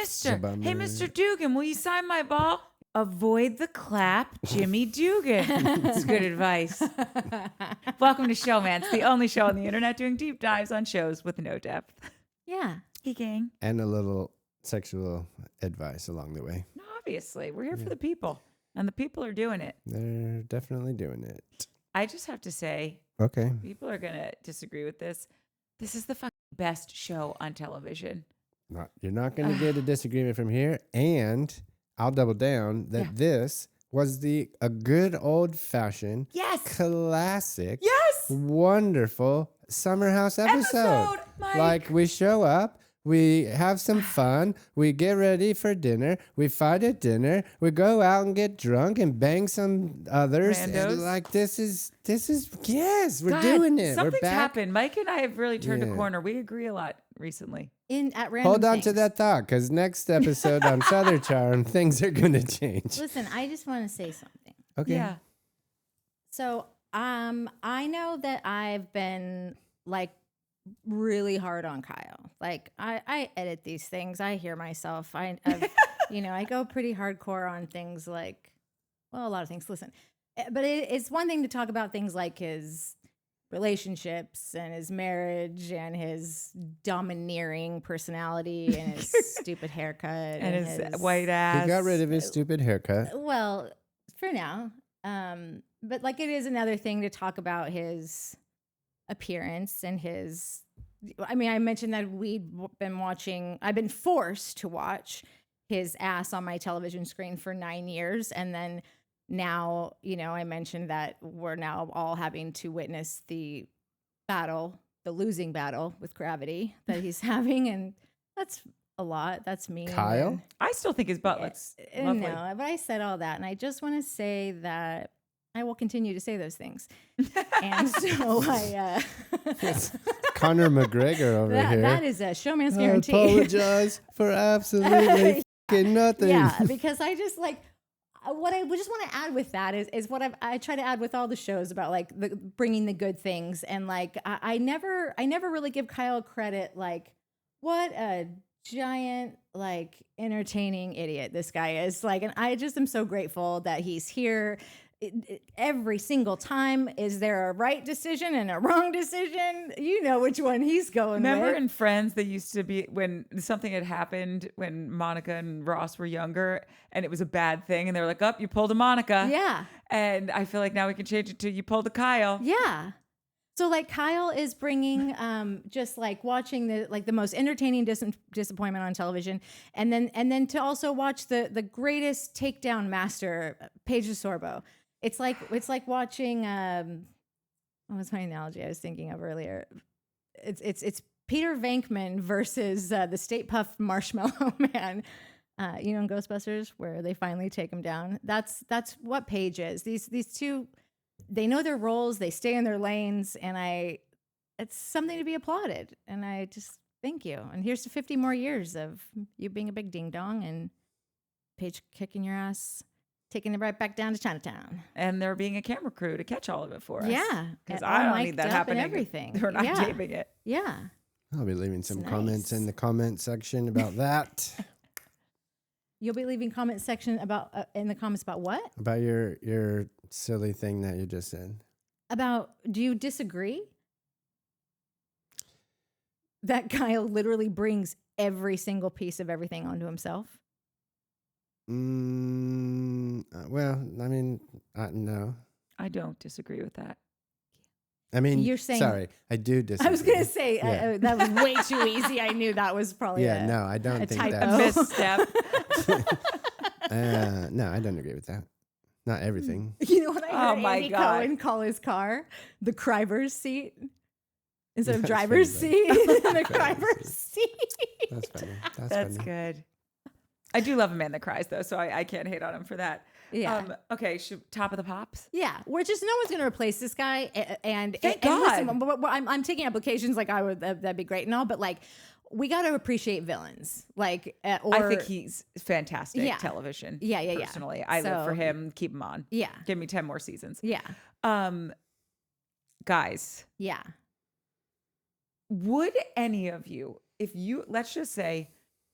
Mr. Dugan, will you sign my ball? Avoid the clap, Jimmy Dugan. It's good advice. Welcome to Showmance, the only show on the internet doing deep dives on shows with no depth. Yeah. Hey, gang. And a little sexual advice along the way. No, obviously, we're here for the people, and the people are doing it. They're definitely doing it. I just have to say, Okay. people are going to disagree with this. This is the fucking best show on television. You're not going to get a disagreement from here. And I'll double down that this was a good old-fashioned, classic, wonderful summer house episode. Mike. Like, we show up, we have some fun, we get ready for dinner, we fight at dinner, we go out and get drunk and bang some others. Randos. And like, this is yes, we're doing it. Something's We're back. happened. Mike and I have really turned a corner. We agree a lot recently. At random Hold on things. to that thought, because next episode on Southern Charm, things are going to change. Listen, I just want to say something. Okay. Yeah. So, I know that I've been like really hard on Kyle. Like I edit these things. I hear myself. I go pretty hardcore on things like, well, a lot of things. Listen, but it's one thing to talk about things like his relationships and his marriage and his domineering personality and his stupid haircut And his white ass. He got rid of his stupid haircut. Well, for now. But like it is another thing to talk about his appearance and I mentioned that I've been forced to watch his ass on my television screen for 9 years. And then now, I mentioned that we're now all having to witness the losing battle with gravity that he's having. And that's a lot. That's me. Kyle? I still think his butt looks lovely. No, but I said all that. And I just want to say that I will continue to say those things. And so It's Conor McGregor over here. That is a Showmance I guarantee. apologize for absolutely fucking nothing. Yeah, because I just like what I just want to add with that is what I try to add with all the shows about like bringing the good things. And like I never really give Kyle credit. Like what a giant like entertaining idiot this guy is. Like, and I just am so grateful that he's here. Every single time, is there a right decision and a wrong decision? You know which one he's going Remember with. in Friends, they used to be when something had happened when Monica and Ross were younger and it was a bad thing. And they were like, you pulled a Monica. Yeah. And I feel like now we can change it to you pulled a Kyle. Yeah. So like Kyle is bringing just like watching the most entertaining disappointment on television. And then to also watch the greatest takedown master, Paige Sorbo. It's like watching what was my analogy I was thinking of earlier? It's Peter Venkman versus the Stay Puft Marshmallow Man. In Ghostbusters where they finally take him down. That's what Paige is. These two, they know their roles, they stay in their lanes, and it's something to be applauded. And I just thank you. And here's to 50 more years of you being a big ding dong and Paige kicking your ass. Taking it right back down to Chinatown. And there being a camera crew to catch all of it for us. Yeah. Because I don't need that happening. Everything. They're not taping it. Yeah. I'll be leaving some It's comments nice. in the comment section about that. You'll be leaving comment section in the comments about what? About your silly thing that you just said. About, do you disagree? That Kyle literally brings every single piece of everything onto himself? Well, I mean, no. I don't disagree with that. I mean, You're saying- sorry, I do disagree. I was going to say, Yeah. that was way too easy. I knew that was probably no, I don't a think typo. A that's... misstep. No, I don't agree with that. Not everything. You know what I heard my Andy God. Cohen call his car? The Criver's seat. Instead of That's driver's pretty seat, the Driver's Criver's seat. That's funny. That's funny. good. I do love a man that cries, though, so I can't hate on him for that. Yeah. Okay, top of the pops. Yeah, we're just, no one's going to replace this guy. And Thank listen, God. I'm taking applications like I would, that'd be great and all, but like, we got to appreciate villains. Like, or I think he's fantastic Yeah. television. Yeah. Personally, I live for So- him. Keep him on. Yeah. Give me 10 more seasons. Yeah. Guys, Yeah. would any of you, let's just say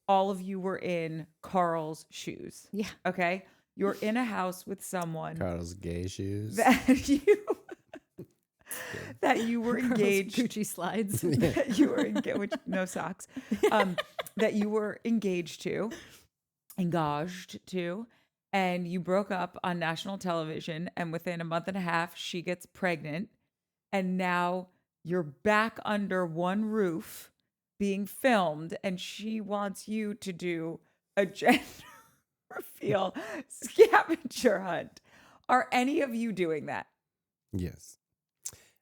all of you were in Carl's shoes. Yeah. Okay? You're in a house with someone Carl's gay shoes. that you were engaged. Gucci slides. That you were engaged, which no socks. That you were engaged to, and you broke up on national television. And within a month and a half, she gets pregnant, and now you're back under one roof, being filmed, and she wants you to do a gender reveal scavenger hunt. Are any of you doing that? Yes.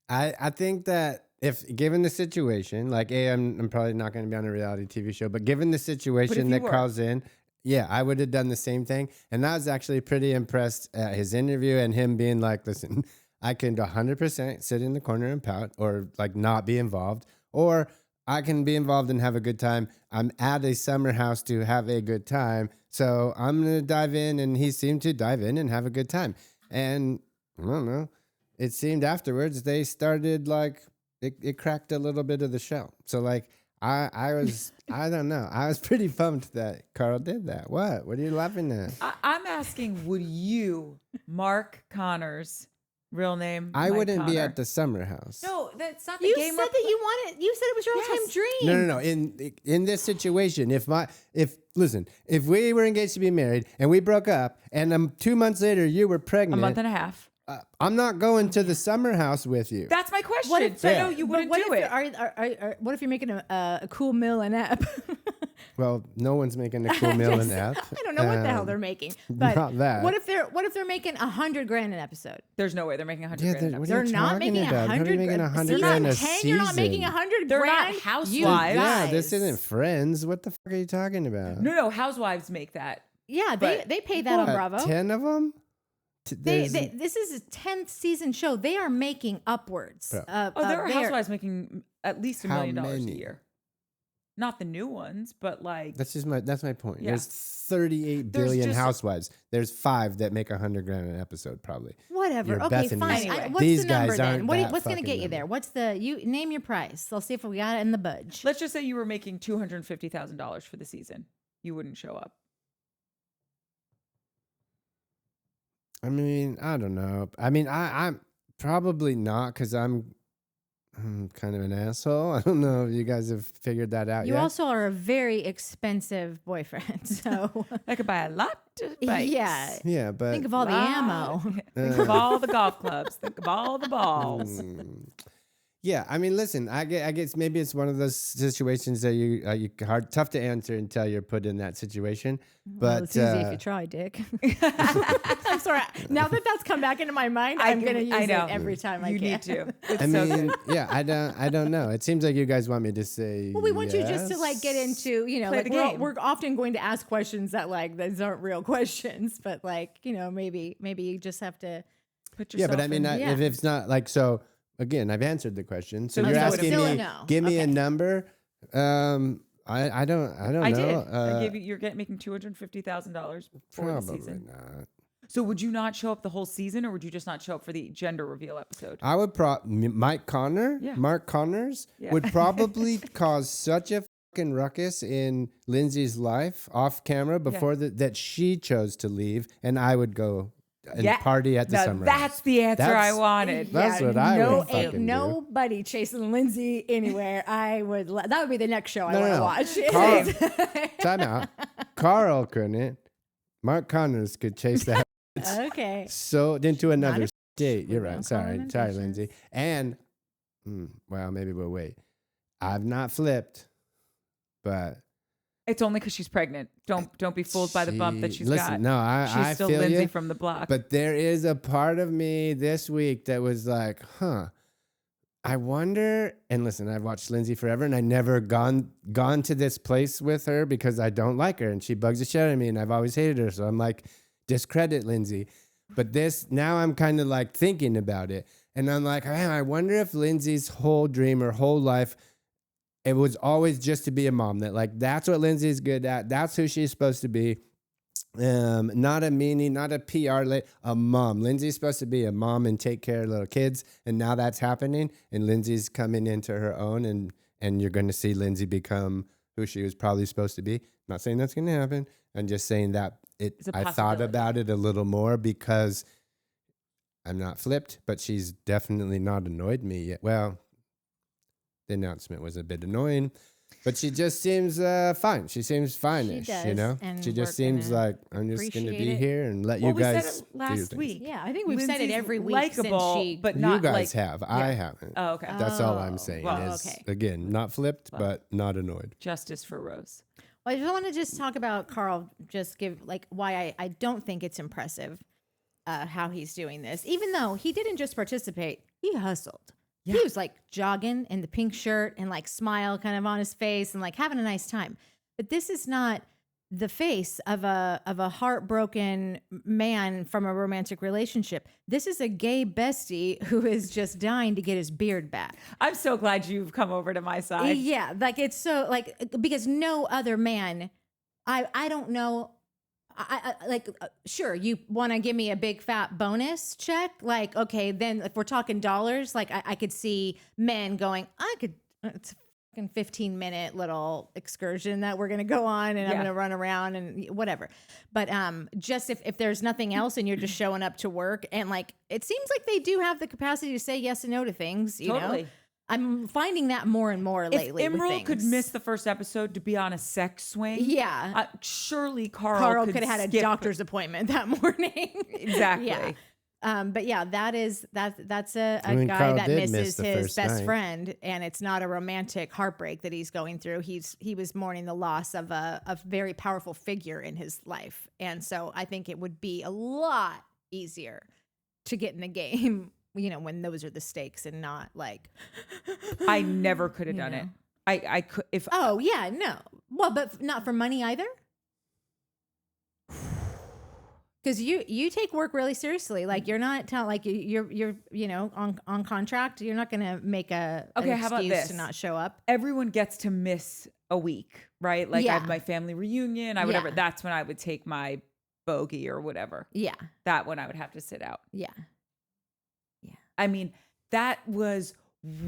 I think that if given the situation, like I'm probably not going to be on a reality TV show, but given the situation that Carl's in, yeah, I would have done the same thing. And I was actually pretty impressed at his interview and him being like, listen, I can 100% sit in the corner and pout or like not be involved, or I can be involved and have a good time. I'm at a summer house to have a good time. So I'm going to dive in, and he seemed to dive in and have a good time. And I don't know. It seemed afterwards they started like it cracked a little bit of the shell. So like I was I don't know. I was pretty pumped that Carl did that. What are you laughing at? I'm asking, would you, Mark Connors, real name? I Mike wouldn't be Connor. at the summer house. No, that's not the You game. said that you wanted. You said it was your all-time dream. No. In this situation, if we were engaged to be married and we broke up, and 2 months later you were pregnant, a month and a half. I'm not going to the summer house with you. That's my question. What if, so no, you wouldn't do it. What if you're making a cool meal in app? Well, no one's making a cool meal in app. I don't know what the hell they're making, but not that. What if they're making $100,000 an episode? There's no way they're making $100,000 Yeah, an what episode. are you They're not talking making about? How are you making $100,000. $100,000 a Season 10, you're not making season? $100,000. They're not You housewives. Yeah, guys. this isn't Friends. What the fuck are you talking about? No, housewives make that. Yeah, But- they pay that on Bravo. 10 of them? This is a 10th season show. They are making upwards. Bro. There are housewives making at least $1 How million a many? year. Not the new ones, but like That's my point. Yeah. There's 38 There's billion just- housewives. There's 5 that make $100,000 an episode, probably. Whatever. Your Okay, Bethany's. fine. Anyway. What's These the number guys then? aren't that What's going to fucking get you there? number. What's the name your price? Let's see if we got it in the budge. let's just say you were making $250,000 for the season. You wouldn't show up. I mean, I don't know. I mean, I'm probably not because I'm kind of an asshole. I don't know if you guys have figured that out You yet. also are a very expensive boyfriend, so I could buy a lot of bikes. yeah. Yeah, but Think of all the ammo. Think of all the golf clubs. Think of all the balls. Yeah, I mean, listen, I guess maybe it's one of those situations that you tough to answer until you're put in that situation. But Well, it's easy if you try, Dick. I'm sorry. Now that that's come back into my mind, I'm going to use it every time I You can. need to. It's I so mean, good. yeah, I don't know. It seems like you guys want me to say. Well, we want you just to like get into, Play like the game. we're often going to ask questions that like those aren't real questions, but like maybe you just have to. Put Yeah, yourself but I mean, in. Yeah. if it's not like so. Again, I've answered the question. So So you're no, asking still me, a no. give me a Okay. number. I don't I know. did. I gave you. You're making $250,000 for the Probably season. not. So would you not show up the whole season, or would you just not show up for the gender reveal episode? I would Mark Connors Yeah. would probably cause such a fucking ruckus in Lindsay's life off camera before that she chose to leave, and I would go and party at the Now summer. that's the answer I wanted. That's what I would ain't fucking do. nobody chasing Lindsay anywhere. I would. That would be the next show I No, want to no. watch. Carl, time out. Carl couldn't. Mark Connors could chase that Okay. so into another Not state. You're we right. don't Sorry, comment sorry, on Lindsay. And well, maybe we'll wait. I've not flipped, but It's only because she's pregnant. Don't be fooled by the bump that she's listen, got. no, She's I still feel Lindsay you, from the block. but there is a part of me this week that was like, I wonder. And listen, I've watched Lindsay forever, and I never gone to this place with her because I don't like her, and she bugs the shit out of me, and I've always hated her. So I'm like, discredit Lindsay. But this now, I'm kind of like thinking about it, and I'm like, man, I wonder if Lindsay's whole dream, her whole life, it was always just to be a mom. That like that's what Lindsay's good at. That's who she's supposed to be. Not a meanie, not a PR, a mom. Lindsay's supposed to be a mom and take care of little kids, and now that's happening. And Lindsay's coming into her own, and you're going to see Lindsay become who she was probably supposed to be. Not saying that's going to happen. I'm just saying that It's a I thought possibility. about it a little more because I'm not flipped, but she's definitely not annoyed me yet. Well, the announcement was a bit annoying, but she just seems fine. She seems fine-ish, does, you know? and She just we're seems gonna like, I'm just going to appreciate be it. here and let Well, you we guys said it do your last things. week. Yeah, I think we've said it Lindsay's every week likable, since she. but You not guys like. have. I haven't. Oh, okay. That's all I'm Oh, saying well, is, okay. again, not flipped, but not annoyed. Justice for Rose. Well, I just want to just talk about Carl. Just give like why I don't think it's impressive how he's doing this, even though he didn't just participate, he hustled. Yeah. He was like jogging in the pink shirt and like smile kind of on his face and like having a nice time. But this is not the face of a heartbroken man from a romantic relationship. This is a gay bestie who is just dying to get his beard back. I'm so glad you've come over to my side. Yeah, like it's so like because no other man, I don't know. I like sure you want to give me a big fat bonus check, like okay, then if we're talking dollars, like I could see men going, I could. It's a fucking 15-minute little excursion that we're gonna go on, and I'm gonna run around and whatever. But just if there's nothing else, and you're just showing up to work, and like it seems like they do have the capacity to say yes and no to things, you know. I'm finding that more and more lately. If with Emerald could things. miss the first episode to be on a sex swing, Yeah. surely Carl could have had a skip- doctor's appointment that morning. Exactly. Yeah. But yeah, that's a mean, guy Carl that did misses miss the his first best night. friend, and it's not a romantic heartbreak that he's going through. He was mourning the loss of a very powerful figure in his life, and so I think it would be a lot easier to get in the game, you know, when those are the stakes and not like. I never could have You done know. it. I could if Oh yeah, no. Well, but not for money either. Because you take work really seriously. Like you're not like you're you know on contract. You're not gonna make an how about excuse this? to not show up. everyone gets to miss a week, right? Like I Yeah. have my family reunion, Yeah. whatever. That's when I would take my bogey or whatever. Yeah, That one I would have to sit out. yeah, I mean, that was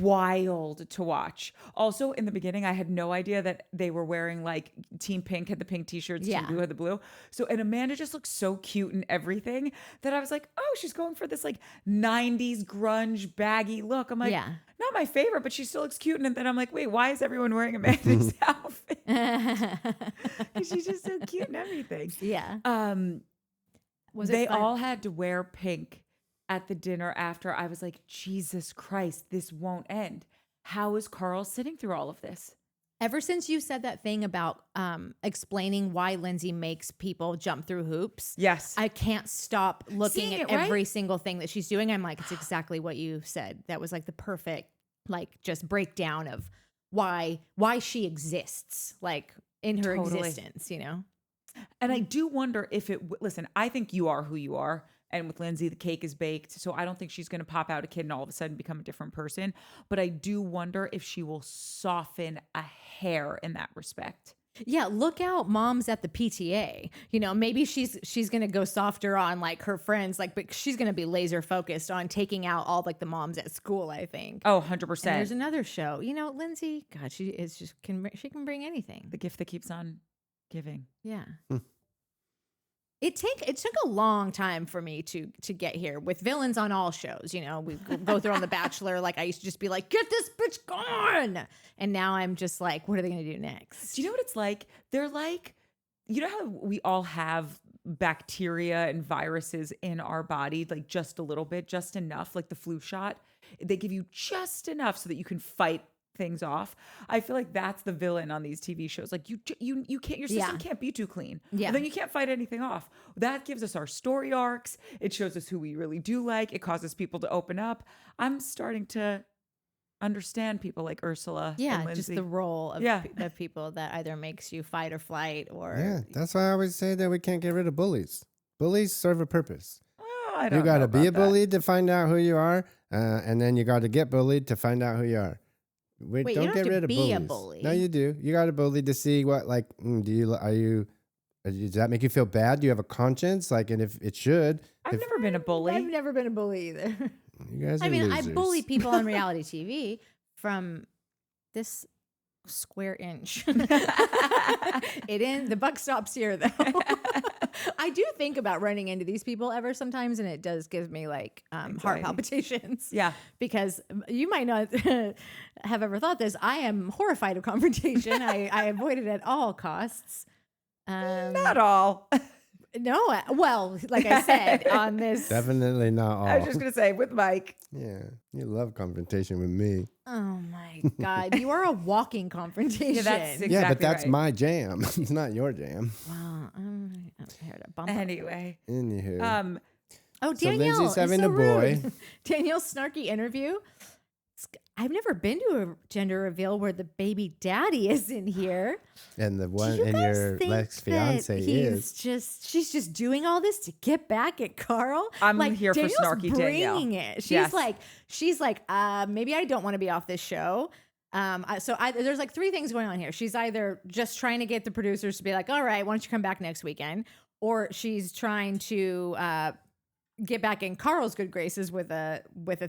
wild to watch. Also, in the beginning, I had no idea that they were wearing like Team Pink had the pink t-shirts, Yeah. Team Blue had the blue. So, and Amanda just looked so cute and everything that I was like, oh, she's going for this like 90s grunge baggy look. I'm like, yeah. not my favorite, but she still looks cute. And then I'm like, wait, why is everyone wearing Amanda's outfit? 'Cause she's just so cute and everything. Yeah. Was it They fun? all had to wear pink at the dinner after. I was like, Jesus Christ, this won't end. How is Carl sitting through all of this? Ever since you said that thing about explaining why Lindsay makes people jump through hoops, Yes. I can't stop looking Seeing at it, right? every single thing that she's doing. I'm like, it's exactly what you said. That was like the perfect, like, just breakdown of why she exists, like in her Totally. existence, you know? And I do wonder if listen, I think you are who you are. And with Lindsay, the cake is baked. So I don't think she's going to pop out a kid and all of a sudden become a different person. But I do wonder if she will soften a hair in that respect. Yeah, look out, moms at the PTA. You know, maybe she's gonna go softer on like her friends, like, but she's gonna be laser focused on taking out all like the moms at school. I think. Oh, And 100%. there's another show. You know, Lindsay. God, she can bring anything. The gift that keeps on giving. Yeah. It took a long time for me to get here with villains on all shows. You know, we go through on The Bachelor. Like I used to just be like, get this bitch gone. And now I'm just like, what are they going to do next? Do you know what it's like? They're like, you know how we all have bacteria and viruses in our body, like just a little bit, just enough, like the flu shot. They give you just enough so that you can fight things off. I feel like that's the villain on these TV shows. Like you can't, your system can't be too clean. Yeah. Then you can't fight anything off. That gives us our story arcs. It shows us who we really do like. It causes people to open up. I'm starting to understand people like Ursula. Yeah, and Lindsay. just the role of, Yeah. of people that either makes you fight or flight or Yeah, that's why I always say that we can't get rid of bullies. Bullies serve a purpose. Oh, I don't You got know to be a about that. bully to find out who you are, and then you got to get bullied to find out who you are. Wait, you don't don't get have to rid of be a bullies. bully. No, you do. You got a bully to see what, like, does that make you feel bad? Do you have a conscience? Like, and if it should, I've never been a bully. I've never been a bully either. you guys are I mean, losers. I bully people on reality TV from this square inch. The buck stops here though. I do think about running into these people ever sometimes, and it does give me like heart Anxiety. palpitations. Yeah. Because you might not have ever thought this. I am horrified of confrontation. I avoid it at all costs. Not all. No, well, like I said on this. Definitely not all. I was just going to say with Mike. Yeah, you love confrontation with me. Oh my God, you are a walking confrontation. Yeah, that's Yeah, but exactly that's right. my jam. It's not your jam. Wow. Here to bump up. Anyway. Anywho. Oh, So Danielle, Lindsay's having it's so a boy. rude. Danielle's snarky interview. I've never been to a gender reveal where the baby daddy is in here. And the Do one you and guys your think ex fiance that is. she's just doing all this to get back at Carl? I'm like, here for Danielle's snarky Danielle. bringing it. Yes. She's like, maybe I don't want to be off this show. There's like three things going on here. She's either just trying to get the producers to be like, all right, why don't you come back next weekend? Or she's trying to get back in Carl's good graces with a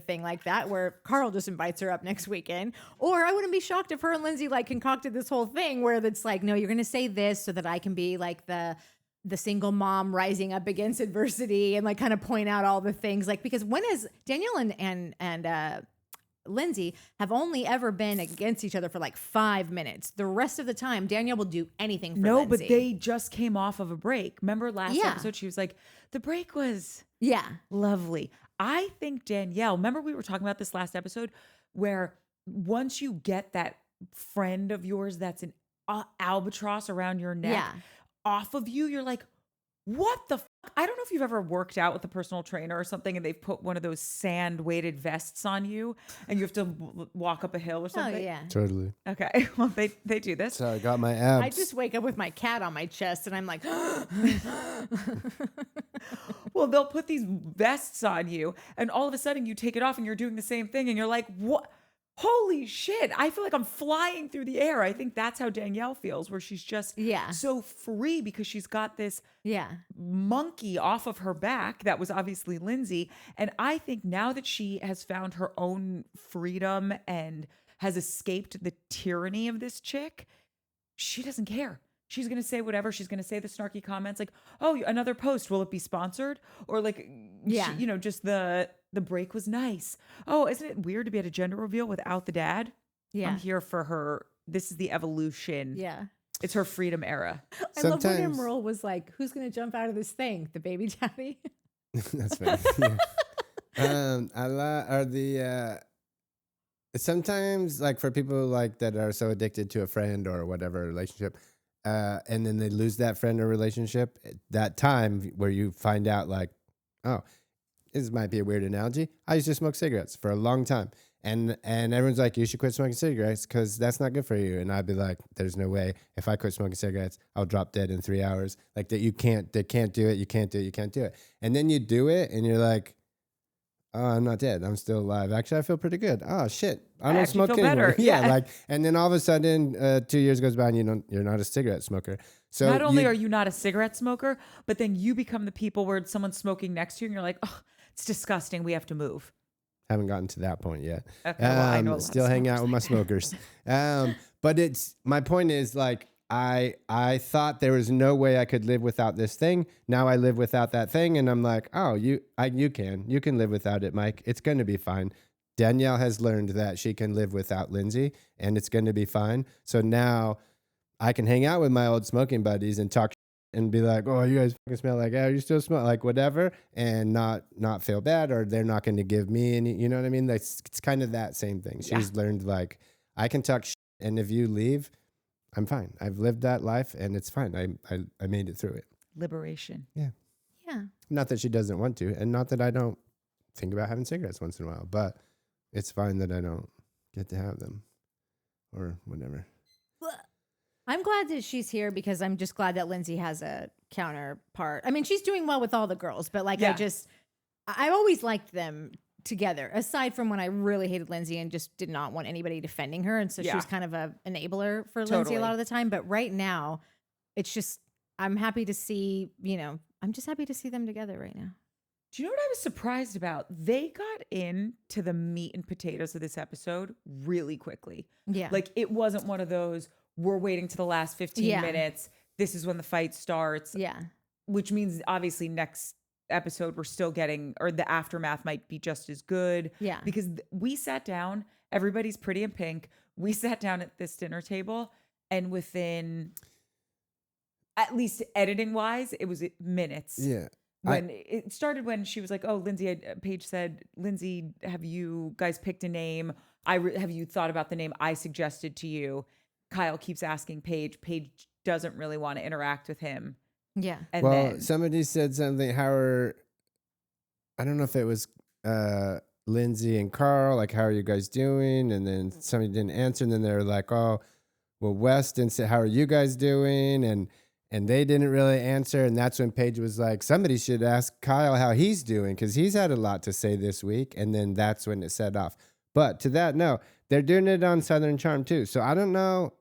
thing like that, where Carl just invites her up next weekend. Or I wouldn't be shocked if her and Lindsay like concocted this whole thing where it's like, no, you're gonna say this so that I can be like the single mom rising up against adversity and like kind of point out all the things, like, because when has Danielle and Lindsay have only ever been against each other for like 5 minutes. The rest of the time, Danielle will do anything for No, Lindsay. but they just came off of a break. Remember last Yeah. episode? She was like, the break was Yeah. lovely. I think Danielle, remember we were talking about this last episode where once you get that friend of yours that's an albatross around your neck Yeah. off of you, you're like, what the fuck? I don't know if you've ever worked out with a personal trainer or something and they've put one of those sand weighted vests on you and you have to walk up a hill or Oh, something. yeah. Totally. Okay. Well, they do this. So I got my abs. I just wake up with my cat on my chest and I'm like, Well, they'll put these vests on you and all of a sudden you take it off and you're doing the same thing and you're like, what? Holy shit. I feel like I'm flying through the air. I think that's how Danielle feels, where she's just Yeah. so free because she's got this yeah. monkey off of her back that was obviously Lindsay. And I think now that she has found her own freedom and has escaped the tyranny of this chick, she doesn't care. She's going to say whatever. She's going to say the snarky comments like, oh, another post. Will it be sponsored? Or like, Yeah. just the break was nice. Oh, isn't it weird to be at a gender reveal without the dad? Yeah. I'm here for her. This is the evolution. Yeah. It's her freedom era. I love when Sometimes- Emerald was like, who's going to jump out of this thing? The baby daddy? That's funny. Yeah. Are the sometimes like for people like that are so addicted to a friend or whatever relationship, and then they lose that friend or relationship, that time where you find out like, oh, this might be a weird analogy. I used to smoke cigarettes for a long time. And everyone's like, you should quit smoking cigarettes because that's not good for you. And I'd be like, there's no way. If I quit smoking cigarettes, I'll drop dead in 3 hours. Like that, they can't do it. You can't do it. You can't do it. And then you do it and you're like, oh, I'm not dead. I'm still alive. Actually, I feel pretty good. Oh shit. I don't actually smoke feel anymore. better. Yeah. Yeah. Like, and then all of a sudden, 2 years goes by and you're not a cigarette smoker. So Not only are you not a cigarette smoker, but then you become the people where someone's smoking next to you and you're like, oh, it's disgusting. We have to move. haven't gotten to that point yet. Okay, well, I know a lot of still hang out with my smokers smokers. But my point is like, I thought there was no way I could live without this thing. Now I live without that thing. And I'm like, oh, you can live without it, Mike. It's going to be fine. Danielle has learned that she can live without Lindsay and it's going to be fine. So now I can hang out with my old smoking buddies and talk and be like, oh, you guys fucking smell like, oh, you still smell like whatever, and not feel bad, or they're not going to give me any, you know what I mean? Like, it's kind of that same thing. She's learned like, I can talk shit, and if you leave, I'm fine. I've lived that life and it's fine. I made it through it. Liberation. Yeah. Not that she doesn't want to, and not that I don't think about having cigarettes once in a while, but it's fine that I don't get to have them or whatever. I'm glad that she's here because I'm just glad that Lindsay has a counterpart. I mean, she's doing well with all the girls, but like, Yeah. I always liked them together, aside from when I really hated Lindsay and just did not want anybody defending her. And so she Yeah. was kind of a enabler for Lindsay Totally. a lot of the time. But right now, it's just, I'm happy to see, I'm just happy to see them together right now. Do you know what I was surprised about? They got into the meat and potatoes of this episode really quickly. Yeah. Like it wasn't one of those, we're waiting to the last 15 minutes. This is when the fight starts. Yeah. Which means obviously next episode we're still getting, or the aftermath might be just as good. Yeah. Because we sat down, everybody's pretty in pink. We sat down at this dinner table and within, at least editing wise, it was minutes. Yeah. When it started, when she was like, "Oh, Lindsay," Paige said, "Lindsay, have you guys picked a name? Have you thought about the name I suggested to you?" Kyle keeps asking Paige. Paige doesn't really want to interact with him. Yeah. And well, then somebody said something. I don't know if it was Lindsay and Carl. Like, how are you guys doing? And then somebody didn't answer. And then they were like, "Oh, well, Wes didn't say how are you guys doing?" And they didn't really answer. And that's when Paige was like, somebody should ask Kyle how he's doing because he's had a lot to say this week. And then that's when it set off. But to that, no, they're doing it on Southern Charm too. So I don't know.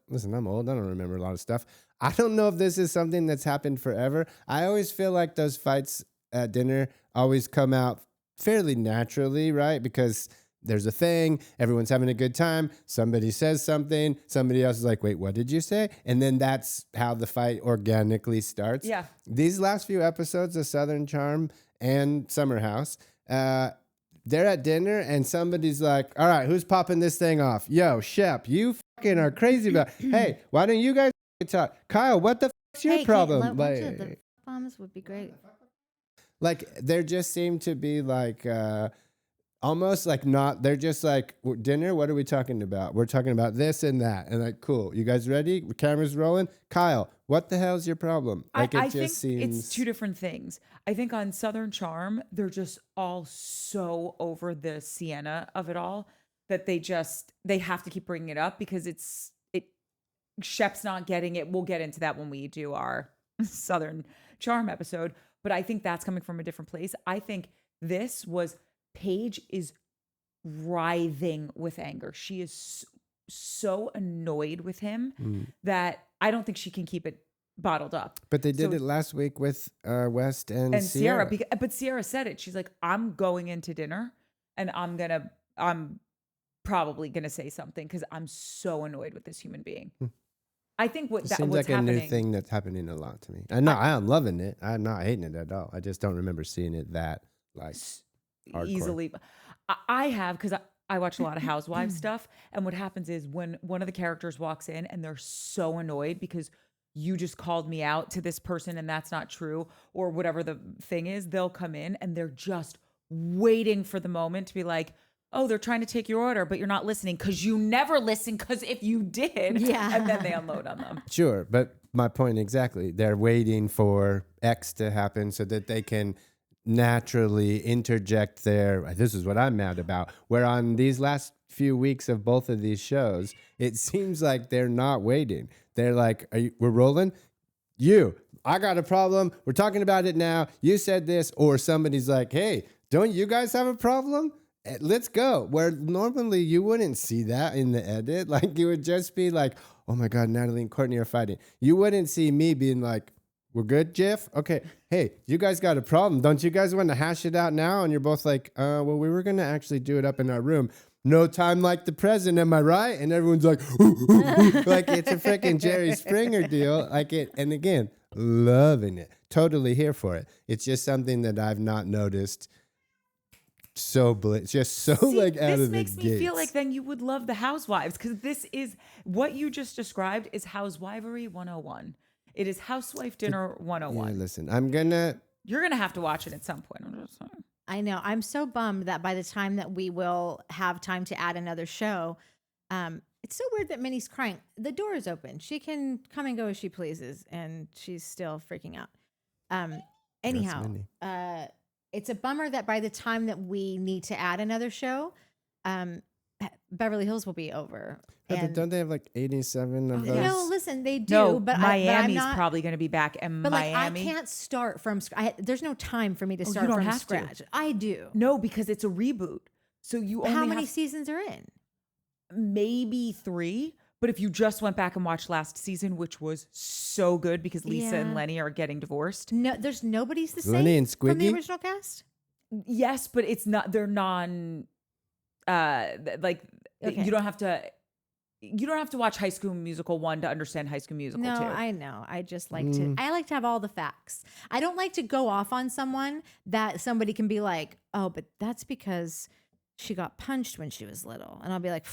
Listen, I'm old. I don't remember a lot of stuff. I don't know if this is something that's happened forever. I always feel like those fights at dinner always come out fairly naturally, right? Because there's a thing, everyone's having a good time, somebody says something, somebody else is like, wait, what did you say? And then that's how the fight organically starts. Yeah. These last few episodes of Southern Charm and Summer House, they're at dinner and somebody's like, all right, who's popping this thing off? Yo, Shep, you fucking are crazy about, hey, why don't you guys talk? Kyle, what the fuck's your problem? The bombs would be great. Like, there just seem to be like, almost like not, they're just like, dinner, what are we talking about? We're talking about this and that. And like, cool, you guys ready? Camera's rolling. Kyle, what the hell's your problem? Like, I think it's two different things. I think on Southern Charm, they're just all so over the Sienna of it all that they have to keep bringing it up because Shep's not getting it. We'll get into that when we do our Southern Charm episode. But I think that's coming from a different place. I think this was, Paige is writhing with anger. She is so annoyed with him that I don't think she can keep it bottled up. But they did it last week with West and Sierra. But Sierra said it. She's like, I'm going into dinner and I'm probably gonna say something because I'm so annoyed with this human being. I think seems like a new thing that's happening a lot to me. I am loving it. I'm not hating it at all. I just don't remember seeing it that like hardcore. Easily. I have, because I watch a lot of Housewives stuff, and what happens is when one of the characters walks in and they're so annoyed because you just called me out to this person and that's not true, or whatever the thing is, they'll come in and they're just waiting for the moment to be like, oh, they're trying to take your order, but you're not listening because you never listen, because if you did, and then they unload on them. Sure, but my point exactly. They're waiting for X to happen so that they can naturally interject this is what I'm mad about. Where on these last few weeks of both of these shows, it seems like they're not waiting. They're like, we're rolling? I got a problem. We're talking about it now. You said this. Or somebody's like, hey, don't you guys have a problem? Let's go. Where normally you wouldn't see that in the edit. Like, it would just be like, oh my God, Natalie and Courtney are fighting. You wouldn't see me being like, we're good, Jeff? Okay. Hey, you guys got a problem. Don't you guys want to hash it out now? And you're both like, well, we were going to actually do it up in our room. No time like the present, am I right? And everyone's like, ooh, ooh, ooh. Like it's a freaking Jerry Springer deal. Like it. And again, loving it. Totally here for it. It's just something that I've not noticed. Just so like out of the gates. This makes me feel like then you would love the Housewives, because this is what you just described is Housewivery 101. It is Housewife Dinner 101. Yeah, listen, you're gonna have to watch it at some point. I'm just saying. I know. I'm so bummed that by the time that we will have time to add another show, it's so weird that Minnie's crying. The door is open. She can come and go as she pleases, and she's still freaking out. Anyhow, it's a bummer that by the time that we need to add another show, Beverly Hills will be over. Yeah, but don't they have like 87 of those? No, listen, they do. No, but Miami's probably going to be back, and but Miami. I can't start from scratch. There's no time for me to start from scratch. I do. No, because it's a reboot. So you only how many seasons are in? Maybe 3, But if you just went back and watched last season, which was so good because Lisa and Lenny are getting divorced. No, there's nobody's the same Lenny and from the Squiggy? original cast. Yes, but it's not. They're non. Like Okay. you don't have to. You don't have to watch High School Musical 1 to understand High School Musical 2. No, I know. I just like to. I like to have all the facts. I don't like to go off on someone that somebody can be like, "Oh, but that's because she got punched when she was little," and I'll be like,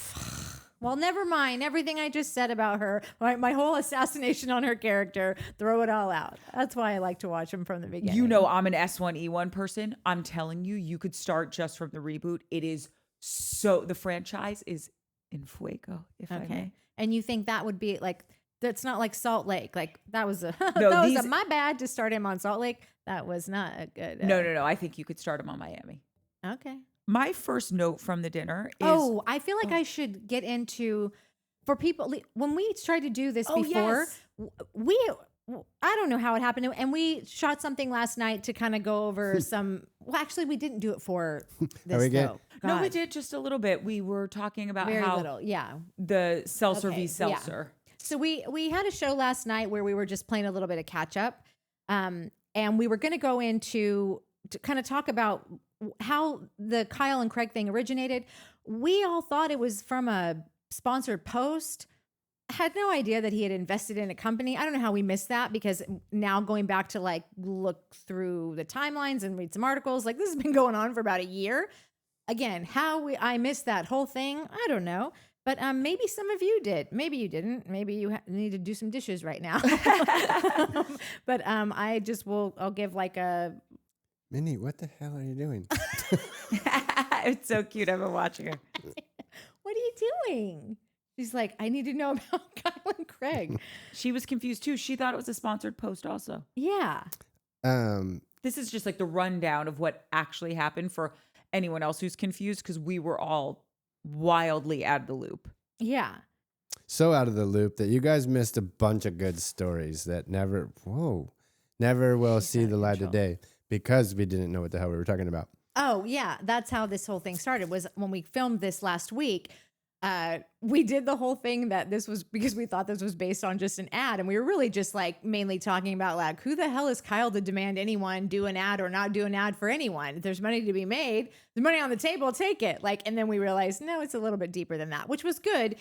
"Well, never mind. Everything I just said about her, my whole assassination on her character, throw it all out." That's why I like to watch them from the beginning. You know, I'm an S1E1 person. I'm telling you, you could start just from the reboot. It is so. The franchise is in fuego. If I may. And you think that would be like, that's not like Salt Lake. Like that was a No, that was these- a, my bad to start him on Salt Lake. That was not a good. No. I think you could start them on Miami. Okay. My first note from the dinner is I feel like I should get into for people when we tried to do this Oh, before. yes. I don't know how it happened, and we shot something last night to kind of go over some. Well, actually, we didn't do it for this we get- though. No, we God, did just a little bit. We were talking about very how little. Yeah. the seltzer Okay, v seltzer. So we had a show last night where we were just playing a little bit of catch up, and we were going to go into to kind of talk about how the Kyle and Craig thing originated. We all thought it was from a sponsored post. Had no idea that he had invested in a company. I don't know how we missed that because now going back to like look through the timelines and read some articles, like this has been going on for about a year. Again, I missed that whole thing, I don't know. But maybe some of you did. Maybe you didn't. Maybe you need to do some dishes right now. But I'll give like a. Minnie, what the hell are you doing? It's so cute. I've been watching her. What are you doing? She's like, I need to know about Kyle and Craig. She was confused too. She thought it was a sponsored post also. Yeah. This is just like the rundown of what actually happened for anyone else who's confused because we were all wildly out of the loop. Yeah. So out of the loop that you guys missed a bunch of good stories that never will see the light of day because we didn't know what the hell we were talking about. Oh, yeah. That's how this whole thing started was when we filmed this last week. We did the whole thing that this was because we thought this was based on just an ad. And we were really just like mainly talking about like, who the hell is Kyle to demand anyone do an ad or not do an ad for anyone? If there's money to be made, the money on the table, take it. Like, and then we realized, no, it's a little bit deeper than that, which was good.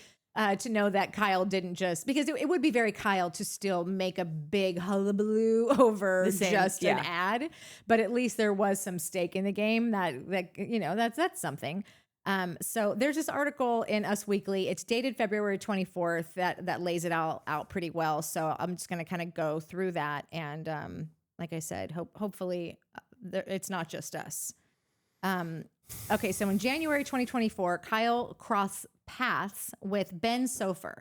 To know that Kyle didn't just because it would be very Kyle to still make a big hullabaloo over just an ad, but at least there was some stake in the game that you know that's something. So there's this article in Us Weekly. It's dated February 24th that lays it all out pretty well. So I'm just going to kind of go through that and like I said, hopefully it's not just us. Okay, so in January 2024, Kyle crossed paths with Ben Sofer.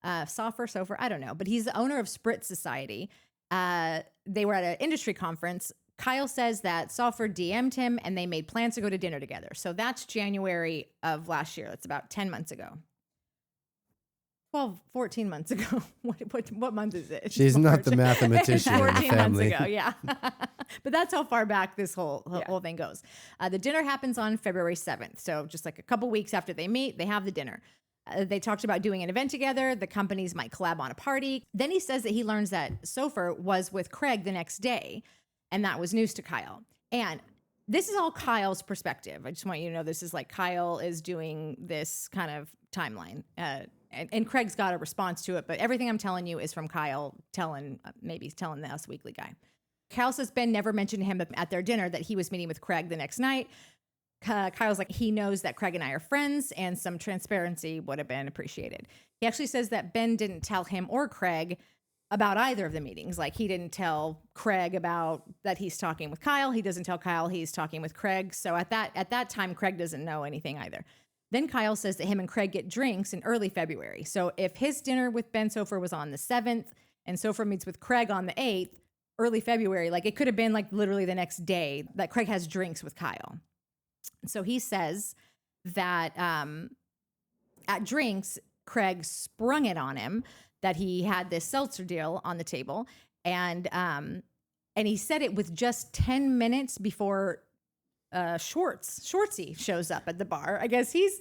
Sofer, I don't know, but he's the owner of Sprit Society. They were at an industry conference. Kyle says that Sofer DM'd him and they made plans to go to dinner together. So that's January of last year. That's about 10 months ago. 14 months ago. What month is it? She's not the mathematician in the 14 family. months ago, yeah. But that's how far back this whole thing goes. The dinner happens on February 7th. So just like a couple weeks after they meet, they have the dinner. They talked about doing an event together. The companies might collab on a party. Then he says that he learns that Sofer was with Craig the next day. And that was news to Kyle. And this is all Kyle's perspective. I just want you to know this is like Kyle is doing this kind of timeline. And Craig's got a response to it, but everything I'm telling you is from Kyle maybe he's telling the Us Weekly guy. Kyle says Ben never mentioned to him at their dinner that he was meeting with Craig the next night. Kyle's like, he knows that Craig and I are friends and some transparency would have been appreciated. He actually says that Ben didn't tell him or Craig about either of the meetings. Like he didn't tell Craig about that he's talking with Kyle. He doesn't tell Kyle he's talking with Craig. So at that time, Craig doesn't know anything either. Then Kyle says that him and Craig get drinks in early February. So if his dinner with Ben Sofer was on the 7th and Sofer meets with Craig on the 8th, early February, like it could have been like literally the next day that Craig has drinks with Kyle. So he says that at drinks, Craig sprung it on him that he had this seltzer deal on the table. And he said it with just 10 minutes before Schwartzy shows up at the bar. I guess he's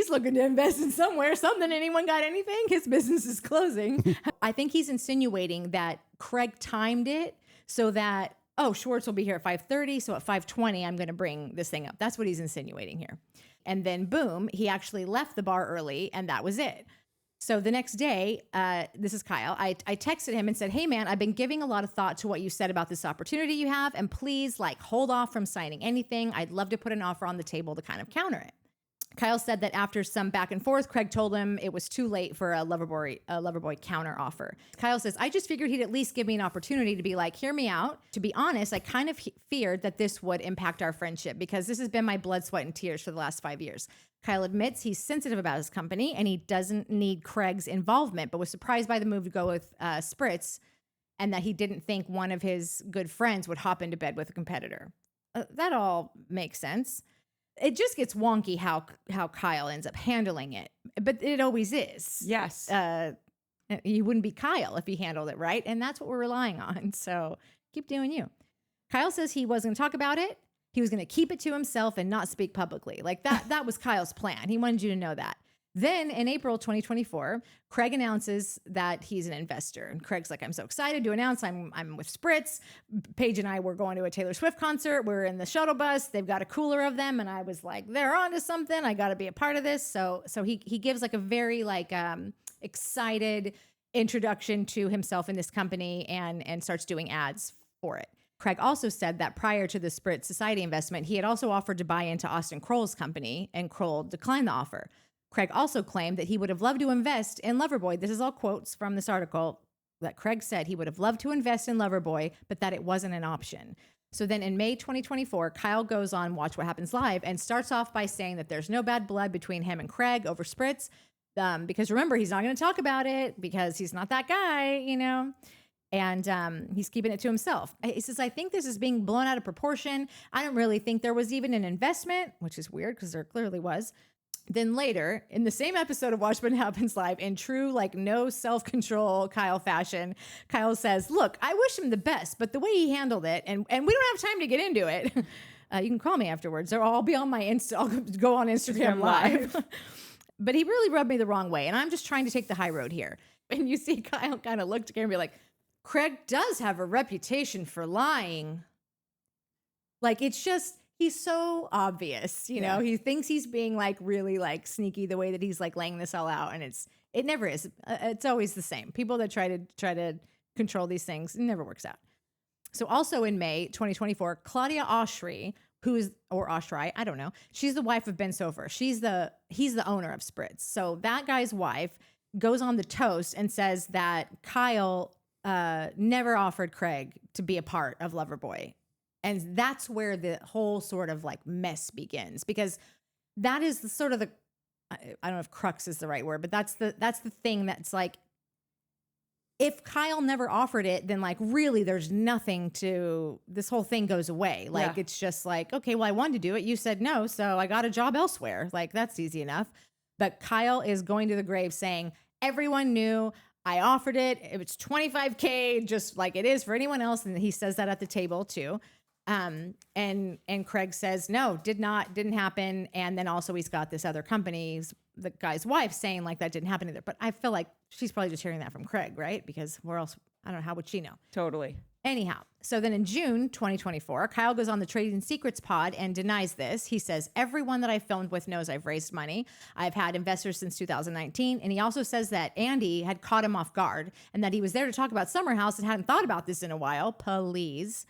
looking to invest in somewhere, something. Anyone got anything? His business is closing. I think he's insinuating that Craig timed it so that, oh, Schwartz will be here at 5:30, so at 5:20 I'm going to bring this thing up. That's what he's insinuating here. And then boom, he actually left the bar early, and that was it. So the next day, this is Kyle, I texted him and said, hey man, I've been giving a lot of thought to what you said about this opportunity you have, and please hold off from signing anything. I'd love to put an offer on the table to kind of counter it. Kyle said that after some back and forth, Craig told him it was too late for a Loverboy counter offer. Kyle says, I just figured he'd at least give me an opportunity to be like, hear me out. To be honest, I kind of feared that this would impact our friendship because this has been my blood, sweat, and tears for the last 5 years. Kyle admits he's sensitive about his company and he doesn't need Craig's involvement, but was surprised by the move to go with Spritz and that he didn't think one of his good friends would hop into bed with a competitor. That all makes sense. It just gets wonky how Kyle ends up handling it, but it always is. Yes. You wouldn't be Kyle if he handled it right, and that's what we're relying on. So keep doing you. Kyle says he wasn't going to talk about it. He was going to keep it to himself and not speak publicly. Like that was Kyle's plan. He wanted you to know that. Then in April 2024, Craig announces that he's an investor. And Craig's like, I'm so excited to announce I'm with Spritz. Paige and I were going to a Taylor Swift concert. We're in the shuttle bus. They've got a cooler of them. And I was like, they're onto something. I got to be a part of this. So he gives like a very excited introduction to himself in this company and starts doing ads for it. Craig also said that prior to the Spritz Society investment, he had also offered to buy into Austin Kroll's company, and Kroll declined the offer. Craig also claimed that he would have loved to invest in Loverboy. This is all quotes from this article that Craig said he would have loved to invest in Loverboy, but that it wasn't an option. So then in May 2024, Kyle goes on Watch What Happens Live and starts off by saying that there's no bad blood between him and Craig over Spritz, because remember, he's not going to talk about it because he's not that guy, and he's keeping it to himself. He says, I think this is being blown out of proportion. I don't really think there was even an investment, which is weird because there clearly was. Then later, in the same episode of Watch What Happens Live, in true, no self-control Kyle fashion, Kyle says, look, I wish him the best, but the way he handled it, and we don't have time to get into it. You can call me afterwards, or I'll be on my I'll go on Instagram Live. But he really rubbed me the wrong way, and I'm just trying to take the high road here. And you see Kyle kind of look together and be like, Craig does have a reputation for lying. It's just... he's so obvious, you know, he thinks he's being really sneaky the way that he's laying this all out. And it never is. It's always the same. People that try to control these things, it never works out. So also in May 2024, Claudia Oshry, Oshry, I don't know. She's the wife of Ben Sofer. He's the owner of Spritz. So that guy's wife goes on the Toast and says that Kyle never offered Craig to be a part of Loverboy. And that's where the whole sort of mess begins, because that is the sort of I don't know if crux is the right word, but that's the thing that's if Kyle never offered it, then really there's nothing to, this whole thing goes away. It's just okay, well, I wanted to do it. You said no, so I got a job elsewhere. That's easy enough. But Kyle is going to the grave saying, everyone knew I offered it. It was $25K, just like it is for anyone else. And he says that at the table too. And Craig says, no, didn't happen. And then also he's got this other company, the guy's wife, saying that didn't happen either. But I feel like she's probably just hearing that from Craig, right? Because where else, I don't know, how would she know? Totally. Anyhow, so then in June 2024, Kyle goes on the Trading Secrets pod and denies this. He says, everyone that I filmed with knows I've raised money. I've had investors since 2019. And he also says that Andy had caught him off guard and that he was there to talk about Summer House and hadn't thought about this in a while. Please.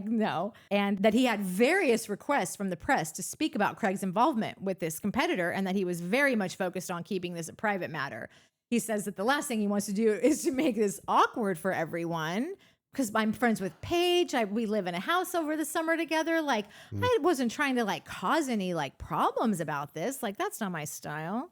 No. And that he had various requests from the press to speak about Craig's involvement with this competitor and that he was very much focused on keeping this a private matter. He says that the last thing he wants to do is to make this awkward for everyone. Because I'm friends with Paige. We live in a house over the summer together. I wasn't trying to cause any problems about this. That's not my style.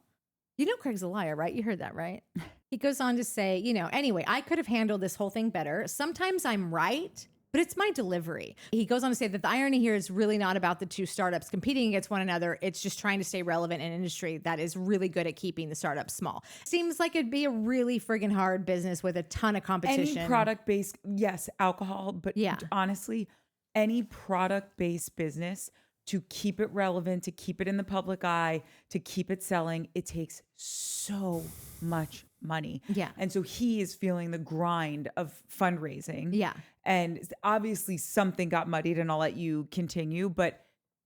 You know Craig's a liar, right? You heard that, right? He goes on to say, anyway, I could have handled this whole thing better. Sometimes I'm right, but it's my delivery. He goes on to say that the irony here is really not about the two startups competing against one another. It's just trying to stay relevant in an industry that is really good at keeping the startups small. Seems like it'd be a really friggin' hard business with a ton of competition. Any product-based, yes, alcohol, but honestly, any product-based business to keep it relevant, to keep it in the public eye, to keep it selling, it takes so much money. Yeah. And so he is feeling the grind of fundraising. Yeah. And obviously something got muddied, and I'll let you continue, but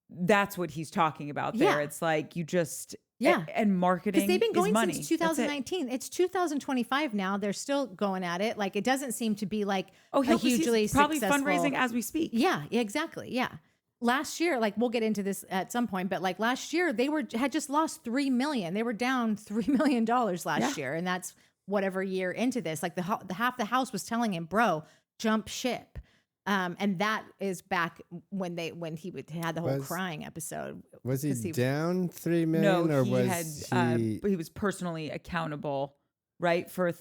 that's what he's talking about there. Yeah. It's like you just Yeah. and marketing Because they've been going is money. since That's it. 2019. It's 2025 now. They're still going at it. Like, it doesn't seem to be like a He's hugely probably successful. fundraising as we speak. Yeah, exactly. Yeah. Last year, like, we'll get into this at some point, but like last year they had just lost $3 million. They were down $3 million last year. And that's whatever year into this. Like the half the house was telling him, bro, jump ship. And that is back when he had the whole crying episode. Was he down $3 million, No, or he was had. he? He was personally accountable, right, for a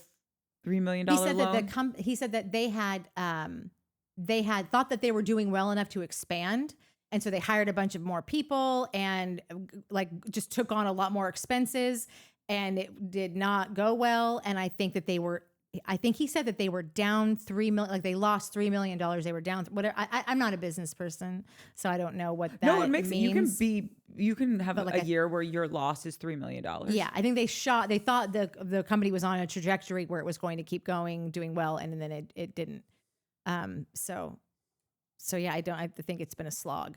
$3 million He said loan. that he said that they had thought that they were doing well enough to expand, and so they hired a bunch of more people and like just took on a lot more expenses, and it did not go well. And I think he said that they were down $3 million, like they lost $3 million. They were down whatever. I'm not a business person, so I don't know what that No, it makes means. you can have like a year where your loss is $3 million. Yeah, I think they thought the company was on a trajectory where it was going to keep going, doing well, and then it didn't. So yeah, I think it's been a slog.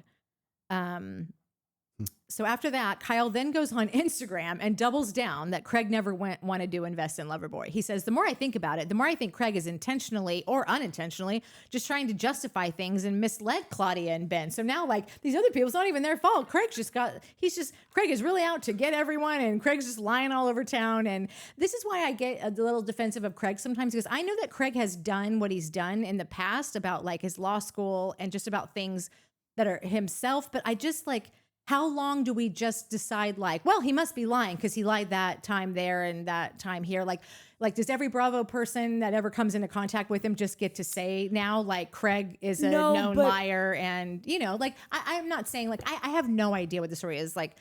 So after that, Kyle then goes on Instagram and doubles down that Craig never wanted to invest in Loverboy. He says, the more I think about it, the more I think Craig is intentionally or unintentionally just trying to justify things and misled Claudia and Ben. So now, like, these other people, it's not even their fault. Craig is really out to get everyone, and Craig's just lying all over town. And this is why I get a little defensive of Craig sometimes, because I know that Craig has done what he's done in the past about like his law school and just about things that are himself. But I just like, how long do we just decide like, well, he must be lying because he lied that time there and that time here? Like does every Bravo person that ever comes into contact with him just get to say now, like, Craig is a known liar? And, you know, like, I'm not saying like, I have no idea what the story is. Like,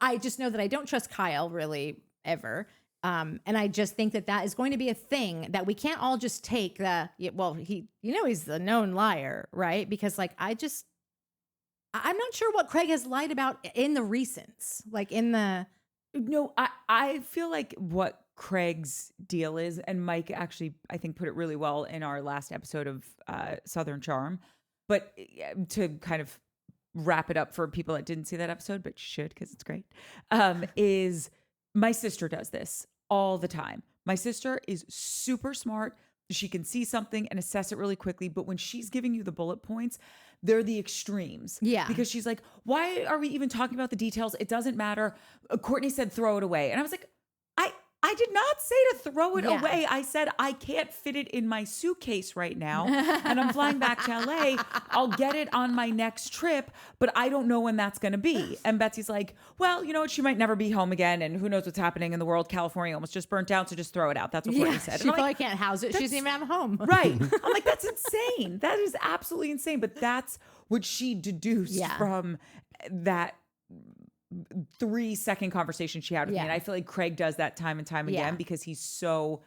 I just know that I don't trust Kyle really ever. And I just think that is going to be a thing that we can't all just take he's the known liar, right? Because like, I'm not sure what Craig has lied about in the recents, like in the. No, I feel like what Craig's deal is, and Mike actually, I think, put it really well in our last episode of Southern Charm. But to kind of wrap it up for people that didn't see that episode, but should because it's great, is my sister does this all the time. My sister is super smart. She can see something and assess it really quickly. But when she's giving you the bullet points, they're the extremes. Yeah. Because she's like, why are we even talking about the details? It doesn't matter. Courtney said, throw it away. And I was like, I did not say to throw it away. I said, I can't fit it in my suitcase right now. And I'm flying back to LA. I'll get it on my next trip, but I don't know when that's going to be. And Betsy's like, well, you know what? She might never be home again. And who knows what's happening in the world. California almost just burnt down. So just throw it out. That's what Courtney said. She probably can't house it. She doesn't even have a home. Right. I'm like, that's insane. That is absolutely insane. But that's what she deduced from that 3-second conversation she had with me. And I feel like Craig does that time and time again because he's so.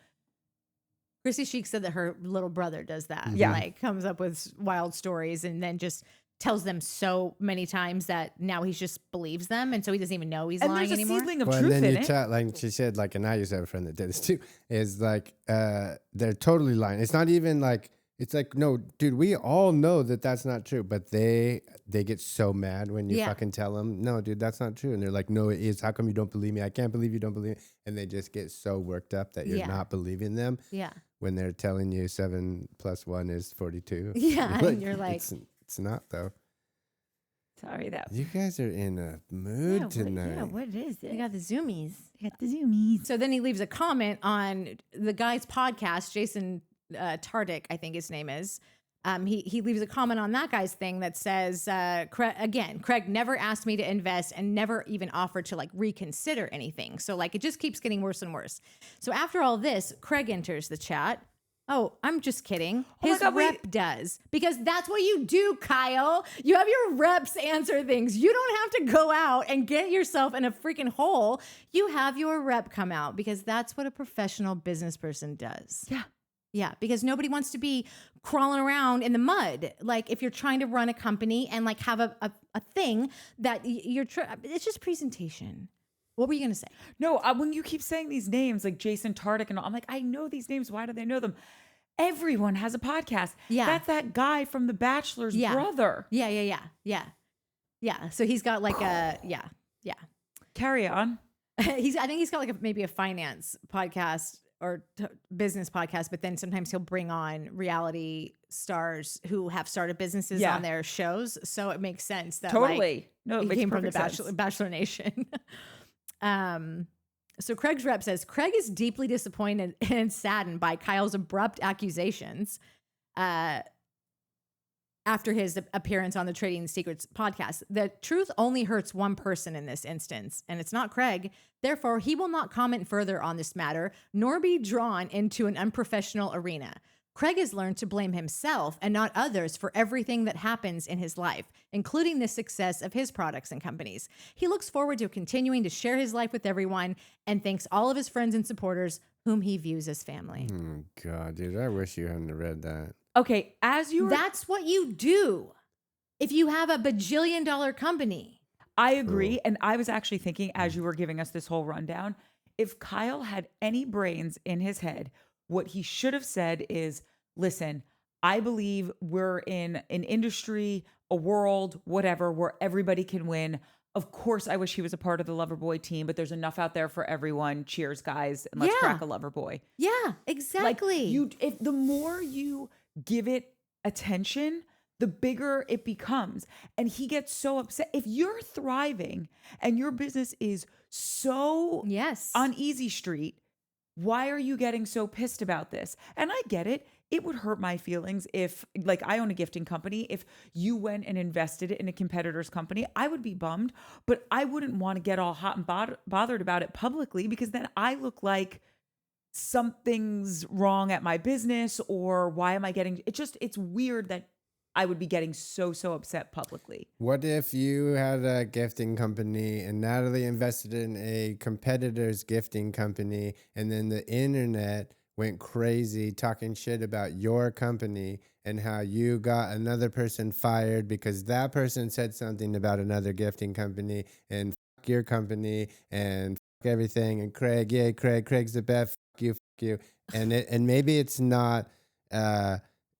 Chrissy Sheik said that her little brother does that. Yeah. Like, comes up with wild stories and then just tells them so many times that now he just believes them. And so he doesn't even know he's lying there's anymore. a seedling of Well, truth and then in you it. like she said, like, and I used to have a friend that did this too, is like, they're totally lying. It's not even like, it's like, no, dude, we all know that that's not true, but they get so mad when you fucking tell them, no, dude, that's not true. And they're like, no, it is. How come you don't believe me? I can't believe you don't believe me. And they just get so worked up that you're not believing them. Yeah. When they're telling you 7 + 1 is 42. Yeah. And you're like, it's not though. Sorry, that You guys are in a mood tonight. what is it? you got the zoomies. I got the zoomies. So then he leaves a comment on the guy's podcast, Jason Tardik, I think his name is. He leaves a comment on that guy's thing that says, Craig never asked me to invest and never even offered to like reconsider anything. So like it just keeps getting worse and worse. So after all this, Craig enters the chat. Oh, I'm just kidding. His rep does. Because that's what you do, Kyle. You have your reps answer things. You don't have to go out and get yourself in a freaking hole. You have your rep come out because that's what a professional business person does. Yeah. Yeah, because nobody wants to be crawling around in the mud. Like if you're trying to run a company and like have a thing that it's just presentation. What were you going to say? No, when you keep saying these names like Jason Tartick and all, I'm like, I know these names. Why do they know them? Everyone has a podcast. Yeah. That's that guy from The Bachelor's brother. Yeah. So he's got like yeah. Carry on. I think he's got like maybe a finance podcast or business podcast, but then sometimes he'll bring on reality stars who have started businesses on their shows. So it makes sense that Totally. He came from the Bachelor Nation. So Craig's rep says, Craig is deeply disappointed and saddened by Kyle's abrupt accusations after his appearance on the Trading Secrets podcast. The truth only hurts one person in this instance, and it's not Craig. Therefore, he will not comment further on this matter, nor be drawn into an unprofessional arena. Craig has learned to blame himself and not others for everything that happens in his life, including the success of his products and companies. He looks forward to continuing to share his life with everyone and thanks all of his friends and supporters whom he views as family. Oh, God, dude, I wish you hadn't read that. Okay, That's what you do if you have a bajillion-dollar company. I agree. And I was actually thinking as you were giving us this whole rundown, if Kyle had any brains in his head, what he should have said is, listen, I believe we're in an industry, a world, whatever, where everybody can win. Of course, I wish he was a part of the Loverboy team, but there's enough out there for everyone. Cheers, guys, and let's crack a Loverboy. Yeah, exactly. Like if the more you give it attention, the bigger it becomes. And he gets so upset. If you're thriving and your business is so on easy street, why are you getting so pissed about this? And I get it. It would hurt my feelings if, like, I own a gifting company. If you went and invested it in a competitor's company, I would be bummed, but I wouldn't want to get all hot and bothered about it publicly, because then I look like something's wrong at my business, or why am I getting, it's weird that I would be getting so upset publicly. What if you had a gifting company and Natalie invested in a competitor's gifting company, and then the internet went crazy talking shit about your company and how you got another person fired because that person said something about another gifting company, and fuck your company and fuck everything, and Craig, yay, Craig's the best, fuck you. And maybe it's not,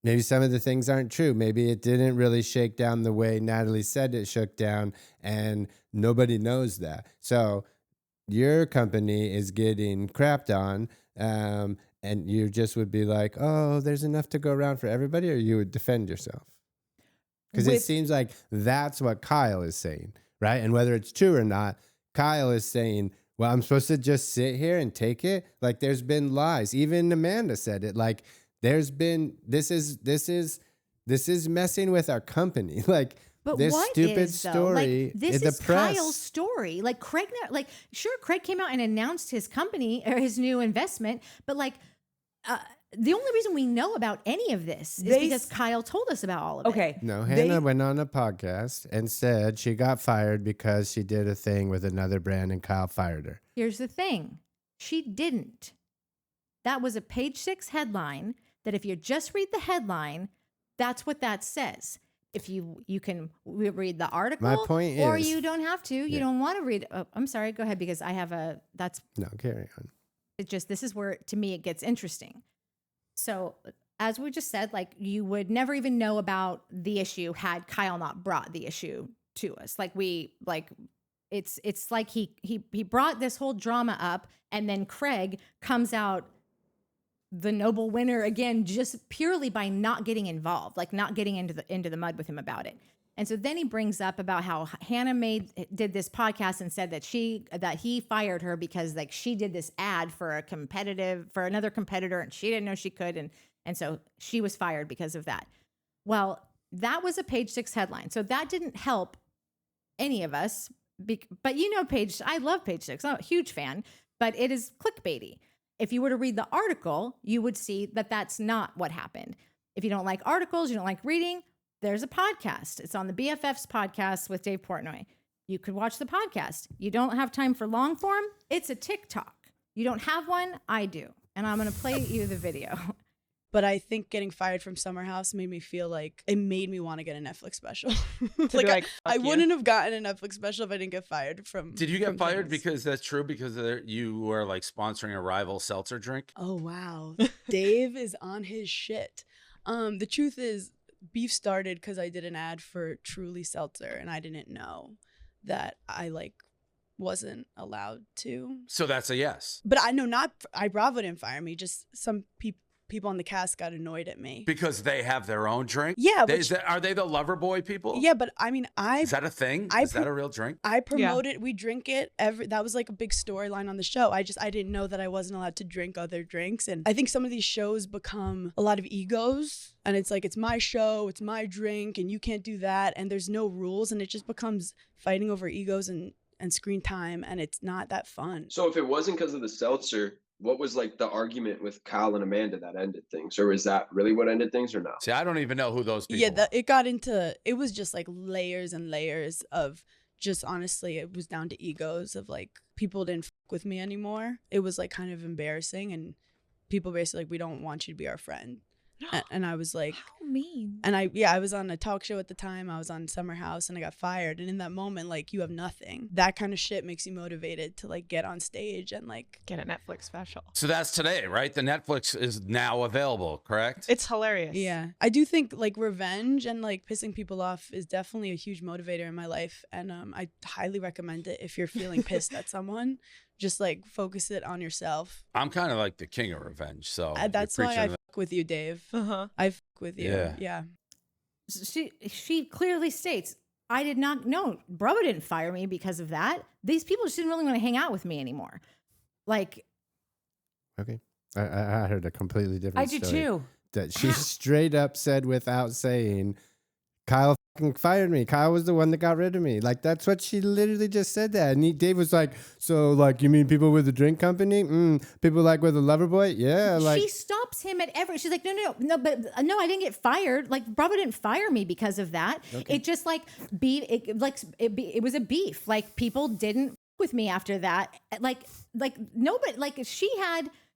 maybe some of the things aren't true. Maybe it didn't really shake down the way Natalie said it shook down, and nobody knows that. So your company is getting crapped on, and you just would be like, oh, there's enough to go around for everybody, or you would defend yourself? Because it seems like that's what Kyle is saying, right? And whether it's true or not, Kyle is saying, well, I'm supposed to just sit here and take it? Like, there's been lies. Even Amanda said it. Like, there's been, this is messing with our company. Like, but this what stupid is, though? story. Like, this is the press. Kyle's story. Like Craig, sure, Craig came out and announced his company or his new investment, but the only reason we know about any of this is because Kyle told us about all of it. Okay. No, Hannah went on a podcast and said she got fired because she did a thing with another brand and Kyle fired her. Here's the thing. She didn't. That was a Page 6 headline that if you just read the headline, that's what that says. If you can read the article, my point or is, you don't have to. You don't want to read. Oh, I'm sorry. Go ahead, because I have No, carry on. This is where, to me, it gets interesting. So as we just said, like, you would never even know about the issue had Kyle not brought the issue to us. It's like he brought this whole drama up, and then Craig comes out the noble winner again, just purely by not getting involved, like not getting into the mud with him about it. And so then he brings up about how Hannah did this podcast and said that he fired her because like she did this ad for another competitor, and she didn't know she could, and so she was fired because of that. Well, that was a Page 6 headline, so that didn't help any of us. But Page, I love Page 6. I'm a huge fan, but it is clickbaity. If you were to read the article, you would see that that's not what happened. If you don't like articles, you don't like reading, there's a podcast. It's on the BFFs podcast with Dave Portnoy. You could watch the podcast. You don't have time for long form? It's a TikTok. You don't have one? I do. And I'm going to play you the video. But I think getting fired from Summer House made me feel like it made me want to get a Netflix special. Like, I wouldn't have gotten a Netflix special if I didn't get fired from. Did you get fired things. because that's true? Because you were like sponsoring a rival seltzer drink? Oh, wow. Dave is on his shit. The truth is, beef started because I did an ad for Truly Seltzer and I didn't know that I wasn't allowed to. So that's a yes. But I know Bravo didn't fire me. Just some people on the cast got annoyed at me. Because they have their own drink? Yeah. Are they the Loverboy people? Yeah, but I mean, Is that a thing? Is that a real drink? I promoted, we drink it that was like a big storyline on the show. I didn't know that I wasn't allowed to drink other drinks. And I think some of these shows become a lot of egos. And it's like, it's my show, it's my drink, and you can't do that. And there's no rules. And it just becomes fighting over egos and screen time. And it's not that fun. So if it wasn't because of the seltzer, what was like the argument with Kyle and Amanda that ended things? Or is that really what ended things or no? See, I don't even know who those people are. It was just like layers and layers of just, honestly, it was down to egos of like, people didn't fuck with me anymore. It was like kind of embarrassing. And people basically like, we don't want you to be our friend. And I was like, how mean. And I was on a talk show at the time. I was on Summer House and I got fired. And in that moment, like, you have nothing. That kind of shit makes you motivated to like get on stage and like get a Netflix special. So that's today, right? The Netflix is now available, correct? It's hilarious. Yeah. I do think like revenge and like pissing people off is definitely a huge motivator in my life. And I highly recommend it if you're feeling pissed at someone. Just like focus it on yourself. I'm kind of like the king of revenge, so that's why I fuck with you, Dave. I fuck with you. Yeah. She clearly states, I did not know. Bravo didn't fire me because of that. These people just didn't really want to hang out with me anymore. Like, Okay. I heard a completely different I did story. too. That she straight up said without saying, Kyle fucking fired me. Kyle was the one that got rid of me. Like, that's what she literally just said that. And Dave was like, so, like, you mean people with a drink company? People like with a lover boy? Yeah. Like, she stops him at every. She's like, no, but no, I didn't get fired. Like, Bravo didn't fire me because of that. Okay. It just like it was a beef. Like, people didn't with me after that. Like nobody. Like,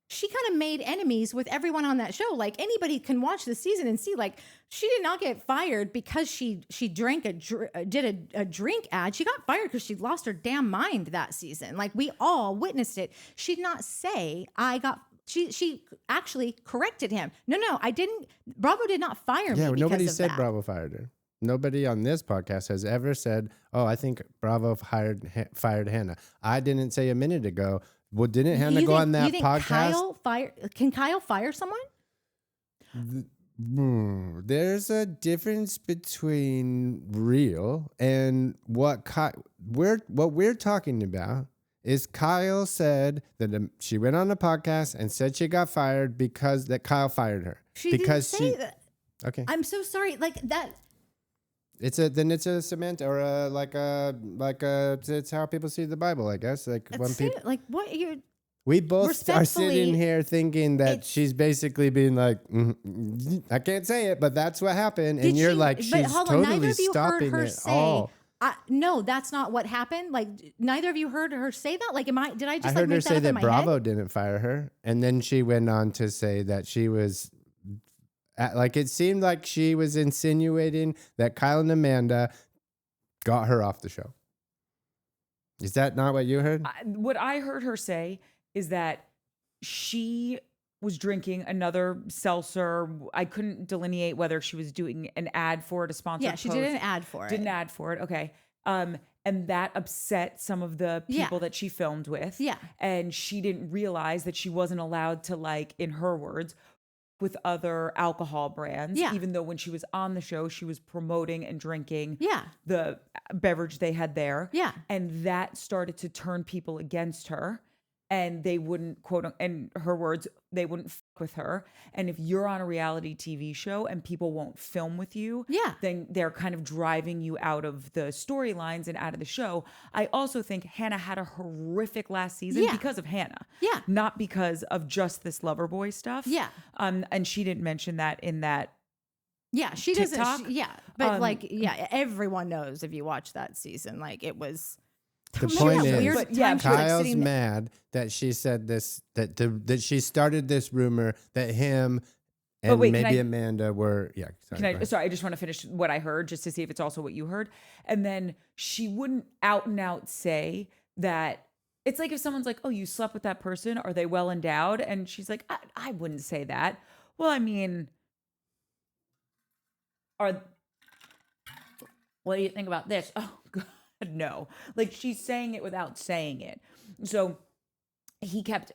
she kind of made enemies with everyone on that show. Like, anybody can watch the season and see, like, she did not get fired because she did a drink ad. She got fired because she lost her damn mind that season. Like, we all witnessed it. She did not say, she actually corrected him. No, I didn't. Bravo did not fire me. Yeah, nobody said that. Bravo fired her. Nobody on this podcast has ever said, oh, I think Bravo fired Hannah. I didn't say a minute ago. Well, didn't Hannah go on that podcast? Can Kyle fire someone? There's a difference between real and what we're talking about is Kyle said that she went on a podcast and said she got fired because that Kyle fired her. She didn't say that. Okay. I'm so sorry. Like that. It's a cement or it's how people see the Bible, I guess. Like we both are sitting here thinking that she's basically being like, I can't say it, but that's what happened, and you're like, she's totally stopping it all. No, that's not what happened. Like, neither of you heard her say that. Like, did I just? I heard her say that Bravo head? didn't fire her, and then she went on to say that she was. Like, it seemed like she was insinuating that Kyle and Amanda got her off the show. Is that not what you heard? What I heard her say is that she was drinking another seltzer. I couldn't delineate whether she was doing an ad for it, a sponsored post. Yeah, she did an ad for it. Did an ad for it. Okay. And that upset some of the people that she filmed with. Yeah. And she didn't realize that she wasn't allowed to, like, in her words, with other alcohol brands, even though when she was on the show, she was promoting and drinking the beverage they had there. Yeah. And that started to turn people against her, and they wouldn't, quote, in her words, they wouldn't fuck with her. And if you're on a reality TV show and people won't film with you, then they're kind of driving you out of the storylines and out of the show. I also think Hannah had a horrific last season because of Hannah. Yeah. Not because of just this lover boy stuff. Yeah. And she didn't mention that in that. Yeah, she TikTok. doesn't. But everyone knows if you watch that season, like, it was. The point is, Kyle's mad that she said this, that she started this rumor that him And wait, maybe Amanda were, sorry. go ahead. Sorry, I just want to finish what I heard just to see if it's also what you heard. And then she wouldn't out and out say that. It's like if someone's like, oh, you slept with that person. Are they well endowed? And she's like, I wouldn't say that. Well, I mean, what do you think about this? Oh, God, no. Like she's saying it without saying it. So he kept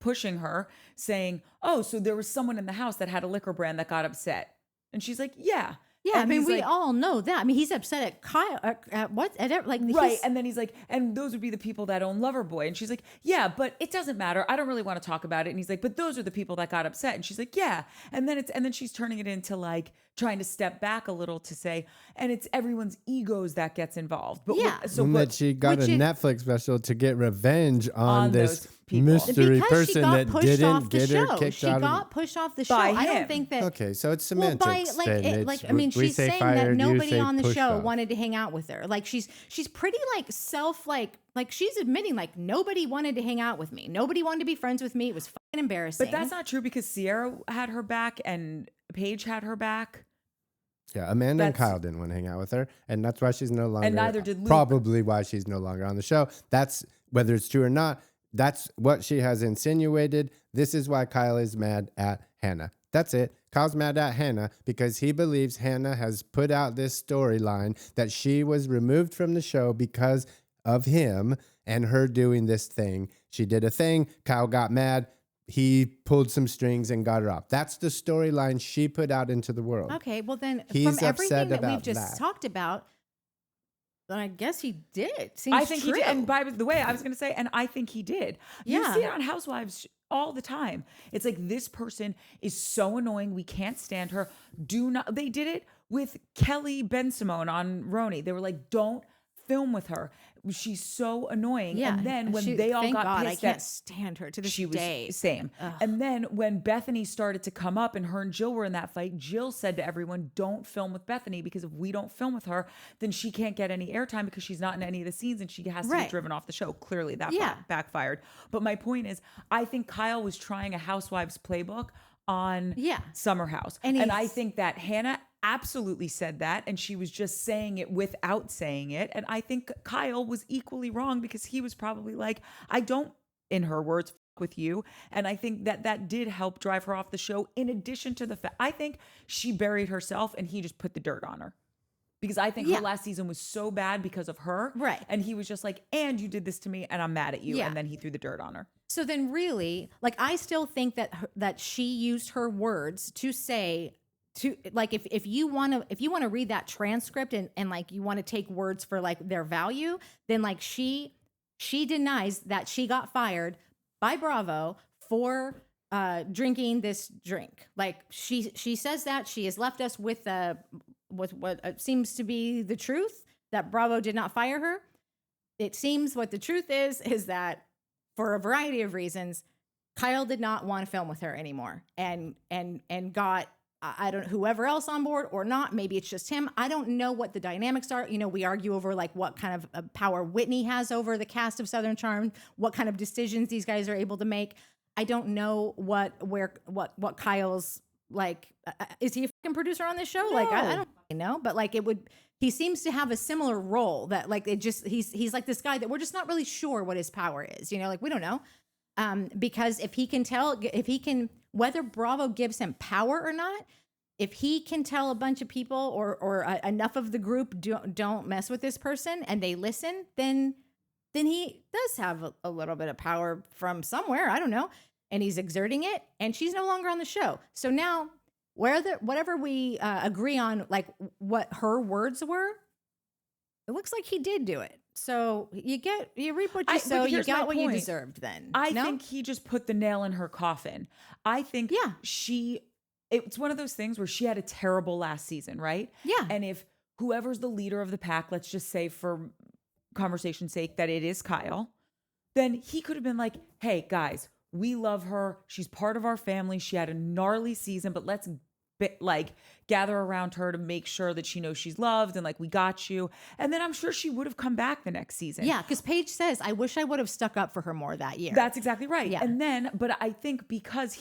pushing her, saying, oh, so there was someone in the house that had a liquor brand that got upset. And she's like, yeah. Yeah, And I mean, he's we like, all know that. I mean, he's upset at Kyle. At what? right. And then he's like, and those would be the people that own Loverboy. And she's like, yeah, but it doesn't matter. I don't really want to talk about it. And he's like, but those are the people that got upset. And she's like, yeah. And then she's turning it into like trying to step back a little to say, and it's everyone's egos that gets involved. But Yeah. And that she got a Netflix special to get revenge on this those people. mystery because she person got that pushed didn't off the get her show. kicked She out got of. pushed off the show. By I him. don't think that. Okay, so it's Well, semantics. then. I mean, We she's say saying fired, that you nobody say on the pushed show off. wanted to hang out with her. Like she's pretty like she's admitting like nobody wanted to hang out with me. Nobody wanted to be friends with me. It was fucking embarrassing. But that's not true because Sierra had her back and Paige had her back. Yeah, Amanda and That's- Kyle didn't want to hang out with her, and that's why she's no longer. And neither did Luke. Probably why she's no longer on the show. That's whether it's true or not. That's what she has insinuated. This is why Kyle is mad at Hannah. That's it. Kyle's mad at Hannah because he believes Hannah has put out this storyline that she was removed from the show because of him and her doing this thing. She did a thing. Kyle got mad. He pulled some strings and got her off. That's the storyline she put out into the world. okay. Well, then He's from everything upset that we've about just that. talked about, then I guess he did. Seems I think true. he did. And by the way, I was going to say, and I think he did. You Yeah. see it on Housewives all the time. It's like this person is so annoying. We can't stand her. They did it with Kelly Ben Simone on Roni. They were like, don't film with her. She's so annoying. Yeah. And then when She- they all thank got God, pissed I can't at stand her to this she was day. same. And then when Bethany started to come up and her and Jill were in that fight, Jill said to everyone, don't film with Bethany because if we don't film with her, then she can't get any airtime because she's not in any of the scenes and she has to Right. be driven off the show. Clearly that Yeah. backfired. But my point is, I think Kyle was trying a Housewives playbook on Yeah. Summer House. And And I he's- think that Hannah absolutely said that and she was just saying it without saying it. And I think Kyle was equally wrong because he was probably like, I don't, in her words, fuck with you. And I think that did help drive her off the show in addition to the fact, I think she buried herself and he just put the dirt on her. Because I think Yeah. her last season was so bad because of her. Right. And he was just like, and you did this to me and I'm mad at you. Yeah. And then he threw the dirt on her. So then, really, like, I still think that she used her words to say to like if you want to read that transcript and like you want to take words for like their value, then like she denies that she got fired by Bravo for drinking this drink. Like she says that she has left us with what seems to be the truth, that Bravo did not fire her. It seems what the truth is that for a variety of reasons, Kyle did not want to film with her anymore and got I don't whoever else on board or not. Maybe it's just him. I don't know what the dynamics are. You know, we argue over like what kind of power Whitney has over the cast of Southern Charm, what kind of decisions these guys are able to make. I don't know what Kyle's like. Is he a fucking producer on this show? No. Like I don't know, but like he seems to have a similar role that like he's like this guy that we're just not really sure what his power is. You know, like we don't know. Because if he can, whether Bravo gives him power or not, if he can tell a bunch of people or enough of the group don't mess with this person and they listen, then he does have a little bit of power from somewhere. I don't know. And he's exerting it and she's no longer on the show. So now whatever we agree on, like what her words were, it looks like he did do it. So you reap what you sow. You here's my got what you point. deserved. Then I No? think he just put the nail in her coffin. I think it's one of those things where she had a terrible last season, right? Yeah. And if whoever's the leader of the pack, let's just say for conversation's sake that it is Kyle, then he could have been like, hey guys, we love her. She's part of our family. She had a gnarly season, but let's like gather around her to make sure that she knows she's loved and like we got you. And then I'm sure she would have come back the next season. Yeah, because Paige says, I wish I would have stuck up for her more that year. That's exactly right. Yeah. And then, but I think because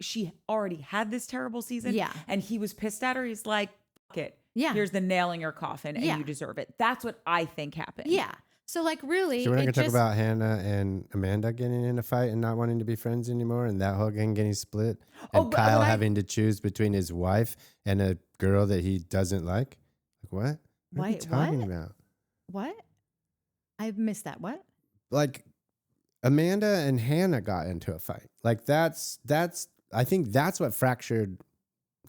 she already had this terrible season. Yeah. And he was pissed at her. He's like, fuck it. Yeah. Here's the nail in your coffin and Yeah. you deserve it. That's what I think happened. Yeah. So like really, So we're not gonna it talk just- about Hannah and Amanda getting in a fight and not wanting to be friends anymore, and that whole gang getting split, Oh, and but Kyle what I- having to choose between his wife and a girl that he doesn't like. Like what? What are we Wait, talking what? about? What? I missed that. What? Like Amanda and Hannah got into a fight. Like that's I think that's what fractured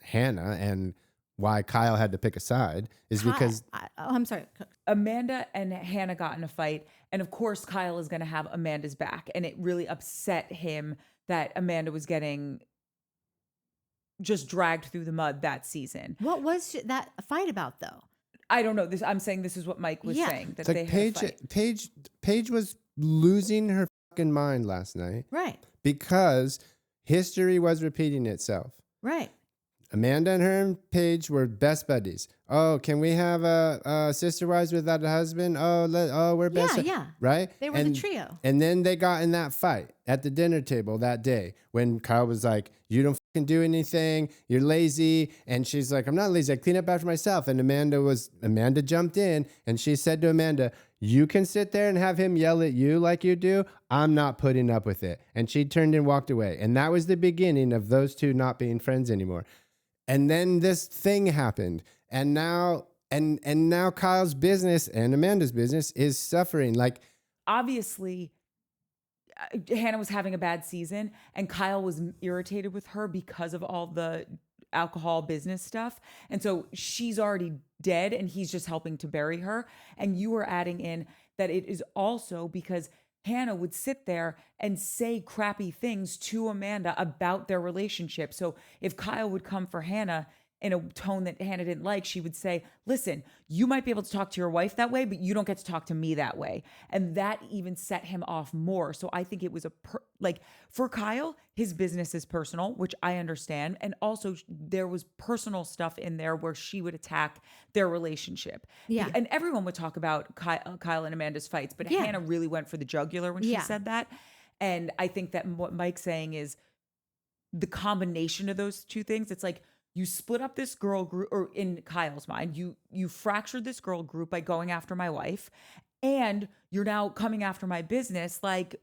Hannah and why Kyle had to pick a side is because I'm sorry. Amanda and Hannah got in a fight. And of course, Kyle is going to have Amanda's back. And it really upset him that Amanda was getting just dragged through the mud that season. What was that fight about though? I don't know. I'm saying this is what Mike was saying. That it's they like had a fight. Paige was losing her fucking mind last night Right. because history was repeating itself. Right. Amanda and her and Paige were best buddies. Oh, can we have a sister wives without a husband? Oh, we're best. Yeah, yeah. Right? They were the trio. And then they got in that fight at the dinner table that day when Kyle was like, you don't fucking do anything. You're lazy. And she's like, I'm not lazy. I clean up after myself. And Amanda jumped in and she said to Amanda, you can sit there and have him yell at you like you do. I'm not putting up with it. And she turned and walked away. And that was the beginning of those two not being friends anymore. And then this thing happened. And now Kyle's business and Amanda's business is suffering. Like, obviously, Hannah was having a bad season and Kyle was irritated with her because of all the alcohol business stuff. And so she's already dead and he's just helping to bury her. And you were adding in that it is also because Hannah would sit there and say crappy things to Amanda about their relationship. So if Kyle would come for Hannah in a tone that Hannah didn't like, she would say, listen, you might be able to talk to your wife that way, but you don't get to talk to me that way. And that even set him off more. So I think it was for Kyle, his business is personal, which I understand. And also there was personal stuff in there where she would attack their relationship. Yeah. And everyone would talk about Kyle and Amanda's fights, but Yeah. Hannah really went for the jugular when she Yeah. said that. And I think that what Mike's saying is the combination of those two things. It's like, you split up this girl group, or in Kyle's mind, you fractured this girl group by going after my wife, and you're now coming after my business. Like,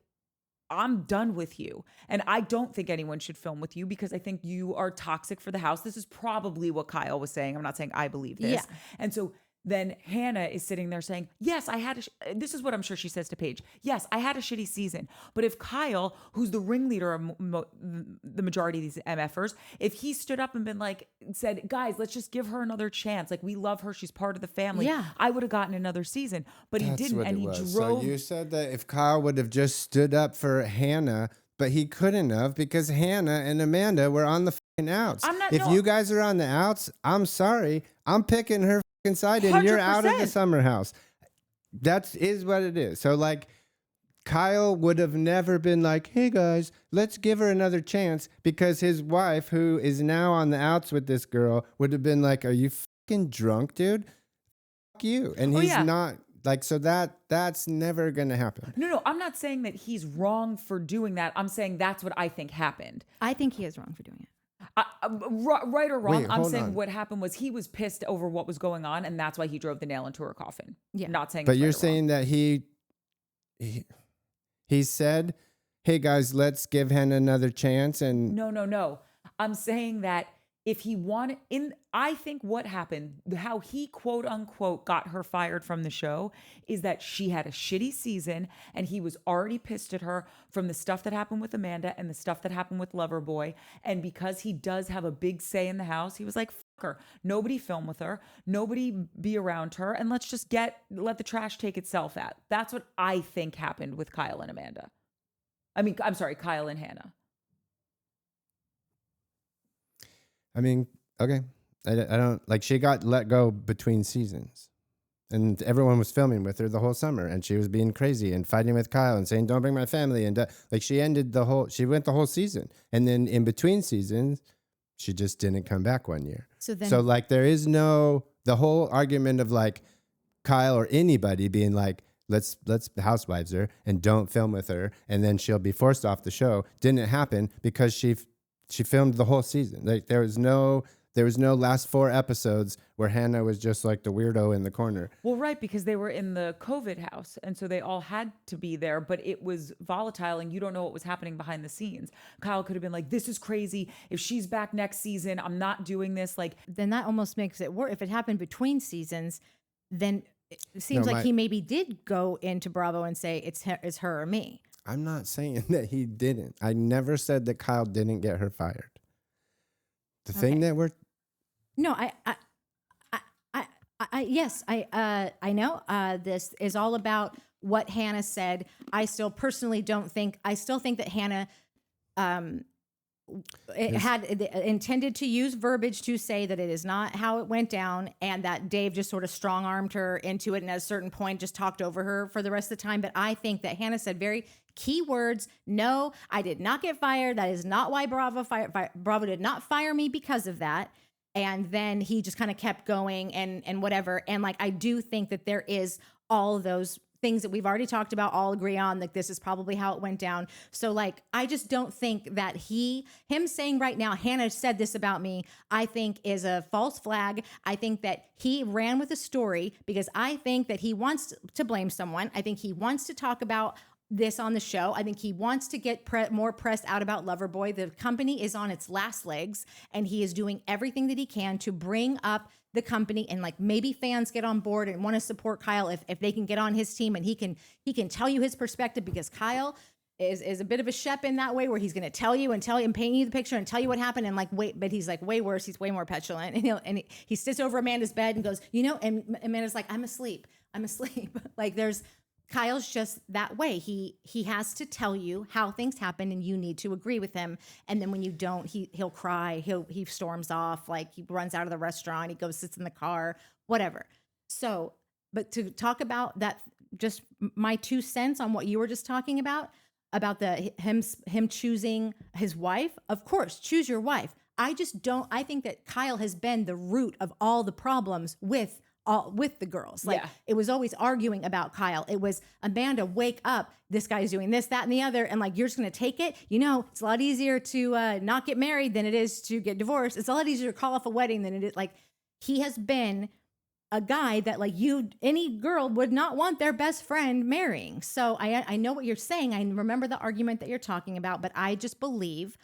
I'm done with you. And I don't think anyone should film with you because I think you are toxic for the house. This is probably what Kyle was saying. I'm not saying I believe this. Yeah. And so then Hannah is sitting there saying, yes, I had this is what I'm sure she says to Paige. Yes, I had a shitty season. But if Kyle, who's the ringleader of the majority of these MFers, if he stood up and been like, said, guys, let's just give her another chance. Like, we love her. She's part of the family. Yeah. I would have gotten another season. But he that's didn't. what And it he was. drove. So you said that if Kyle would have just stood up for Hannah, but he couldn't have because Hannah and Amanda were on the fucking outs. If you guys are on the outs, I'm sorry. I'm picking her fucking side and you're out of the 100%. summer house. That is what it is. So like Kyle would have never been like, hey guys, let's give her another chance, because his wife, who is now on the outs with this girl, would have been like, are you fucking drunk, dude? Fuck you. And he's yeah. not. Like, so that's never going to happen. No, I'm not saying that he's wrong for doing that. I'm saying that's what I think happened. I think he is wrong for doing it. Right or wrong, Wait, I'm hold saying on. what happened was he was pissed over what was going on, and that's why he drove the nail into her coffin. Yeah. Not saying But it's you're right or wrong. saying that he said, hey guys, let's give Hannah another chance. And No. I'm saying that if he wanted I think what happened, how he quote unquote got her fired from the show is that she had a shitty season and he was already pissed at her from the stuff that happened with Amanda and the stuff that happened with Loverboy. And because he does have a big say in the house, he was like, fuck her. Nobody film with her. Nobody be around her. And let's just let the trash take itself out. That's what I think happened with Kyle and Amanda. I'm sorry, Kyle and Hannah. I mean, okay. I don't like, she got let go between seasons and everyone was filming with her the whole summer and she was being crazy and fighting with Kyle and saying, don't bring my family. And like she went the whole season. And then in between seasons, She just didn't come back one year. So then, So like there is the whole argument of like Kyle or anybody being like, let's housewives her and don't film with her and then she'll be forced off the show didn't happen because she filmed the whole season. Like there was no last 4 episodes where Hannah was just like the weirdo in the corner. Well, right, because they were in the COVID house. And so they all had to be there, but it was volatile and you don't know what was happening behind the scenes. Kyle could have been like, this is crazy. If she's back next season, I'm not doing this. Like, then that almost makes it worse. If it happened between seasons, then it seems like he maybe did go into Bravo and say it's her or me. I'm not saying that he didn't. I never said that Kyle didn't get her fired. The thing that we're No, yes, I know. This is all about what Hannah said. I still personally think that Hannah had intended to use verbiage to say that it is not how it went down, and that Dave just sort of strong-armed her into it, and at a certain point just talked over her for the rest of the time. But I think that Hannah said very key words. No, I did not get fired. That is not why Bravo did not fire me because of that. And then he just kind of kept going and whatever. And like, I do think that there is all those things that we've already talked about, all agree on, like this is probably how it went down. So like, I just don't think that him saying right now, Hannah said this about me, I think is a false flag. I think that he ran with a story because I think that he wants to blame someone. I think he wants to talk about this on the show. I think he wants to get more press out about Loverboy. The company is on its last legs and he is doing everything that he can to bring up the company, and like maybe fans get on board and want to support Kyle if they can get on his team and he can tell you his perspective, because Kyle is a bit of a shep in that way where he's going to tell you and paint you the picture and tell you what happened, and like but he's like way worse. He's way more petulant, and he sits over Amanda's bed and goes, and Amanda's like, I'm asleep. Like Kyle's just that way. He has to tell you how things happen and you need to agree with him. And then when you don't, he'll cry. He storms off. Like he runs out of the restaurant. He goes, sits in the car, whatever. So, but to talk about that, just my 2 cents on what you were just talking about him choosing his wife. Of course, choose your wife. I think that Kyle has been the root of all the problems with the girls. Like it was always arguing about Kyle. It was, Amanda, wake up. This guy's doing this, that, and the other. And like, you're just going to take it. It's a lot easier to not get married than it is to get divorced. It's a lot easier to call off a wedding than it is. Like, he has been a guy that like any girl would not want their best friend marrying. So I know what you're saying. I remember the argument that you're talking about, but I just believe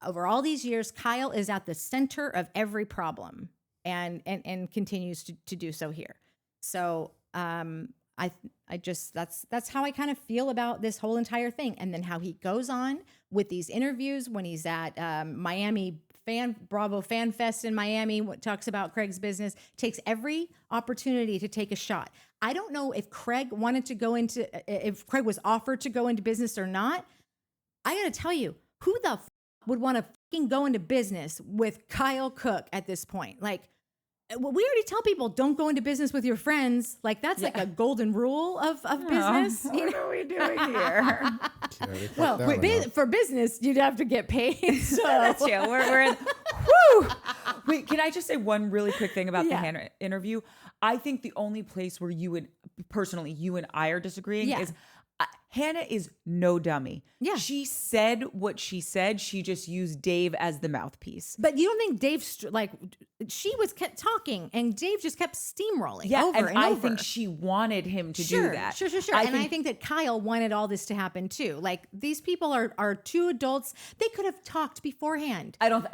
over all these years, Kyle is at the center of every problem. And continues to do so here. So I just that's how I kind of feel about this whole entire thing. And then how he goes on with these interviews when he's at Bravo Fan Fest in Miami, talks about Craig's business, takes every opportunity to take a shot. I don't know if Craig if Craig was offered to go into business or not. I got to tell you, who the would want to fucking go into business with Kyle Cook at this point? Like, well, we already tell people don't go into business with your friends. Like that's like a golden rule of business. What are we doing here? Well, for business, you'd have to get paid. So that's true. We're in, whew. Wait, can I just say one really quick thing about the Hannah interview? I think the only place where you and I are disagreeing is Hannah is no dummy. Yeah. She said what she said. She just used Dave as the mouthpiece. But you don't think Dave, she kept talking and Dave just kept steamrolling over and I over. think she wanted him to do that. Sure. I think that Kyle wanted all this to happen too. Like these people are 2 adults. They could have talked beforehand. I don't know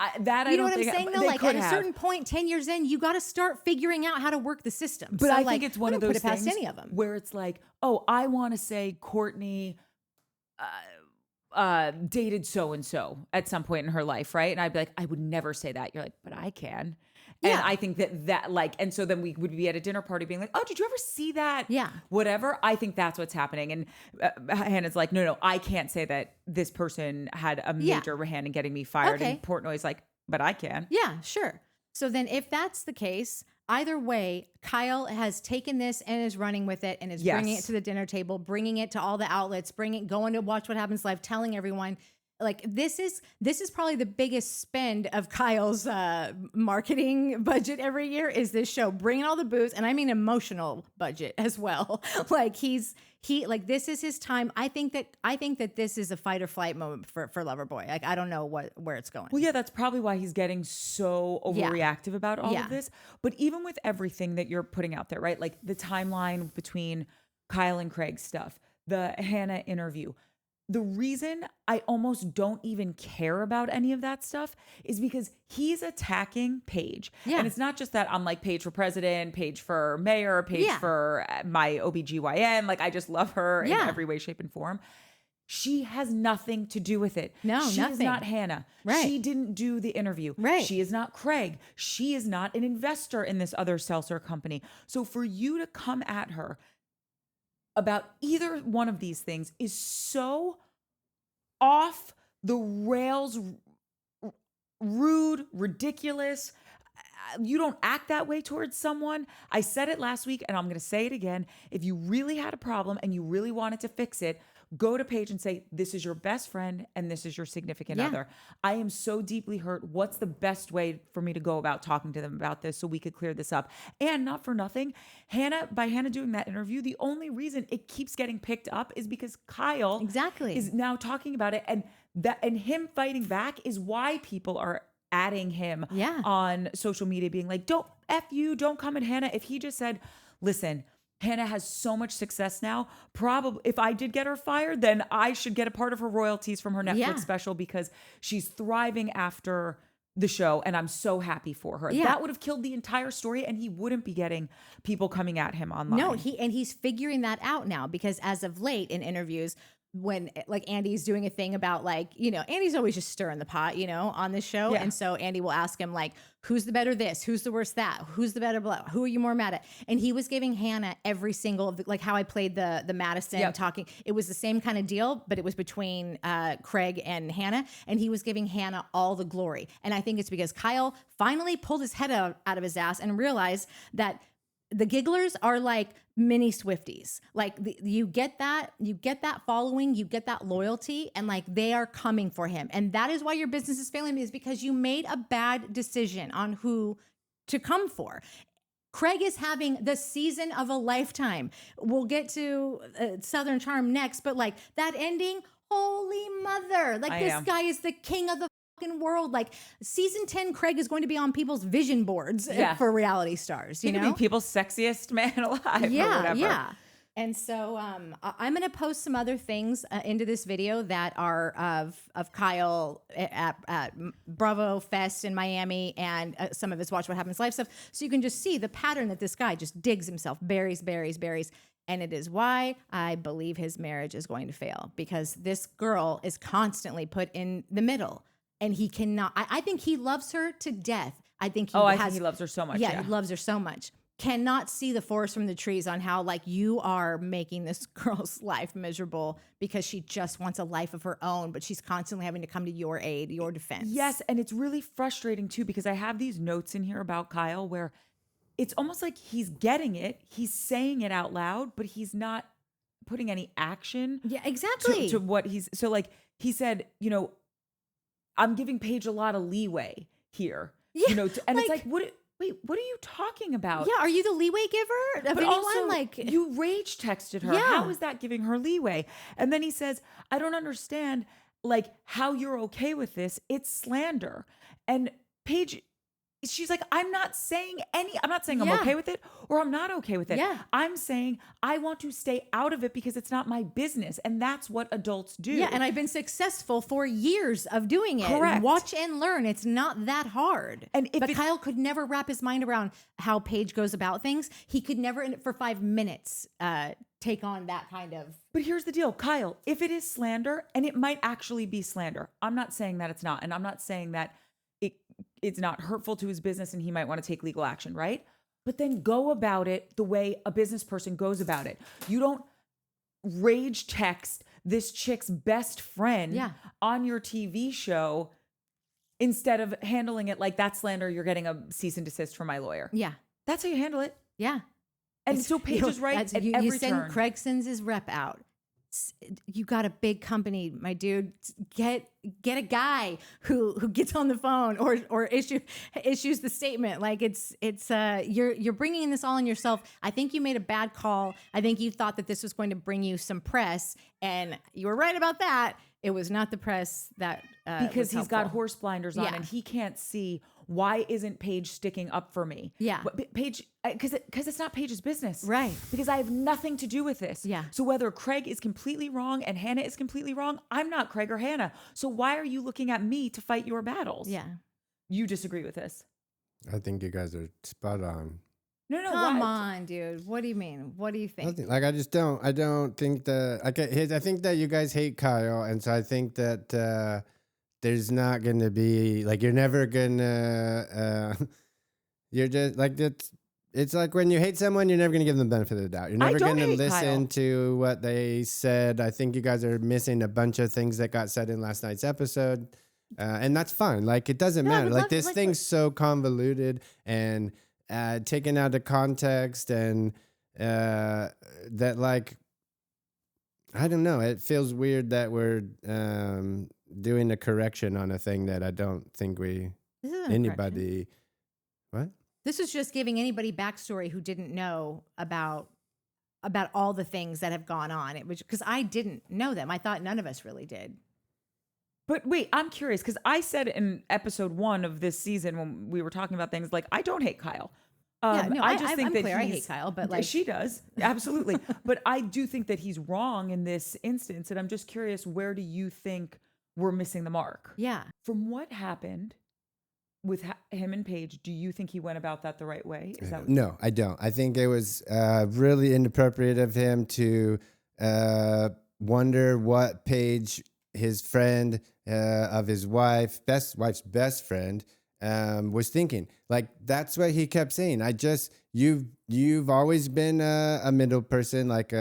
what I'm saying though? Like at a certain point, 10 years in, you got to start figuring out how to work the system. But I think it's one of those things any of them. where it's like, oh, I want to say Courtney dated so-and-so at some point in her life, right? And I'd be like, I would never say that. You're like, but I can. And I think that like, and so then we would be at a dinner party being like, oh, did you ever see that? Yeah. Whatever. I think that's what's happening. And Hannah's like, no, I can't say that this person had a major hand in getting me fired. Okay. And Portnoy's like, but I can. Yeah, sure. So then if that's the case, either way, Kyle has taken this and is running with it and is bringing it to the dinner table, bringing it to all the outlets, going to Watch What Happens Live, telling everyone, like this is probably the biggest spend of Kyle's marketing budget every year is this show, bringing all the booze, and I mean emotional budget as well. Like like this is his time. I think that this is a fight or flight moment for Loverboy. Like I don't know where it's going. Well, yeah, that's probably why he's getting so overreactive about all of this. But even with everything that you're putting out there, right? Like the timeline between Kyle and Craig's stuff, the Hannah interview. The reason I almost don't even care about any of that stuff is because he's attacking Paige. Yeah. And it's not just that I'm like Paige for president, Paige for mayor, Paige for my OBGYN. Like I just love her in every way, shape, and form. She has nothing to do with it. No, she nothing. is not Hannah. Right. She didn't do the interview. Right. She is not Craig. She is not an investor in this other seltzer company. So for you to come at her about either one of these things is so off the rails, rude, ridiculous. You don't act that way towards someone. I said it last week and I'm going to say it again. If you really had a problem and you really wanted to fix it, go to Paige and say, this is your best friend and this is your significant other. I am so deeply hurt. What's the best way for me to go about talking to them about this so we could clear this up? And not for nothing, by Hannah doing that interview, the only reason it keeps getting picked up is because Kyle is now talking about it. And him fighting back is why people are adding him on social media being like, don't F you, don't come at Hannah. If he just said, listen, Hannah has so much success now. Probably if I did get her fired, then I should get a part of her royalties from her Netflix special because she's thriving after the show and I'm so happy for her. That would have killed the entire story and he wouldn't be getting people coming at him online. No, he's figuring that out now because as of late in interviews, when like Andy's doing a thing about like, you know, Andy's always just stirring the pot, you know, on this show. And so Andy will ask him like, who's the better this? Who's the worst that? Who's the better blah? Who are you more mad at? And he was giving Hannah every single, like how I played the Madison talking. It was the same kind of deal, but it was between Craig and Hannah. And he was giving Hannah all the glory. And I think it's because Kyle finally pulled his head out of his ass and realized that the gigglers are like mini Swifties. Like you get that following, you get that loyalty, and like they are coming for him. And that is why your business is failing, is because you made a bad decision on who to come for. Craig is having the season of a lifetime. We'll get to Southern Charm next, but like that ending, holy mother. Like this guy is the king of the world. Like season 10 Craig is going to be on people's vision boards for reality stars, you know, be people's sexiest man alive or whatever. And so I'm going to post some other things into this video that are of Kyle at Bravo Fest in Miami and some of his Watch What Happens Live stuff, so you can just see the pattern that this guy just digs himself, berries. And it is why I believe his marriage is going to fail, because this girl is constantly put in the middle. And he cannot, I think he loves her to death. I think I think he loves her so much. Yeah, he loves her so much. Cannot see the forest from the trees on how like you are making this girl's life miserable because she just wants a life of her own, but she's constantly having to come to your aid, your defense. Yes, and it's really frustrating too, because I have these notes in here about Kyle where it's almost like he's getting it, he's saying it out loud, but he's not putting any action. Yeah, exactly. To what so like he said, you know, I'm giving Paige a lot of leeway here, you know, and like, it's like, what are you talking about? Yeah, are you the leeway giver of but anyone? Also, like you rage texted her. How is that giving her leeway? And then he says, I don't understand like how you're okay with this. It's slander. And Paige, she's like, I'm not saying I'm okay with it or I'm not okay with it. Yeah. I'm saying I want to stay out of it because it's not my business. And that's what adults do. Yeah. And I've been successful for years of doing it. Correct. Watch and learn. It's not that hard. But Kyle could never wrap his mind around how Paige goes about things. He could never, for 5 minutes, take on that kind of. But here's the deal, Kyle, if it is slander, and it might actually be slander, I'm not saying that it's not. And I'm not saying that it's not hurtful to his business and he might want to take legal action, right? But then go about it the way a business person goes about it. You don't rage text this chick's best friend on your TV show instead of handling it like that slander, you're getting a cease and desist from my lawyer. Yeah. That's how you handle it. Yeah. And so Paige is right at every you send turn. Craig sends his rep out. you got a big company, my dude. Get a guy who gets on the phone or issues the statement. Like it's you're bringing this all on yourself. I think you made a bad call. I think you thought that this was going to bring you some press, and you were right about that. It was not the press that because he's got horse blinders on Yeah. and he can't see why isn't Paige sticking up for me. Yeah. But Paige, because it's not Paige's business, Right. Because I have nothing to do with this. Yeah. So whether Craig is completely wrong and Hannah is completely wrong, I'm not Craig or Hannah. So why are you looking at me to fight your battles? Yeah. You disagree with this? I think you guys are spot on. No. Come why? on, dude. What do you mean? What do you think? Nothing. Like I don't think that. I think that you guys hate Kyle, and so I think that there's not gonna be like you're never gonna. You're just like that. It's like when you hate someone, you're never gonna give them the benefit of the doubt. You're never don't gonna hate listen Kyle. to what they said. I think you guys are missing a bunch of things that got said in last night's episode, and that's fine. Like it doesn't No, I matter. would Like love- this like, thing's so convoluted and taken out of context, and that like I don't know. It feels weird that we're doing a correction on a thing that I don't think This isn't a correction. anybody. What? This is just giving anybody backstory who didn't know about all the things that have gone on. It was because I didn't know them. I thought none of us really did. But wait, I'm curious because I said in episode 1 of this season when we were talking about things like I don't hate Kyle. Yeah, no, I just think I'm that clear. I he's- hate Kyle, but like she does absolutely. But I do think that he's wrong in this instance, and I'm just curious, where do you think we're missing the mark? yeah. From what happened with him and Paige, do you think he went about that the right way? Is that No, I don't. I think it was really inappropriate of him to wonder what Paige, his friend of his wife's best friend, was thinking. Like that's what he kept saying. You've always been a middle person, like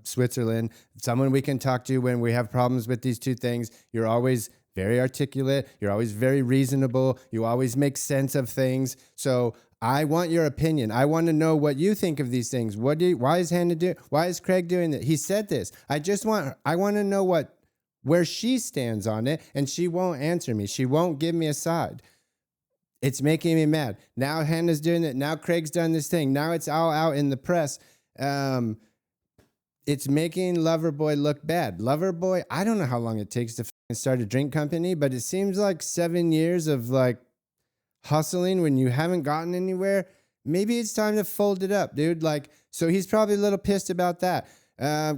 Switzerland, someone we can talk to when we have problems with these two things. You're always very articulate. You're always very reasonable. You always make sense of things. So I want your opinion. I want to know what you think of these things. Why is Craig doing that? He said this. I want to know where she stands on it, and she won't answer me. She won't give me a side. It's making me mad. Now Hannah's doing it. Now Craig's done this thing. Now it's all out in the press. It's making Loverboy look bad. Loverboy, I don't know how long it takes to start a drink company, but it seems like 7 years of like hustling when you haven't gotten anywhere. Maybe it's time to fold it up, dude. Like, so he's probably a little pissed about that.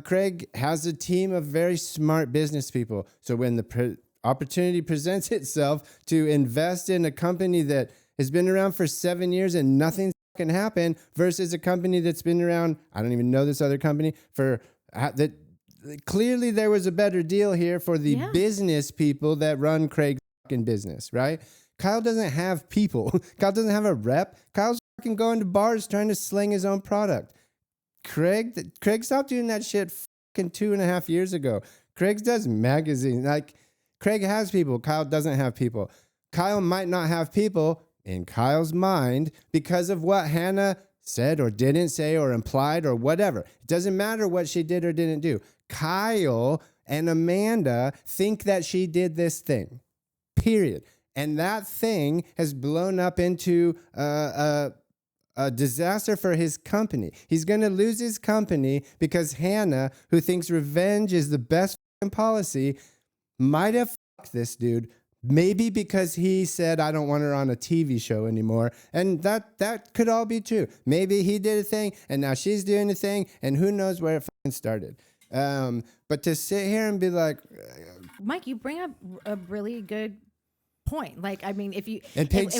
Craig has a team of very smart business people. So when the opportunity presents itself to invest in a company that has been around for 7 years and nothing's can happen versus a company that's been around, I don't even know this other company, for that clearly there was a better deal here for the business people that run Craig's fucking business, right? Kyle doesn't have people. Kyle doesn't have a rep. Kyle's fucking going to bars trying to sling his own product. Craig stopped doing that shit fucking 2.5 years ago. Craig does magazines. Like, Craig has people. Kyle doesn't have people. Kyle might not have people in Kyle's mind because of what Hannah said or didn't say or implied or whatever. It doesn't matter what she did or didn't do. Kyle and Amanda think that she did this thing, period. And that thing has blown up into a disaster for his company. He's going to lose his company because Hannah, who thinks revenge is the best policy, might have fucked this dude. Maybe because he said, I don't want her on a TV show anymore. And that could all be true. Maybe he did a thing and now she's doing a thing and who knows where it fucking started. But to sit here and be like... Mike, you bring up a really good point. Like, I mean, if Paige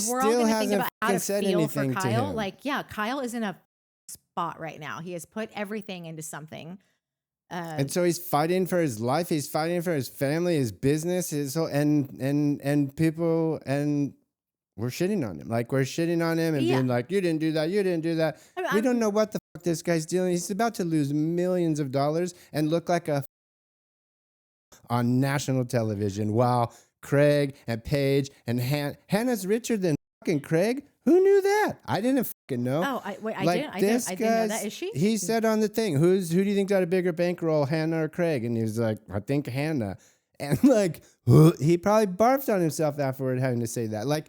we're all still going to think hasn't about how to said feel for anything to Kyle, him. like, yeah, Kyle is in a spot right now. He has put everything into something. And so he's fighting for his life. He's fighting for his family, his business, his whole, and people, and we're shitting on him. Like, we're shitting on him and being like, you didn't do that. You didn't do that. We don't know what the fuck this guy's doing. He's about to lose millions of dollars and look like a on national television. While Craig and Paige and Hannah's richer than fucking Craig. Who knew that? I didn't know. Oh, I Like, didn't know guy's- that. Is she? He said on the thing, who do you think got a bigger bankroll, Hannah or Craig? And he was like, I think Hannah. And like, he probably barfed on himself afterward having to say that. Like,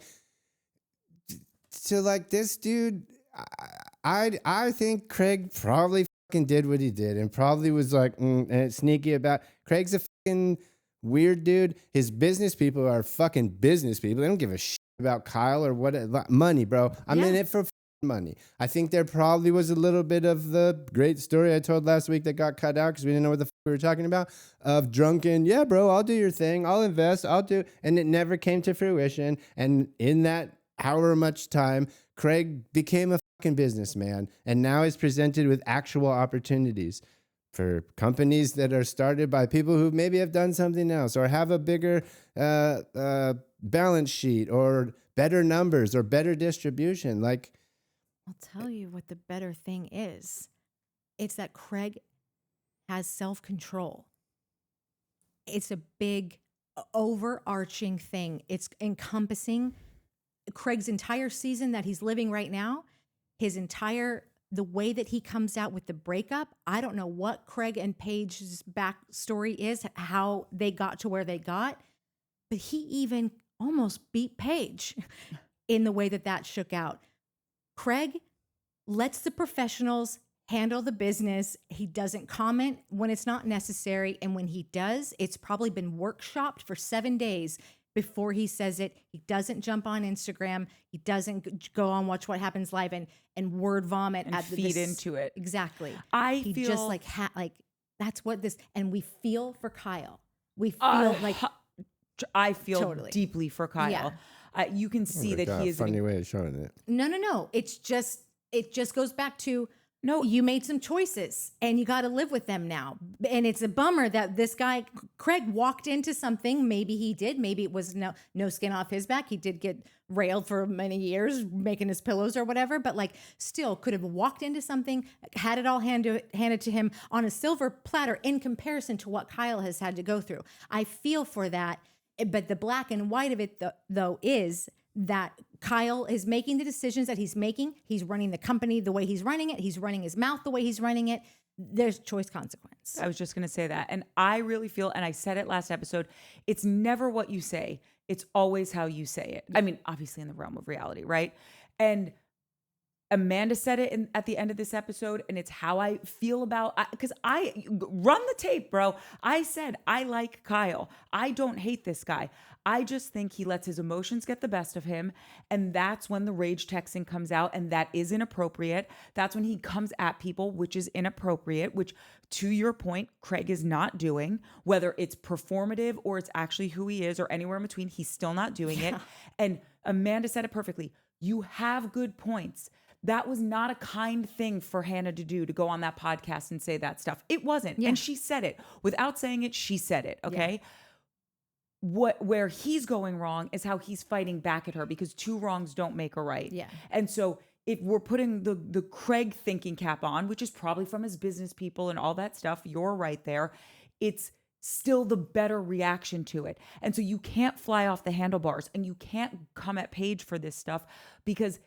to like this dude, I think Craig probably fucking did what he did and probably was like, and sneaky about. Craig's a fucking weird dude. His business people are fucking business people. They don't give a shit about Kyle or what money, bro. I'm in it for money. I think there probably was a little bit of the great story I told last week that got cut out because we didn't know what the fuck we were talking about, of drunken, yeah, bro, I'll do your thing. I'll invest. I'll do. And it never came to fruition. And in that however much time, Craig became a fucking businessman and now is presented with actual opportunities for companies that are started by people who maybe have done something else or have a bigger balance sheet or better numbers or better distribution. Like, I'll tell you what the better thing is. It's that Craig has self-control. It's a big overarching thing. It's encompassing Craig's entire season that he's living right now, the way that he comes out with the breakup. I don't know what Craig and Paige's backstory is, how they got to where they got, but he even almost beat Paige in the way that shook out. Craig lets the professionals handle the business. He doesn't comment when it's not necessary. And when he does, it's probably been workshopped for 7 days before he says it. He doesn't jump on Instagram. He doesn't go on Watch What Happens Live and word vomit and at feed into it. Exactly. I he feel just like that's what this, and we feel for Kyle. We feel I feel Totally. deeply for Kyle. Yeah. You can see that he is funny way of showing it. No. It just goes back to, no, you made some choices and you got to live with them now. And it's a bummer that this guy, Craig, walked into something. Maybe he did. Maybe it was no skin off his back. He did get railed for many years making his pillows or whatever, but like still could have walked into something, had it all handed to him on a silver platter in comparison to what Kyle has had to go through. I feel for that. But the black and white of it, though, is that Kyle is making the decisions that he's making. He's running the company the way he's running it. He's running his mouth the way he's running it. There's choice consequence. I was just going to say that. And I really feel, and I said it last episode, it's never what you say. It's always how you say it. I mean, obviously in the realm of reality, right? And Amanda said it at the end of this episode, and it's how I feel about, because I run the tape, bro. I said, I like Kyle. I don't hate this guy. I just think he lets his emotions get the best of him. And that's when the rage texting comes out, and that is inappropriate. That's when he comes at people, which is inappropriate, which, to your point, Craig is not doing. Whether it's performative or it's actually who he is or anywhere in between, he's still not doing it. And Amanda said it perfectly. You have good points. That was not a kind thing for Hannah to do, to go on that podcast and say that stuff. It wasn't. Yeah. And she said it. Without saying it, she said it, okay? Yeah. Where he's going wrong is how he's fighting back at her, because two wrongs don't make a right. Yeah. And so if we're putting the Craig thinking cap on, which is probably from his business people and all that stuff, you're right there. It's still the better reaction to it. And so you can't fly off the handlebars, and you can't come at Paige for this stuff, because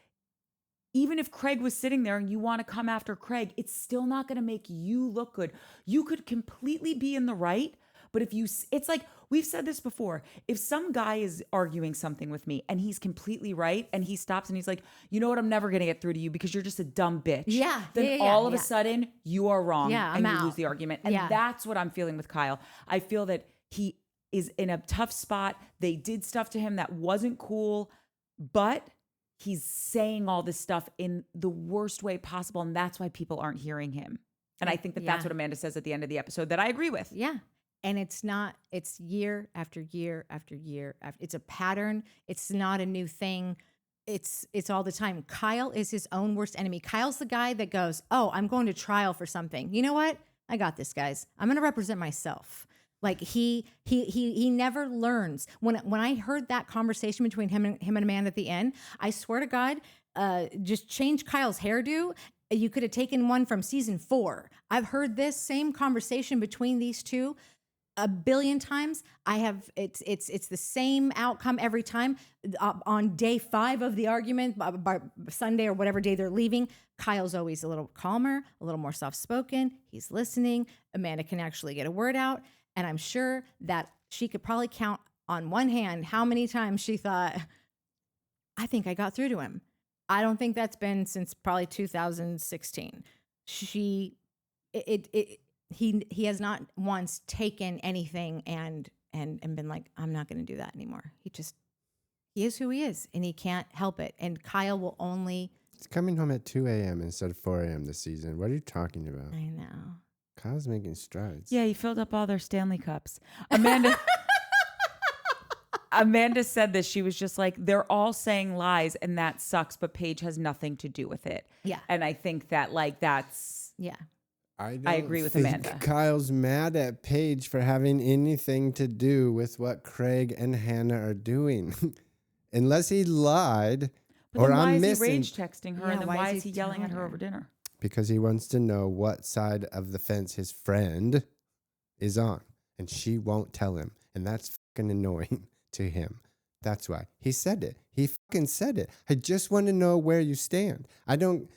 even if Craig was sitting there and you want to come after Craig, it's still not going to make you look good. You could completely be in the right, but it's like, we've said this before. If some guy is arguing something with me and he's completely right, and he stops and he's like, you know what, I'm never going to get through to you because you're just a dumb bitch. Yeah. Then all of a sudden you are wrong, and you out. lose the argument. And that's what I'm feeling with Kyle. I feel that he is in a tough spot. They did stuff to him that wasn't cool, but he's saying all this stuff in the worst way possible, and that's why people aren't hearing him. And I think that's what Amanda says at the end of the episode that I agree with. Yeah. And it's year after year after year. It's a pattern. It's not a new thing. It's all the time. Kyle is his own worst enemy. Kyle's the guy that goes, oh, I'm going to trial for something. You know what? I got this, guys. I'm going to represent myself. Like he never learns. When I heard that conversation between him and Amanda at the end, I swear to God, just change Kyle's hairdo. You could have taken one from season 4. I've heard this same conversation between these two a billion times. It's the same outcome every time. On day 5 of the argument, by Sunday or whatever day they're leaving, Kyle's always a little calmer, a little more soft-spoken. He's listening. Amanda can actually get a word out. And I'm sure that she could probably count on one hand how many times she thought, I think I got through to him. I don't think that's been since probably 2016. He has not once taken anything and been like, I'm not going to do that anymore. He is who he is, and he can't help it. And Kyle will only. He's coming home at 2 a.m. instead of 4 a.m. this season. What are you talking about? I know. Kyle's making strides. Yeah, he filled up all their Stanley Cups. Amanda said this. She was just like, they're all saying lies, and that sucks, but Paige has nothing to do with it. Yeah. And I think that, like, that's... Yeah. I agree with think Amanda. Kyle's mad at Paige for having anything to do with what Craig and Hannah are doing. Unless he lied, But or then why I'm is missing. he rage texting her, Yeah, and then why why is is he he yelling at telling her her? over dinner? Because he wants to know what side of the fence his friend is on. And she won't tell him. And that's fucking annoying to him. That's why. He said it. He fucking said it. I just want to know where you stand. I'm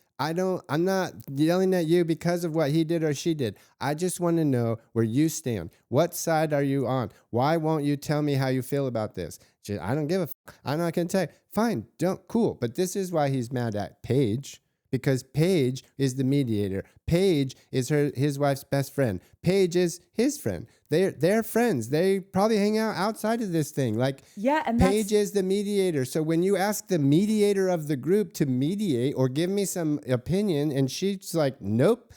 not yelling at you because of what he did or she did. I just want to know where you stand. What side are you on? Why won't you tell me how you feel about this? I don't give a fuck. I'm not going to tell you. Fine. Cool. But this is why he's mad at Paige. Because Paige is the mediator. Paige is his wife's best friend. Paige is his friend. They're friends. They probably hang out outside of this thing. Like, Yeah, and Paige is the mediator. So when you ask the mediator of the group to mediate or give me some opinion, and she's like, nope,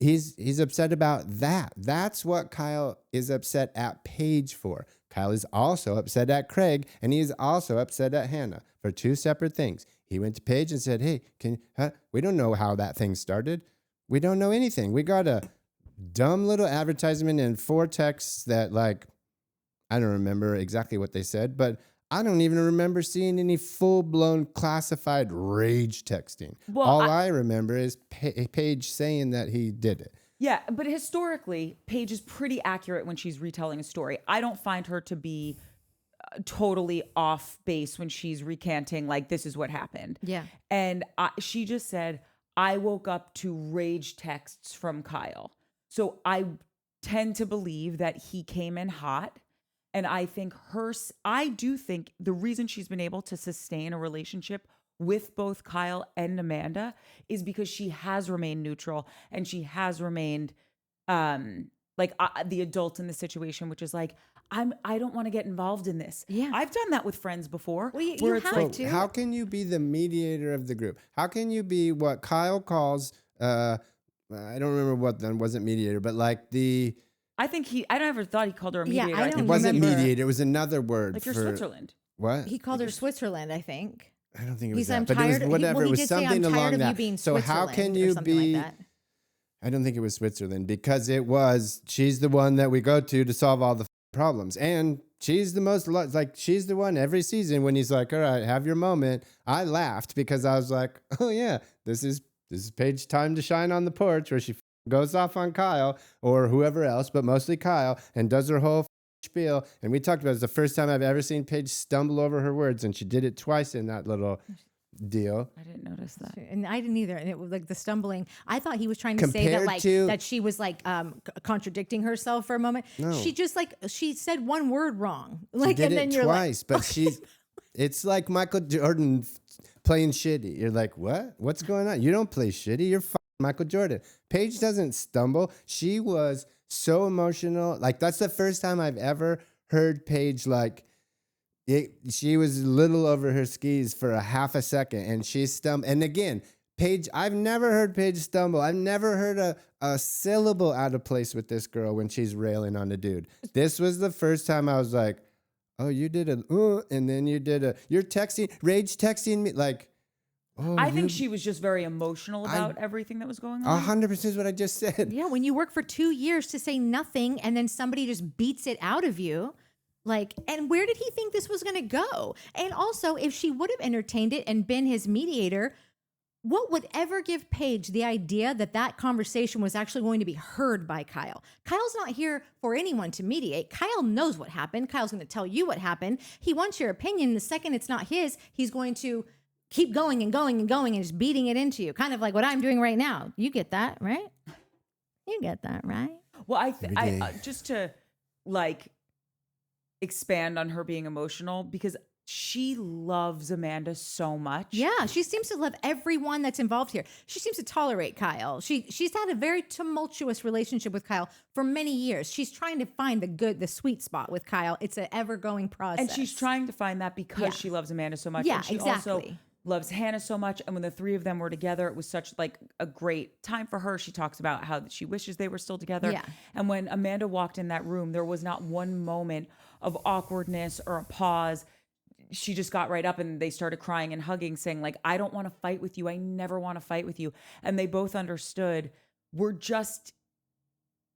he's upset about that. That's what Kyle is upset at Paige for. Kyle is also upset at Craig, and he is also upset at Hannah for 2 separate things. He went to Paige and said, hey, we don't know how that thing started. We don't know anything. We got a dumb little advertisement and 4 texts that, like, I don't remember exactly what they said, but I don't even remember seeing any full-blown classified rage texting. Well, All I remember is Paige saying that he did it. Yeah, but historically, Paige is pretty accurate when she's retelling a story. I don't find her to be totally off base when she's recanting, like, this is what happened. Yeah. And she just said, I woke up to rage texts from Kyle. So I tend to believe that he came in hot. And I do think the reason she's been able to sustain a relationship with both Kyle and Amanda is because she has remained neutral, and she has remained the adult in the situation, which is like, I don't want to get involved in this. Yeah. I've done that with friends before. Well, you it's have like, to. How can you be the mediator of the group? How can you be what Kyle calls, I don't remember what then, wasn't mediator, but like the... I never thought he called her a mediator. Yeah, I don't It wasn't remember. mediator. It was another word Like for... you're Switzerland. What? He called her Switzerland, I think. I don't think it He was said, that, I'm but it was tired. whatever. He It was did say, something I'm tired along of that. you being So how Switzerland can or you something be... like that. I don't think it was Switzerland because she's the one that we go to solve all the problems. And she's the most, like, she's the one every season when he's like, all right, have your moment. I laughed because I was like, oh yeah, this is Paige time to shine on the porch, where she goes off on Kyle or whoever else, but mostly Kyle, and does her whole spiel. And we talked about it's the first time I've ever seen Paige stumble over her words, and she did it twice in that little deal. I didn't notice that. And I didn't either. And it was like the stumbling. I thought he was trying to say that, Compared like, to- that she was like contradicting herself for a moment. No. She just she said one word wrong. She Like, did and then it you're twice, like, but it's like Michael Jordan playing shitty. You're like, what? What's going on? You don't play shitty. You're Michael Jordan. Paige doesn't stumble. She was so emotional. Like, that's the first time I've ever heard Paige, like, she was a little over her skis for a half a second, and she stumbled. And again, Paige, I've never heard Paige stumble. I've never heard a syllable out of place with this girl when she's railing on a dude. This was the first time I was like, oh, you did and then you did you're rage texting me. Like, oh, I think she was just very emotional about everything that was going on. 100% is what I just said. yeah, when you work for 2 years to say nothing and then somebody just beats it out of you. Like, and where did he think this was going to go? And also, if she would have entertained it and been his mediator, what would ever give Paige the idea that that conversation was actually going to be heard by Kyle? Kyle's not here for anyone to mediate. Kyle knows what happened. Kyle's going to tell you what happened. He wants your opinion. The second it's not his, he's going to keep going and going and going and just beating it into you. Kind of like what I'm doing right now. You get that, right? You get that, right? Well, I just to like expand on her being emotional, because she loves Amanda so much. Yeah, she seems to love everyone that's involved here. She seems to tolerate Kyle. She's had a very tumultuous relationship with Kyle for many years. She's trying to find the sweet spot with Kyle. It's an ever-going process. And she's trying to find that because she loves Amanda so much. Yeah, and she exactly. also loves Hannah so much. And when the three of them were together, it was such like a great time for her. She talks about how she wishes they were still together. Yeah. And when Amanda walked in that room, there was not one moment of awkwardness or a pause. She just got right up and they started crying and hugging, saying like, I don't want to fight with you. I never want to fight with you. And they both understood we're just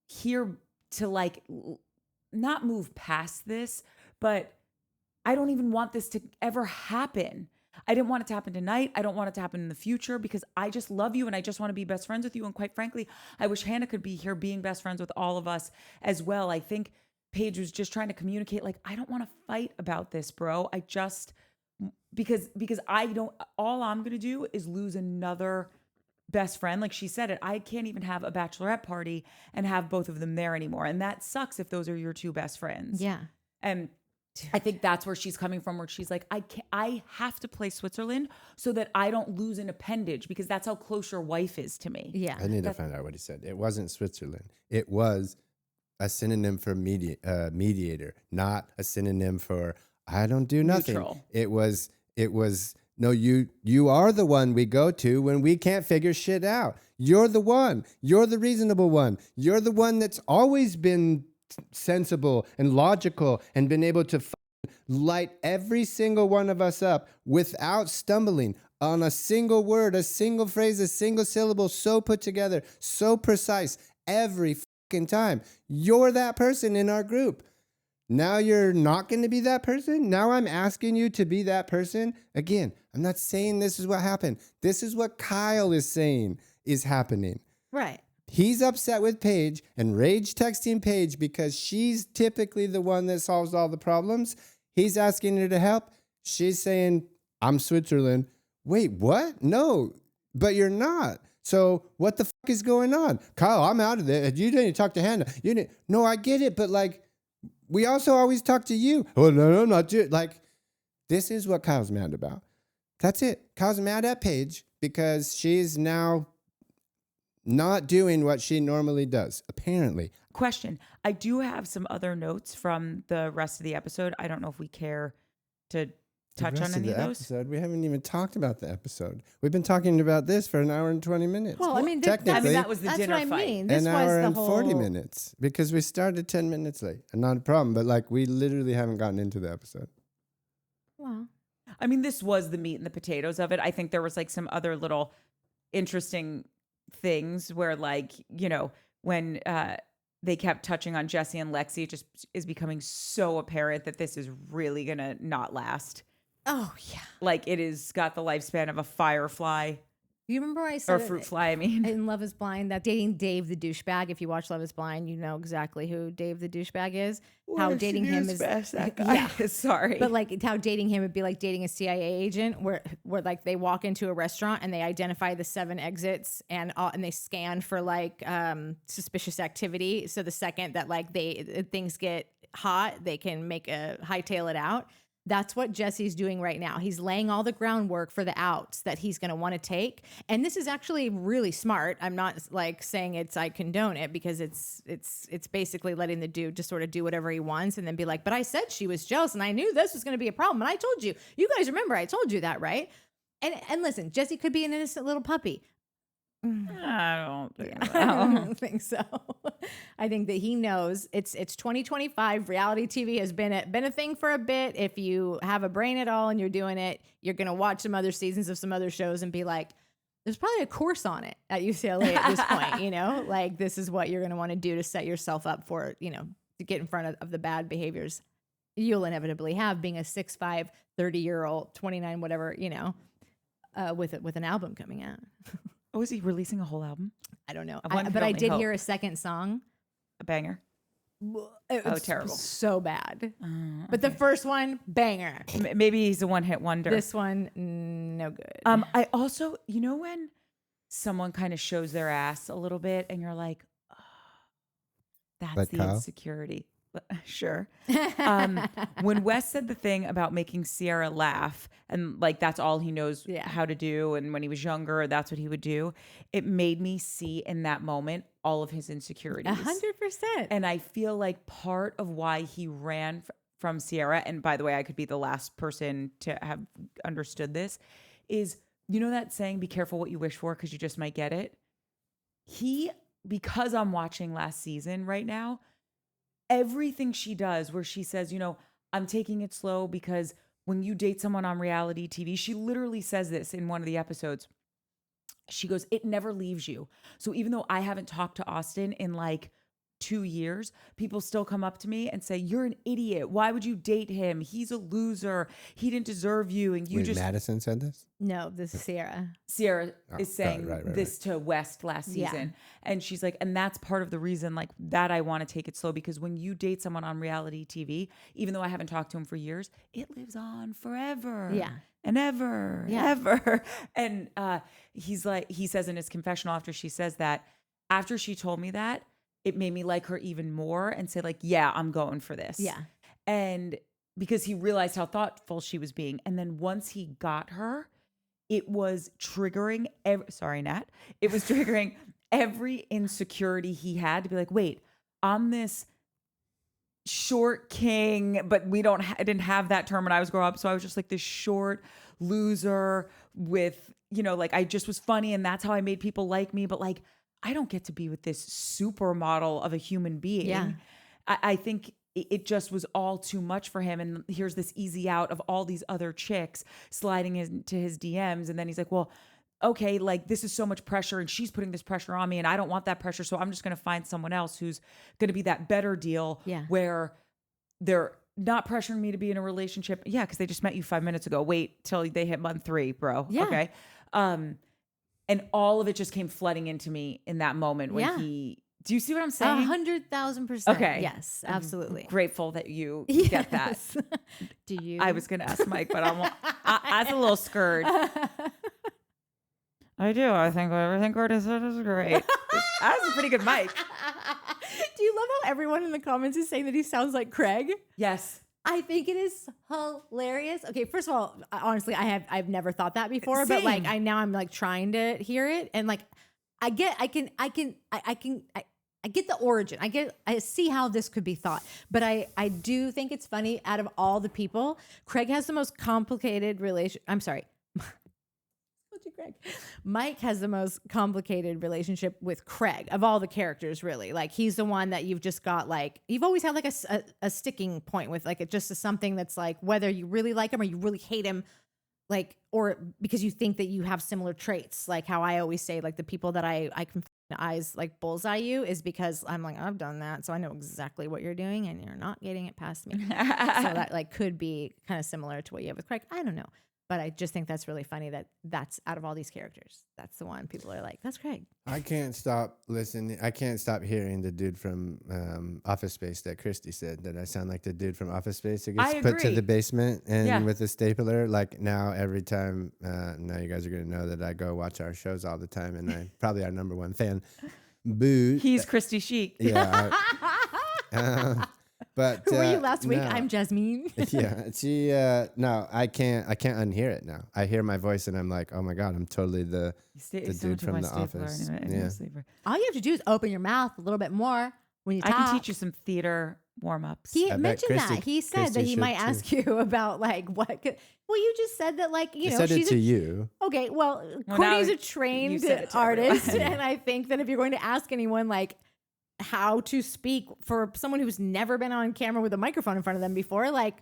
here to like not move past this, but I don't even want this to ever happen. I didn't want it to happen tonight. I don't want it to happen in the future because I just love you and I just want to be best friends with you. And quite frankly, I wish Hannah could be here being best friends with all of us as well. I think Paige was just trying to communicate, like, I don't want to fight about this, bro. I just, because I don't, all I'm going to do is lose another best friend. Like she said it, I can't even have a bachelorette party and have both of them there anymore. And that sucks if those are your two best friends. Yeah. And I think that's where she's coming from, where she's like, I have to play Switzerland so that I don't lose an appendage because that's how close your wife is to me. Yeah. I need to find out what he said. It wasn't Switzerland. It was a synonym for mediator, not a synonym for I don't do nothing. Neutral. It was no, you are the one we go to when we can't figure shit out. You're the one. You're the reasonable one. You're the one that's always been sensible and logical and been able to light every single one of us up without stumbling on a single word, a single phrase, a single syllable, so put together, so precise every fucking time. You're that person in our group. Now you're not going to be that person. Now I'm asking you to be that person. Again, I'm not saying this is what happened. This is what Kyle is saying is happening. Right. He's upset with Paige and rage texting Paige because she's typically the one that solves all the problems. He's asking her to help. She's saying, I'm Switzerland. Wait, what? No, but you're not. So what the fuck is going on? Kyle, I'm out of there. You didn't talk to Hannah. You didn't. No, I get it. But like, we also always talk to you. Oh, no, not you. Like, this is what Kyle's mad about. That's it. Kyle's mad at Paige because she's now not doing what she normally does, apparently. Question. I do have some other notes from the rest of the episode. I don't know if we care to touch on any of those. Episode, we haven't even talked about the episode. We've been talking about this for an hour and 20 minutes. Well, I mean, technically, that was the that's dinner what I fight. mean. This an was hour the and whole 40 minutes because we started 10 minutes late. Not a problem, but like we literally haven't gotten into the episode. Wow. I mean, this was the meat and the potatoes of it. I think there was like some other little interesting things where like, you know, when they kept touching on Jesse and Lexi, it just is becoming so apparent that this is really going to not last. Oh, yeah. Like it is got the lifespan of a firefly You remember I said or fruit fly, I mean. in Love is Blind that dating Dave the douchebag, if you watch Love is Blind, you know exactly who Dave the douchebag is. How dating him is that guy. Yeah. Sorry. But like how dating him would be like dating a CIA agent where like they walk into a restaurant and they identify the 7 exits and they scan for like suspicious activity. So the second that like things get hot, they can hightail it out. That's what Jesse's doing right now. He's laying all the groundwork for the outs that he's going to want to take. And this is actually really smart. I'm not like saying I condone it because it's basically letting the dude just sort of do whatever he wants and then be like, but I said she was jealous and I knew this was going to be a problem. And I told you, you guys remember I told you that, right? And listen, Jesse could be an innocent little puppy. I don't think so. I don't think so. I think that he knows it's 2025. Reality TV has been a thing for a bit. If you have a brain at all and you're doing it, you're going to watch some other seasons of some other shows and be like, there's probably a course on it at UCLA at this point, you know, like this is what you're going to want to do to set yourself up for, you know, to get in front of the bad behaviors you'll inevitably have being a 6'5", 30-year-old, 29, whatever, you know. with an album coming out. Oh, is he releasing a whole album? I don't know, One but could I only did hope. hear a second song. A banger. It's terrible. so bad. But okay. the first one, banger. Maybe he's a one-hit wonder. This one, no good. I also, when someone kind of shows their ass a little bit and you're like, oh, that's Like the Kyle? insecurity. Sure. When Wes said the thing about making Sierra laugh and like that's all he knows how to do, and when he was younger, that's what he would do, it made me see in that moment all of his insecurities. 100%. And I feel like part of why he ran from Sierra, and by the way, I could be the last person to have understood this, is that saying, be careful what you wish for because you just might get it? Because I'm watching last season right now, everything she does where she says, I'm taking it slow because when you date someone on reality TV, she literally says this in one of the episodes. She goes, it never leaves you. So even though I haven't talked to Austin in like 2 years, people still come up to me and say, you're an idiot. Why would you date him? He's a loser. He didn't deserve you. And you Wait, Madison said this? No, this is Sierra. Sierra is saying right. this to West last season. And she's like, and that's part of the reason like that I want to take it slow, because when you date someone on reality TV, even though I haven't talked to him for years, it lives on forever. Yeah. And ever, ever. And he says in his confessional after she says that, after she told me that, it made me like her even more and say like, yeah, I'm going for this. Yeah. And because he realized how thoughtful she was being. And then once he got her, it was triggering, sorry, Nat. It was triggering every insecurity he had to be like, wait, I'm this short king, but I didn't have that term when I was growing up. So I was just like this short loser with, like I just was funny and that's how I made people like me. But like, I don't get to be with this supermodel of a human being. Yeah. I think it just was all too much for him. And here's this easy out of all these other chicks sliding into his DMs. And then he's like, well, okay, like this is so much pressure and she's putting this pressure on me and I don't want that pressure. So I'm just going to find someone else who's going to be that better deal where they're not pressuring me to be in a relationship. Yeah, because they just met you 5 minutes ago. Wait till they hit month 3, bro. Yeah. Okay. And all of it just came flooding into me in that moment when do you see what I'm saying? 100,000%. Okay. Yes, absolutely. I'm grateful that you get that. Do you? I was going to ask Mike, but I was a little scared. I do. I think everything Gordy said is great. That was a pretty good mic. Do you love how everyone in the comments is saying that he sounds like Craig? Yes. I think it is hilarious. Okay, first of all, honestly, I've never thought that before, but like I'm like trying to hear it, and like I get the origin. I see how this could be thought, but I do think it's funny. Out of all the people, Craig has the most complicated relation. I'm sorry. Craig. Mike has the most complicated relationship with Craig of all the characters, really. Like he's the one that you've just got like, you've always had like a sticking point with, like it just is something that's like, whether you really like him or you really hate him, like, or because you think that you have similar traits. Like how I always say, like the people that I can eyes like bullseye you is because I'm like, I've done that. So I know exactly what you're doing and you're not getting it past me. So that like could be kind of similar to what you have with Craig. I don't know. But I just think that's really funny that that's out of all these characters, that's the one people are like, that's Craig. I can't stop listening. I can't stop hearing the dude from Office Space that Christy said, that I sound like the dude from Office Space who gets put to the basement and with a stapler. Like now, every time, now you guys are going to know that I go watch our shows all the time and I'm probably our number one fan. Boo. He's Christy Chic. Yeah. But who were you last week? no. I'm Jasmine. Yeah, she no, I can't unhear it now. I hear my voice and I'm like, oh my god, I'm totally the dude from The Office. All you have to do is open your mouth a little bit more when you talk. I can teach you some theater warm-ups. He mentioned that. He said Christy that he might should ask you about like what could, well, you just said that like, you know, said she's it to you. Okay, well, Courtney's a trained artist, and I think that if you're going to ask anyone like how to speak for someone who's never been on camera with a microphone in front of them before, like,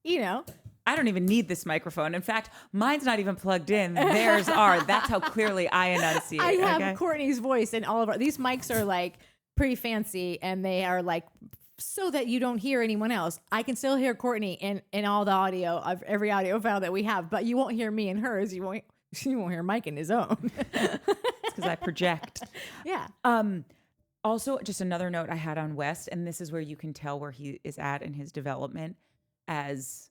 you know. I don't even need this microphone. In fact, mine's not even plugged in. Theirs are. That's how clearly I enunciate. I have Courtney's voice, and all of these mics are like pretty fancy, and they are like so that you don't hear anyone else. I can still hear Courtney in all the audio of every audio file that we have, but you won't hear me in hers. You won't hear Mike in his own. Because I project. Yeah. Also, just another note I had on West, and this is where you can tell where he is at in his development as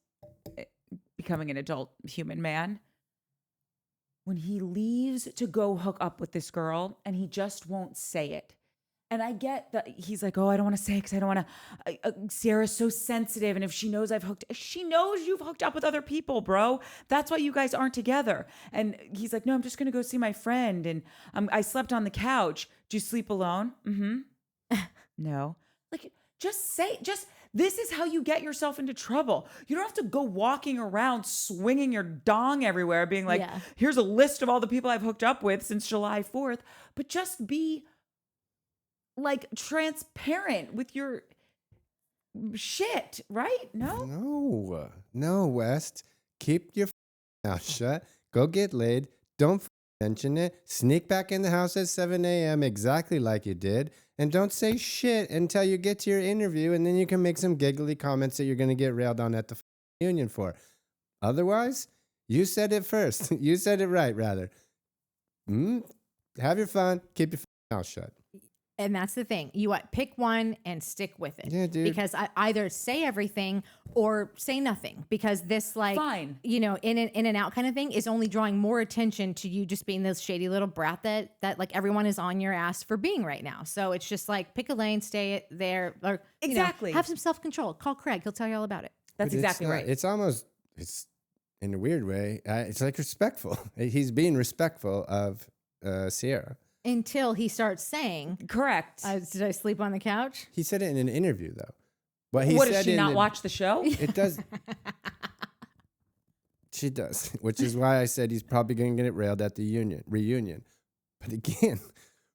becoming an adult human man. When he leaves to go hook up with this girl and he just won't say it. And I get that he's like, oh, I don't want to say it because I don't want to. Sierra's so sensitive. And if she knows she knows you've hooked up with other people, bro. That's why you guys aren't together. And he's like, no, I'm just going to go see my friend. And I slept on the couch. Do you sleep alone? Mm-hmm. No. Like, this is how you get yourself into trouble. You don't have to go walking around swinging your dong everywhere, being like, here's a list of all the people I've hooked up with since July 4th. But just be like transparent with your shit, right? No, West. Keep your mouth shut. Go get laid. Don't mention it. Sneak back in the house at 7 a.m. exactly like you did. And don't say shit until you get to your interview, and then you can make some giggly comments that you're going to get railed on at the union for. Otherwise, you said it first. You said it right, rather. Have your fun. Keep your mouth shut. And that's the thing. You pick one and stick with it. Yeah, dude. Because I either say everything or say nothing. Because this, like, Fine. in and out kind of thing is only drawing more attention to you just being this shady little brat that like everyone is on your ass for being right now. So it's just like pick a lane, stay there, or Exactly. have some self-control. Call Craig. He'll tell you all about it. That's But exactly right. It's in a weird way. It's like respectful. He's being respectful of Sierra. Until he starts saying, Correct. did I sleep on the couch? He said it in an interview, though. What, does she not watch the show? It does. She does, which is why I said he's probably going to get it railed at the reunion. But again,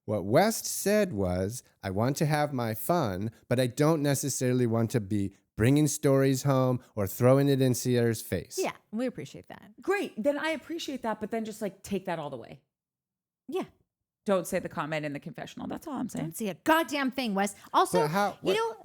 what West said was, I want to have my fun, but I don't necessarily want to be bringing stories home or throwing it in Sierra's face. Yeah, we appreciate that. Great. Then I appreciate that, but then just like take that all the way. Yeah. Don't say the comment in the confessional. That's all I'm saying. Don't see a goddamn thing, Wes. Also,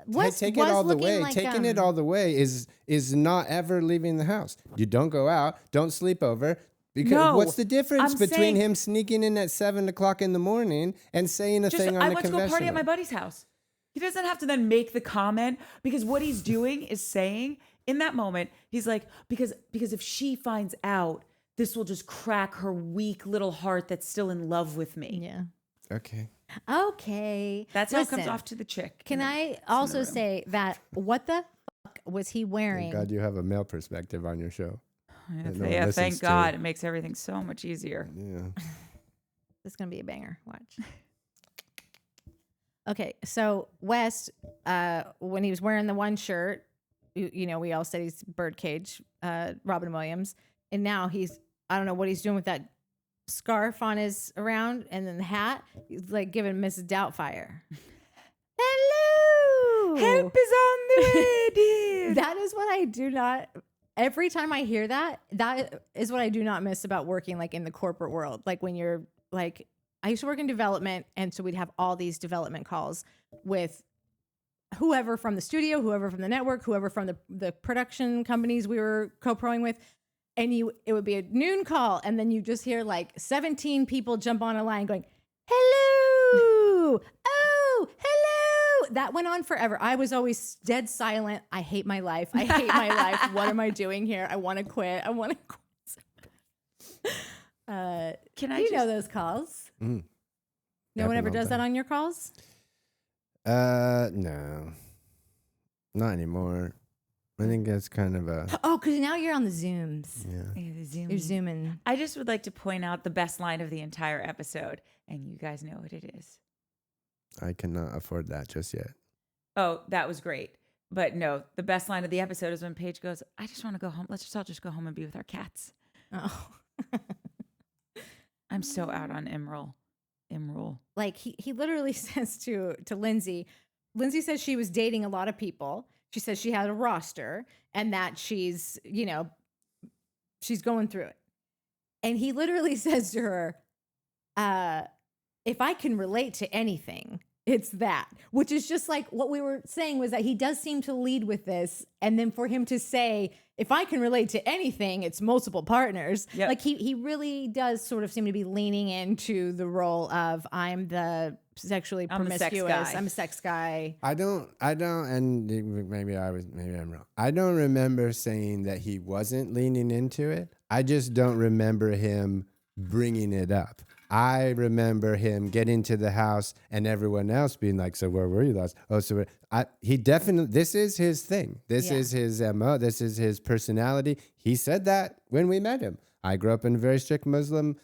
Wes take it was all the looking way. like, Taking it all the way is not ever leaving the house. You don't go out. Don't sleep over. Because No, what's the difference I'm between saying- him sneaking in at 7 o'clock in the morning and saying a thing on I the went to go party at confessional? my buddy's house. He doesn't have to then make the comment because what he's doing is saying in that moment, he's like, because if she finds out, this will just crack her weak little heart that's still in love with me. Yeah. Okay. Okay. That's how it Listen, comes off to the chick. Can I also say that what the fuck was he wearing? Thank God you have a male perspective on your show. that no one Yeah, listens thank to. God. It makes everything so much easier. Yeah. This is going to be a banger. Watch. Okay. So West, when he was wearing the one shirt, we all said he's Birdcage, Robin Williams. And now I don't know what he's doing with that scarf on his around and then the hat. He's like giving Mrs. Doubtfire. Hello. Help is on the way, dear. That is what I do not. Every time I hear that is what I do not miss about working like in the corporate world. Like when you're like, I used to work in development, and so we'd have all these development calls with whoever from the studio, whoever from the network, whoever from the production companies we were co-proing with. And it would be a noon call, and then you just hear like 17 people jump on a line going, hello, oh, hello. That went on forever. I was always dead silent. I hate my life. I hate my life. What am I doing here? I want to quit. Can I know those calls? No one ever does that on your calls? No. Not anymore. I think that's kind of a... Oh, because now you're on the Zooms. Yeah. You're zooming. I just would like to point out the best line of the entire episode, and you guys know what it is. I cannot afford that just yet. Oh, that was great. But no, the best line of the episode is when Paige goes, I just want to go home. Let's all just go home and be with our cats. Oh. I'm so out on Emerald. Like he literally says to Lindsay says she was dating a lot of people. She says she had a roster and that she's going through it. And he literally says to her, if I can relate to anything, It's that, which is just like what we were saying was that he does seem to lead with this. And then for him to say, if I can relate to anything, it's multiple partners. Yep. Like he really does sort of seem to be leaning into the role of I'm the sexually I'm a sex promiscuous. guy. I'm a sex guy. I don't, and maybe I'm wrong. I don't remember saying that he wasn't leaning into it. I just don't remember him bringing it up. I remember him getting to the house and everyone else being like, so where were you last? Oh, so he definitely, this is his thing. This is his MO. This is his personality. He said that when we met him. I grew up in a very strict Muslim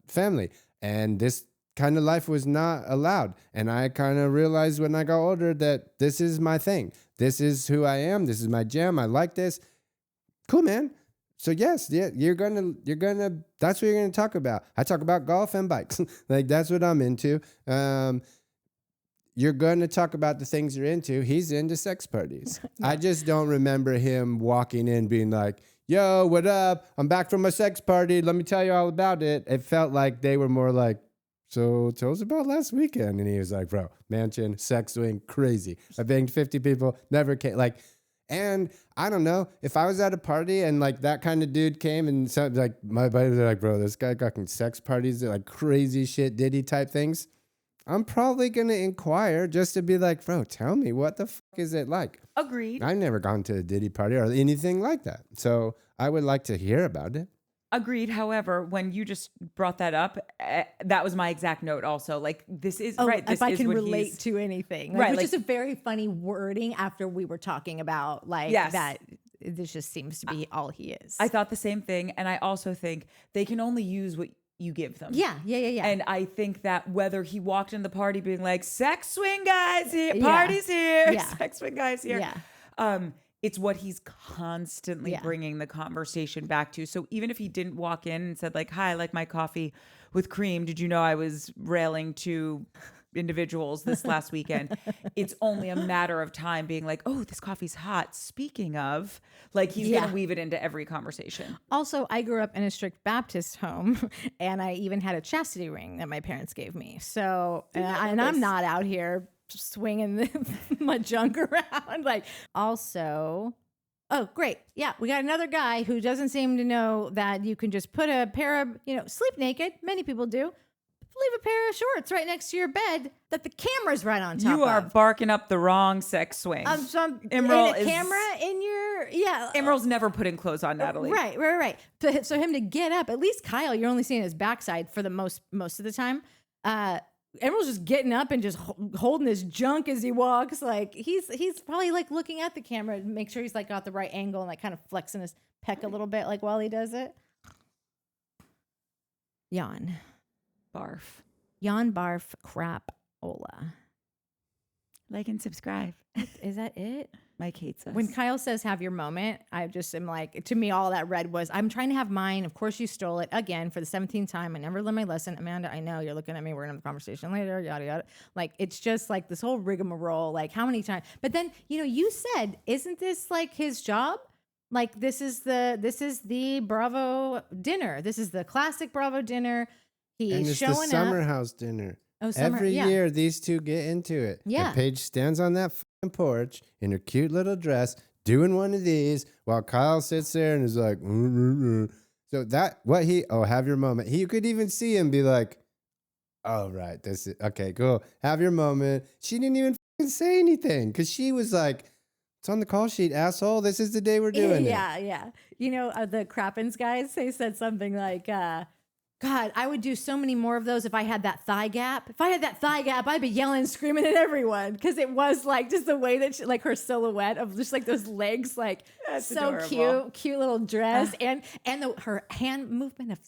family, and this kind of life was not allowed. And I kind of realized when I got older that this is my thing. This is who I am. This is my jam. I like this. Cool, man. So yes, yeah, you're gonna, that's what you're gonna talk about. I talk about golf and bikes. Like, that's what I'm into. You're gonna talk about the things you're into. He's into sex parties. I just don't remember him walking in being like, yo, what up? I'm back from a sex party. Let me tell you all about it. It felt like they were more like, so tell us about last weekend. And he was like, bro, mansion, sex swing, crazy. I banged 50 people, never came. Like, and I don't know, if I was at a party and like that kind of dude came and something like my buddies are like, bro, this guy got sex parties, like crazy shit, Diddy type things. I'm probably going to inquire just to be like, bro, tell me, what the fuck is it like? Agreed. I've never gone to a Diddy party or anything like that. So I would like to hear about it. Agreed. However, when you just brought that up, that was my exact note also. Like, this is right. This If I is can what relate he's- to anything. Like, Right, which like- is a very funny wording after we were talking about like Yes. that. This just seems to be all he is. I thought the same thing. And I also think they can only use what you give them. yeah. And I think that whether he walked in the party being like, sex swing guys here, Yeah. parties here, Yeah. sex swing guys here. Yeah. It's what he's constantly Yeah. bringing the conversation back to. So even if he didn't walk in and said like, hi, I like my coffee with cream. Did you know I was railing to individuals this last weekend? It's only a matter of time being like, oh, this coffee's hot. Speaking of, like, he's going Yeah. to weave it into every conversation. Also, I grew up in a strict Baptist home, and I even had a chastity ring that my parents gave me. So, and I'm not out here swinging my junk around. Like, also, oh, great. Yeah, we got another guy who doesn't seem to know that you can just put a pair of, sleep naked. Many people do. Leave a pair of shorts right next to your bed that the camera's right on top You are of. barking up the wrong sex swing. So Emerald a is- camera in your, Emerald's never putting clothes on, Natalie. Right. So him to get up, at least Kyle, you're only seeing his backside for the most of the time. Emerald's just getting up and just holding his junk as he walks. Like he's probably like looking at the camera to make sure he's like got the right angle and like kind of flexing his pec a little bit like while he does it. Yawn. Barf. Yawn, barf, crap, Ola. Like and subscribe. Is that it? Mike hates us. When Kyle says have your moment, I just am like, to me, all that read was, I'm trying to have mine. Of course, you stole it again for the 17th time. I never learned my lesson. Amanda, I know you're looking at me. We're going to have a conversation later, yada, yada. Like, it's just like this whole rigmarole. Like, how many times? But then, you said, isn't this like his job? Like, this is the Bravo dinner. This is the classic Bravo dinner. And He's it's showing the summer up. house dinner. Oh, summer, Every yeah. year, these two get into it. Yeah. And Paige stands on that fucking porch in her cute little dress, doing one of these, while Kyle sits there and is like, So have your moment. He could even see him be like, oh, right, this is, okay, cool. Have your moment. She didn't even fucking say anything because she was like, it's on the call sheet, asshole. This is the day we're doing it. Yeah. The Crappens guys, they said something like, God, I would do so many more of those if I had that thigh gap. If I had that thigh gap, I'd be yelling and screaming at everyone because it was like just the way that she, like her silhouette of just like those legs, like That's so adorable. cute little dress, and her hand movement of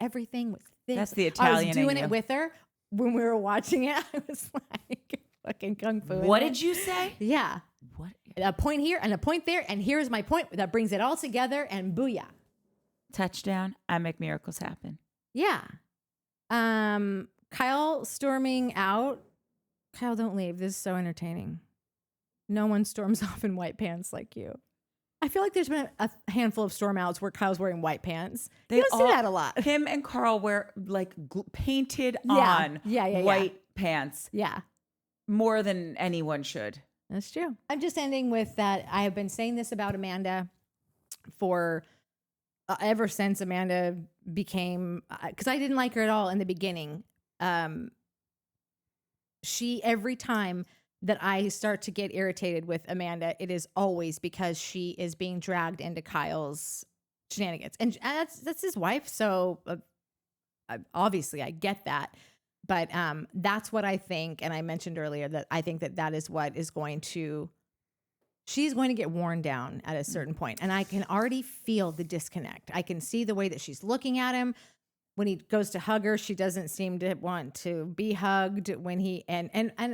everything was this. That's the I Italian was in doing you. it with her when we were watching it. I was like fucking kung fu. What did you say? Yeah, What? a point here and a point there, and here's my point that brings it all together, and booyah. Touchdown. I make miracles happen. Yeah. Kyle storming out. Kyle, don't leave. This is so entertaining. No one storms off in white pants like you. I feel like there's been a handful of storm outs where Kyle's wearing white pants. You don't see that a lot. Him and Carl wear like painted Yeah. on Yeah. white pants. Yeah. more than anyone should. That's true. I'm just ending with that. I have been saying this about Amanda for ever since Amanda became, because I didn't like her at all in the beginning. Every time that I start to get irritated with Amanda, it is always because she is being dragged into Kyle's shenanigans, and that's his wife. So obviously, I get that. But that's what I think, and I mentioned earlier that I think that is what is going to. She's going to get worn down at a certain point, and I can already feel the disconnect. I can see the way that she's looking at him. When he goes to hug her, she doesn't seem to want to be hugged. When he and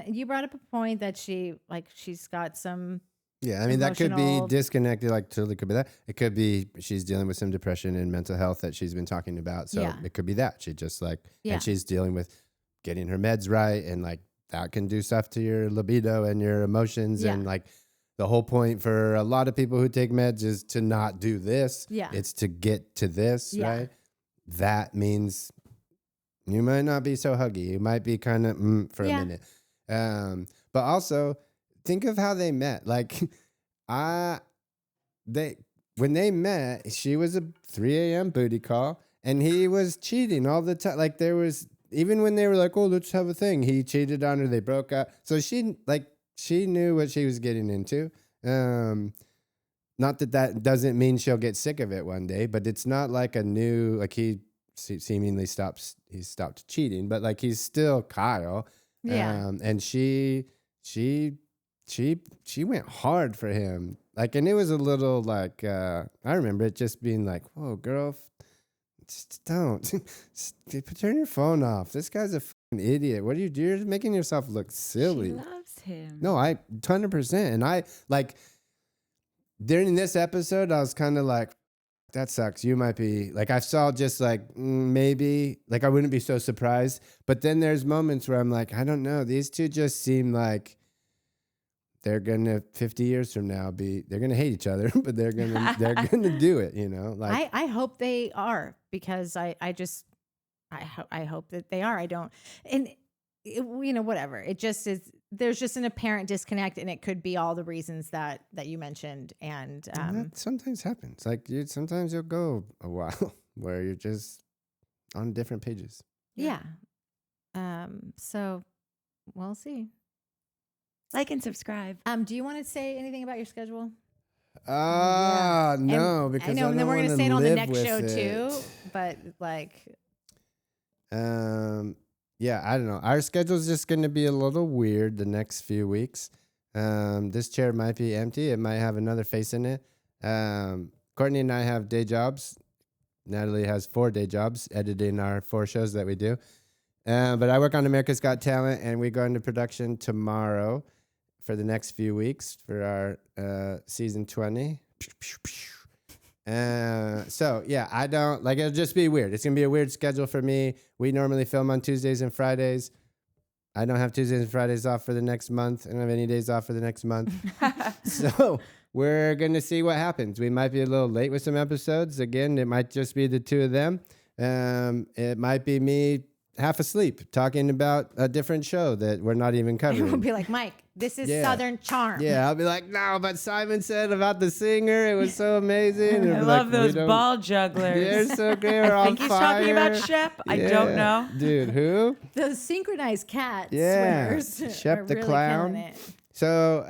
you brought up a point that she's got some. Yeah, I mean that could be emotional- disconnected. Like totally could be that. It could be she's dealing with some depression and mental health that she's been talking about. So Yeah. it could be that she just Yeah. and she's dealing with getting her meds right, and like that can do stuff to your libido and your emotions. Yeah. And like the whole point for a lot of people who take meds is to not do this. Yeah. It's to get to this, Yeah. right? That means you might not be so huggy. You might be kind of for Yeah. a minute. But also think of how they met. Like when they met, she was a 3 a.m. booty call and he was cheating all the time. Like there was, even when they were like, oh, let's have a thing, he cheated on her. They broke up. So she knew what she was getting into. Not that doesn't mean she'll get sick of it one day, but it's not like a new, like he seemingly stopped cheating, but like he's still Kyle. Yeah. And she went hard for him. Like, and it was a little like, I remember it just being like, whoa, girl, just don't. Turn your phone off. This guy's a fucking idiot. What are you doing? You're making yourself look silly. She loves him. No, 100%. And I like during this episode, I was kind of like, that sucks. You might be like, I saw just like maybe like I wouldn't be so surprised. But then there's moments where I'm like, I don't know. These two just seem like they're gonna 50 years from now they're gonna hate each other, but they're gonna do it. You know, like I hope they are, because I hope that they are. I don't, and whatever. It just is. There's just an apparent disconnect, and it could be all the reasons that you mentioned. And that sometimes happens. Like sometimes you'll go a while where you're just on different pages. yeah. So we'll see. Like and subscribe. Do you want to say anything about your schedule? No, And because I know, and then we're gonna say it on the next show too. But like, yeah, I don't know. Our schedule's just going to be a little weird the next few weeks. This chair might be empty. It might have another face in it. Courtney and I have day jobs. Natalie has 4 day jobs editing our 4 shows that we do. But I work on America's Got Talent, and we go into production tomorrow for the next few weeks for our season 20. So yeah, I don't like, it'll just be weird. It's gonna be a weird schedule for me. We normally film on Tuesdays and Fridays. I don't have Tuesdays and Fridays off for the next month. I don't have any days off for the next month. So we're gonna see what happens. We might be a little late with some episodes. Again, it might just be the 2 of them. It might be me half asleep talking about a different show that we're not even it covering. will be like, Mike, this is Yeah. Southern Charm. Yeah, I'll be like, no, but Simon said about the singer. It was so amazing. And I we're love like, those we don't- ball jugglers. They're so great. We're I on think he's fire. talking about Shep. I don't know. Dude, who? Those synchronized cat Yeah. swimmers Shep are the really clown. killing it. So,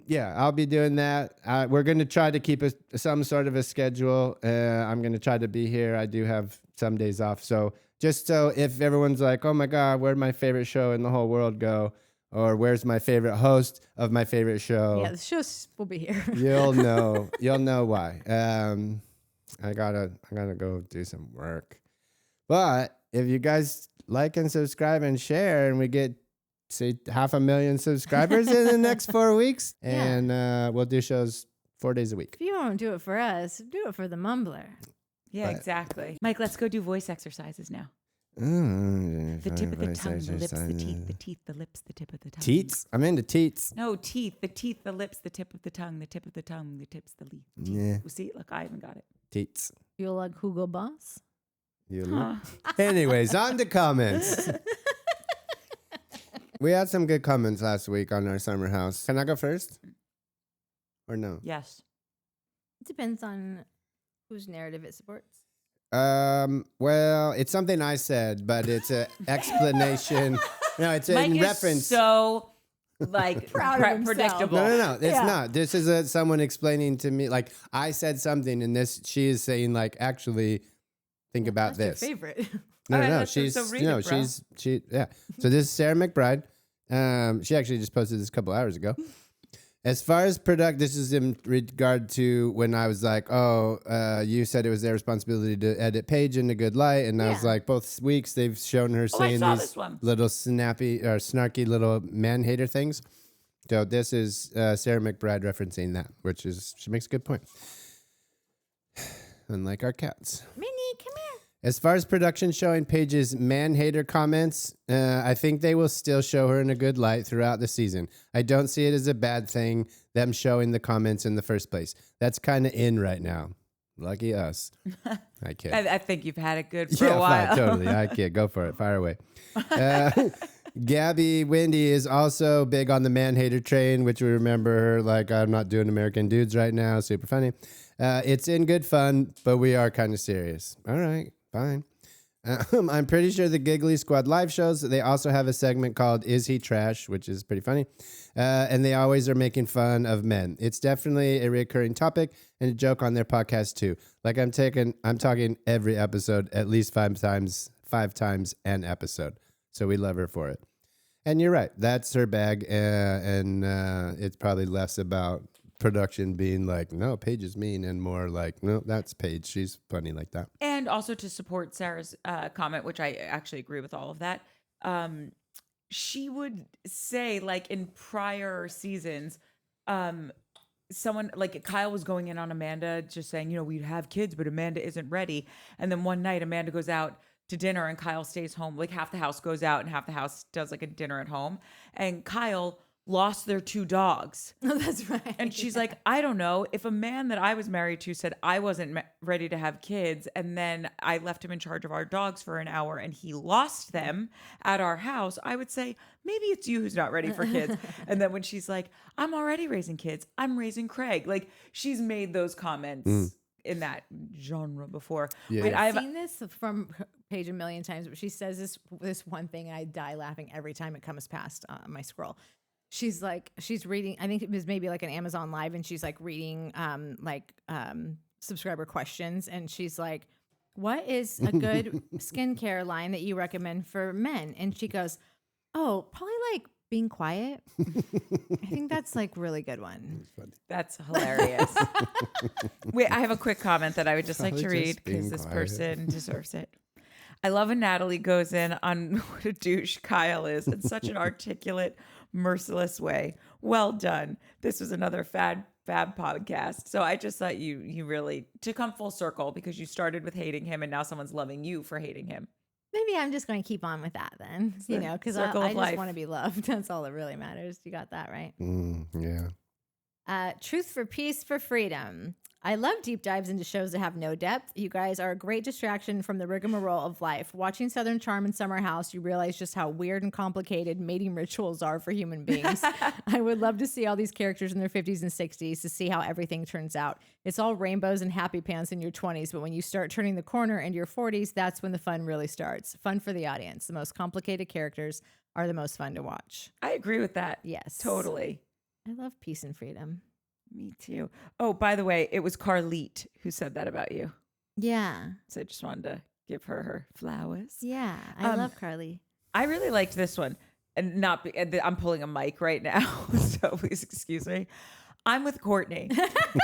yeah, I'll be doing that. We're going to try to keep some sort of a schedule. I'm going to try to be here. I do have some days off. So just so if everyone's like, oh my God, where'd my favorite show in the whole world go? Or where's my favorite host of my favorite show? Yeah, the shows will be here. You'll know why. I gotta go do some work. But if you guys like and subscribe and share, and we get say 500,000 subscribers in the next 4 weeks, and we'll do shows 4 days a week. If you won't do it for us, do it for the mumbler. Yeah, But- exactly. Mike, let's go do voice exercises now. The The tip of the tongue, the lips, the teeth, the lips, the tip of the tongue. Teats. I'm into teats. No, teeth, the lips, the tip of the tongue, the tip of the tongue, the tips, the leaf. Yeah, See, look, I even got it. teats. Feel like Hugo Boss? You Huh. Anyways, on to comments. We had some good comments last week on our summer house. Can I go first? Or no? Yes. It depends on whose narrative it supports. Well, it's something I said, but it's an explanation. No, it's Mike in is reference. so like Proud of himself. predictable. No. It's Yeah. not. This is someone explaining to me. Like I said something, and she is saying like, actually, think about That's this. your favorite. No, All right, no, let's- she's so read no, it, bro. yeah. So this is Sarah McBride. She actually just posted this a couple hours ago. As far as this is in regard to when I was like, you said it was their responsibility to edit Paige in a good light, and I was Yeah. like, both weeks they've shown her I saying saw these this one. little snappy or snarky little man hater things. So this is Sarah McBride referencing that, which is she makes a good point. Unlike our cats. Minnie, come here. As far as production showing Paige's man-hater comments, I think they will still show her in a good light throughout the season. I don't see it as a bad thing, them showing the comments in the first place. That's kind of in right now. Lucky us. I kid. I think you've had it good for a while. Fine, totally. I kid. Go for it. Fire away. Gabby Wendy is also big on the man-hater train, which we remember her like, I'm not doing American Dudes right now. Super funny. It's in good fun, but we are kind of serious. All right. Fine. I'm pretty sure the Giggly Squad live shows, they also have a segment called Is He Trash, which is pretty funny. And they always are making fun of men. It's definitely a recurring topic and a joke on their podcast too. Like I'm talking every episode at least five times an episode. So we love her for it. And you're right. That's her bag. And it's probably less about production being like, no, Paige is mean, and more like, no, that's Paige. She's funny like that. And also to support Sarah's comment, which I actually agree with all of that. She would say, like in prior seasons, someone like Kyle was going in on Amanda, just saying, we'd have kids, but Amanda isn't ready. And then one night, Amanda goes out to dinner, and Kyle stays home. Like half the house goes out, and half the house does like a dinner at home. And Kyle lost their 2 dogs. Oh, that's right. And she's like, I don't know. If a man that I was married to said I wasn't ready to have kids, and then I left him in charge of our dogs for an hour and he lost them at our house, I would say, maybe it's you who's not ready for kids. And then when she's like, I'm already raising kids, I'm raising Craig. Like she's made those comments in that genre before. Yeah. Wait, I've seen this from Paige a million times, but she says this one thing, and I die laughing every time it comes past my scroll. She's reading, I think it was maybe like an Amazon Live, and she's like reading subscriber questions. And she's like, what is a good skincare line that you recommend for men? And she goes, oh, probably like being quiet. I think that's like really good one. That's hilarious. Wait, I have a quick comment that I would just like to Probably read just being because this quiet. person deserves it. I love when Natalie goes in on what a douche Kyle is in such an articulate, merciless way. Well done. This was another fab podcast. So I just thought you really, to come full circle, because you started with hating him and now someone's loving you for hating him. Maybe I'm just going to keep on with that then, because I circle of just life. want to be loved. That's all that really matters. You got that right. Yeah. Truth for peace for freedom. I love deep dives into shows that have no depth. You guys are a great distraction from the rigmarole of life. Watching Southern Charm and Summer House, you realize just how weird and complicated mating rituals are for human beings. I would love to see all these characters in their 50s and 60s to see how everything turns out. It's all rainbows and happy pants in your 20s, but when you start turning the corner into your 40s, that's when the fun really starts. Fun for the audience. The most complicated characters are the most fun to watch. I agree with that. Yes. Totally. I love peace and freedom. Me too. Oh, by the way, it was Carlite who said that about you. Yeah. So I just wanted to give her flowers. Yeah. I love Carly. I really liked this one. And I'm pulling a mic right now, so please excuse me. I'm with Courtney.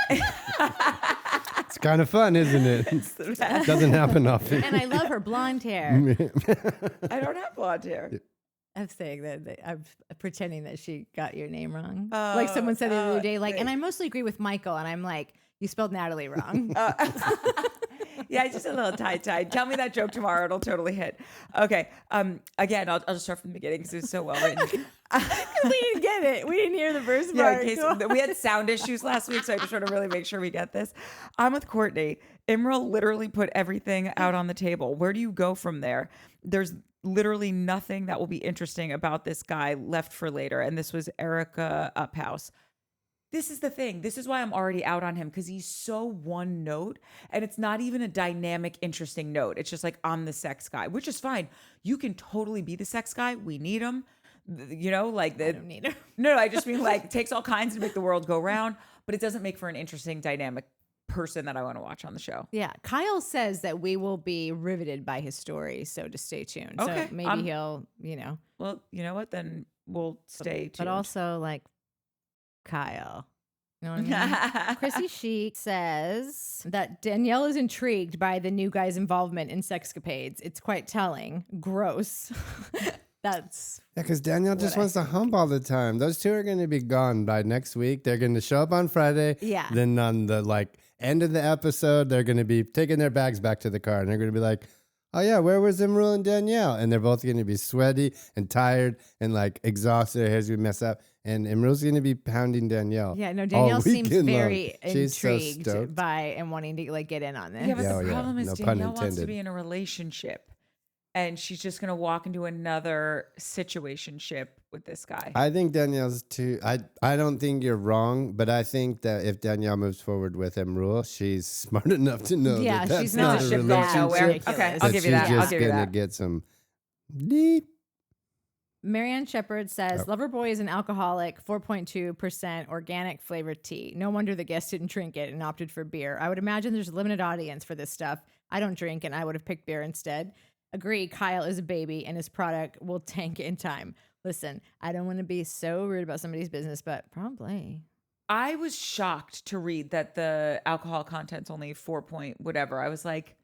It's kind of fun, isn't it? It's the best. Doesn't happen often. And I love her blonde hair. I don't have blonde hair. I'm saying that I'm pretending that she got your name wrong. Oh, Like someone said the other day, like, great. and I mostly agree with Michael, and I'm like, you spelled Natalie wrong. Yeah, just a little tie. Tell me that joke tomorrow; it'll totally hit. Okay. Again, I'll just start from the beginning because it's so well written. We didn't get it. We didn't hear the first Yeah, part. in case we had sound issues last week, so I just want to really make sure we get this. I'm with Courtney. Imral literally put everything out on the table. Where do you go from there? There's literally nothing that will be interesting about this guy left for later. And this was Erica Uphouse. This is the thing. This is why I'm already out on him, because he's so one note, and it's not even a dynamic, interesting note. It's just like, I'm the sex guy, which is fine. You can totally be the sex guy. We need him. You know, like I don't need him. No, I just mean like it takes all kinds to make the world go round, but it doesn't make for an interesting, dynamic person that I want to watch on the show. Yeah. Kyle says that we will be riveted by his story, so to stay tuned. Okay. So maybe he'll, Well, you know what? Then we'll stay tuned. But also like Kyle. You know what I mean? Chrissy Sheik says that Danielle is intrigued by the new guy's involvement in sexcapades. It's quite telling. Gross. That's because Danielle just wants to hump all the time. Those two are going to be gone by next week. They're going to show up on Friday. Yeah. Then on the end of the episode, they're going to be taking their bags back to the car, and they're going to be like, "Oh yeah, where was Imrul and Danielle?" And they're both going to be sweaty and tired and like exhausted. Their hair's going to mess up, and Imrul's going to be pounding Danielle. Yeah, no, Danielle seems very She's so intrigued stoked. by and wanting to like get in on this. Yeah, but Yeah, the problem is no pun Danielle wants to intended. be in a relationship, and she's just gonna walk into another situationship with this guy. I think Danielle's too. I don't think you're wrong, but I think that if Danielle moves forward with Imrul, she's smart enough to know Yeah, that that's she's not not a ship going nowhere. relationship. Okay, Ridiculous. I'll give you that. She's I'll just give you gonna that. get some deep. Marianne Shepard says Loverboy is an alcoholic, 4.2% organic flavored tea. No wonder the guest didn't drink it and opted for beer. I would imagine there's a limited audience for this stuff. I don't drink, and I would have picked beer instead. Agree, Kyle is a baby, and his product will tank in time. Listen, I don't want to be so rude about somebody's business, but probably. I was shocked to read that the alcohol content's only 4 point whatever. I was like,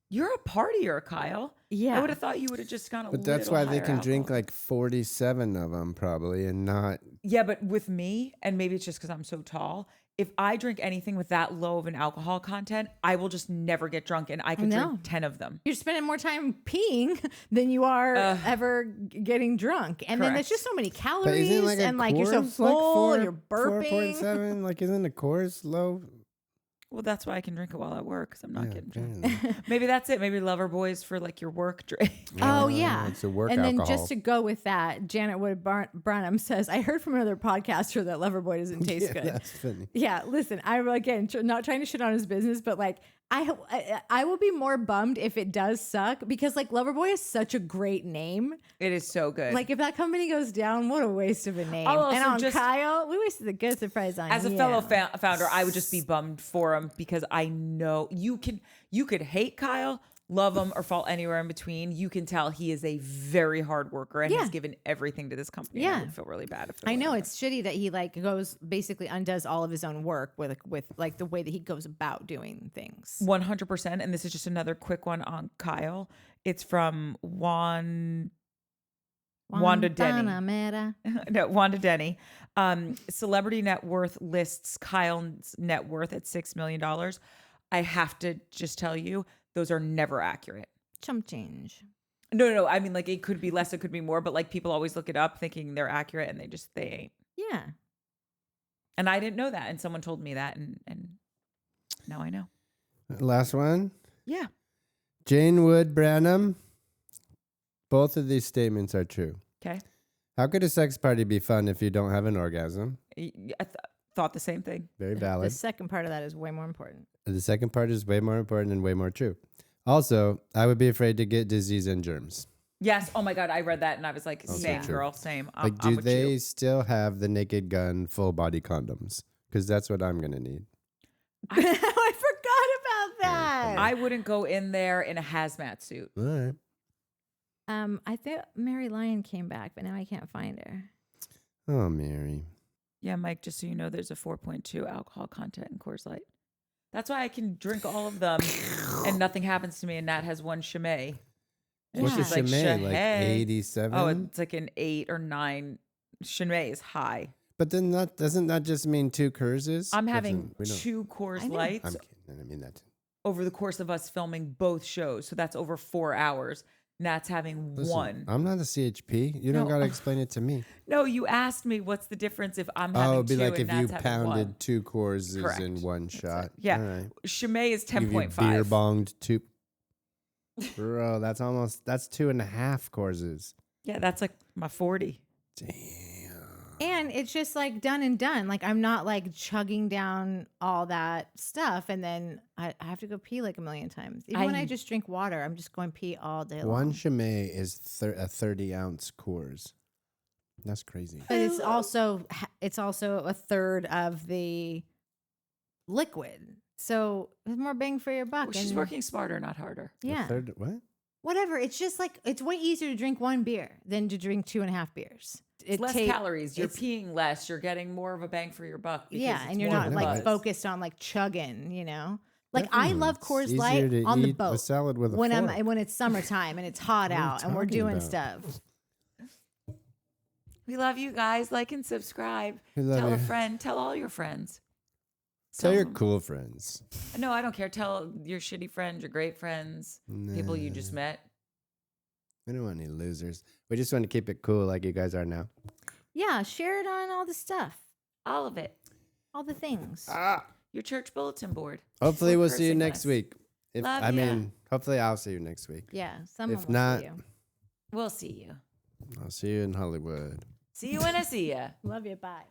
you're a partier, Kyle. Yeah. I would have thought you would have just gone a But that's why little they higher can drink alcohol. like 47 of them probably, and not. Yeah, but with me, and maybe it's just because I'm so tall, if I drink anything with that low of an alcohol content, I will just never get drunk, and I could know. drink 10 of them. You're spending more time peeing than you are ever getting drunk. And then there's Correct. just so many But calories, isn't like a and like you're so Coors, full, like you're burping. 4.7, like isn't a Coors low? Well, that's why I can drink it while I work, because I'm not Yeah, getting drunk. apparently. Maybe that's it. Maybe Lover Boys for like your work drink. Oh, yeah. It's a work And then alcohol. just to go with that, Janet Wood Branham says, I heard from another podcaster that Loverboy doesn't taste Yeah, good. that's funny. Yeah, listen, I'm again not trying to shit on his business, but like I will be more bummed if it does suck, because like Loverboy is such a great name. It is so good. Like if that company goes down, what a waste of a name. I'll And also on just- Kyle, we wasted a good surprise on as a you. fellow founder, I would just be bummed for him, because I know you could hate Kyle, love him, or fall anywhere in between. You can tell he is a very hard worker and Yeah. has given everything to this company. Yeah. I would feel really bad if it I know wasn't. it's shitty that he like goes basically undoes all of his own work with like the way that he goes about doing things. 100%. And this is just another quick one on Kyle. It's from Wanda Denny. Guantanamera. No, Wanda Denny. Celebrity net worth lists Kyle's net worth at $6 million. I have to just tell you, those are never accurate. Chump change. No. I mean, like, it could be less, it could be more, but like people always look it up thinking they're accurate, and they ain't. Yeah. And I didn't know that, and someone told me that, and now I know. Last one. Yeah. Jane Wood Branham. Both of these statements are true. Okay. How could a sex party be fun if you don't have an orgasm? I thought the same thing. Very The valid. second part of that is way more important. The second part is way more important and way more true. Also, I would be afraid to get disease and germs. Yes. Oh my God. I read that and I was like, Also same true. girl, same. Like, I'm do with they you. still have the Naked Gun full body condoms? Because that's what I'm going to need. I forgot about that. I wouldn't go in there in a hazmat suit. All right. I think Mary Lyon came back, but now I can't find her. Oh, Mary. Yeah, Mike, just so you know, there's a 4.2 alcohol content in Coors Light. That's why I can drink all of them and nothing happens to me. And Nat has one Chimay. And What's a she's like, Chimay? Like "Shahay." 87? Oh, it's like an 8 or 9. Chimay is high. But then doesn't that just mean 2 Coorses? I'm having We don't- 2 Coors I know. Lights I'm kidding. I mean that. over the course of us filming both shows. So that's over 4 hours. Nat's having Listen, one. I'm not a CHP. You don't No. got to explain it to me. No, you asked me what's the difference if I'm having Oh, it'd be two like and if you Nat's having pounded one. 2 Coorses Correct. in one That's shot. it. Yeah. All right. Chimay is Give you beer 10.5. bonged 2. Bro, that's 2.5 courses. Yeah, that's like my 40. Damn. And it's just like done and done. Like I'm not like chugging down all that stuff and then I have to go pee like a million times. Even when I just drink water, I'm just going pee all day long. One Chimay is a 30-ounce Coors. That's crazy. But it's also a third of the liquid. So there's more bang for your buck. Well, she's working smarter, not harder. Yeah. What? Whatever. It's just like it's way easier to drink one beer than to drink 2.5 beers. It's less calories. You're peeing less. You're getting more of a bang for your buck. Yeah, and you're not like focused on like chugging, you know. Like I love Coors It's Light easier to on the eat boat a salad with a when fork. when it's summertime and it's hot What are you out and we're talking doing about? stuff. We love you guys. Like and subscribe. We love Tell you. a friend. Tell all your friends. Tell your them. cool friends. No, I don't care. Tell your shitty friends, your great friends, people you just met. We don't want any losers. We just want to keep it cool like you guys are now. Yeah, share it on all the stuff, All of it. all the things. Your church bulletin board. Hopefully We're we'll see you cursing next less. week. If Love I ya. mean, hopefully I'll see you next week. Yeah, someone If will not- see you. We'll see you. I'll see you in Hollywood. See you when I see ya. Love you. Bye.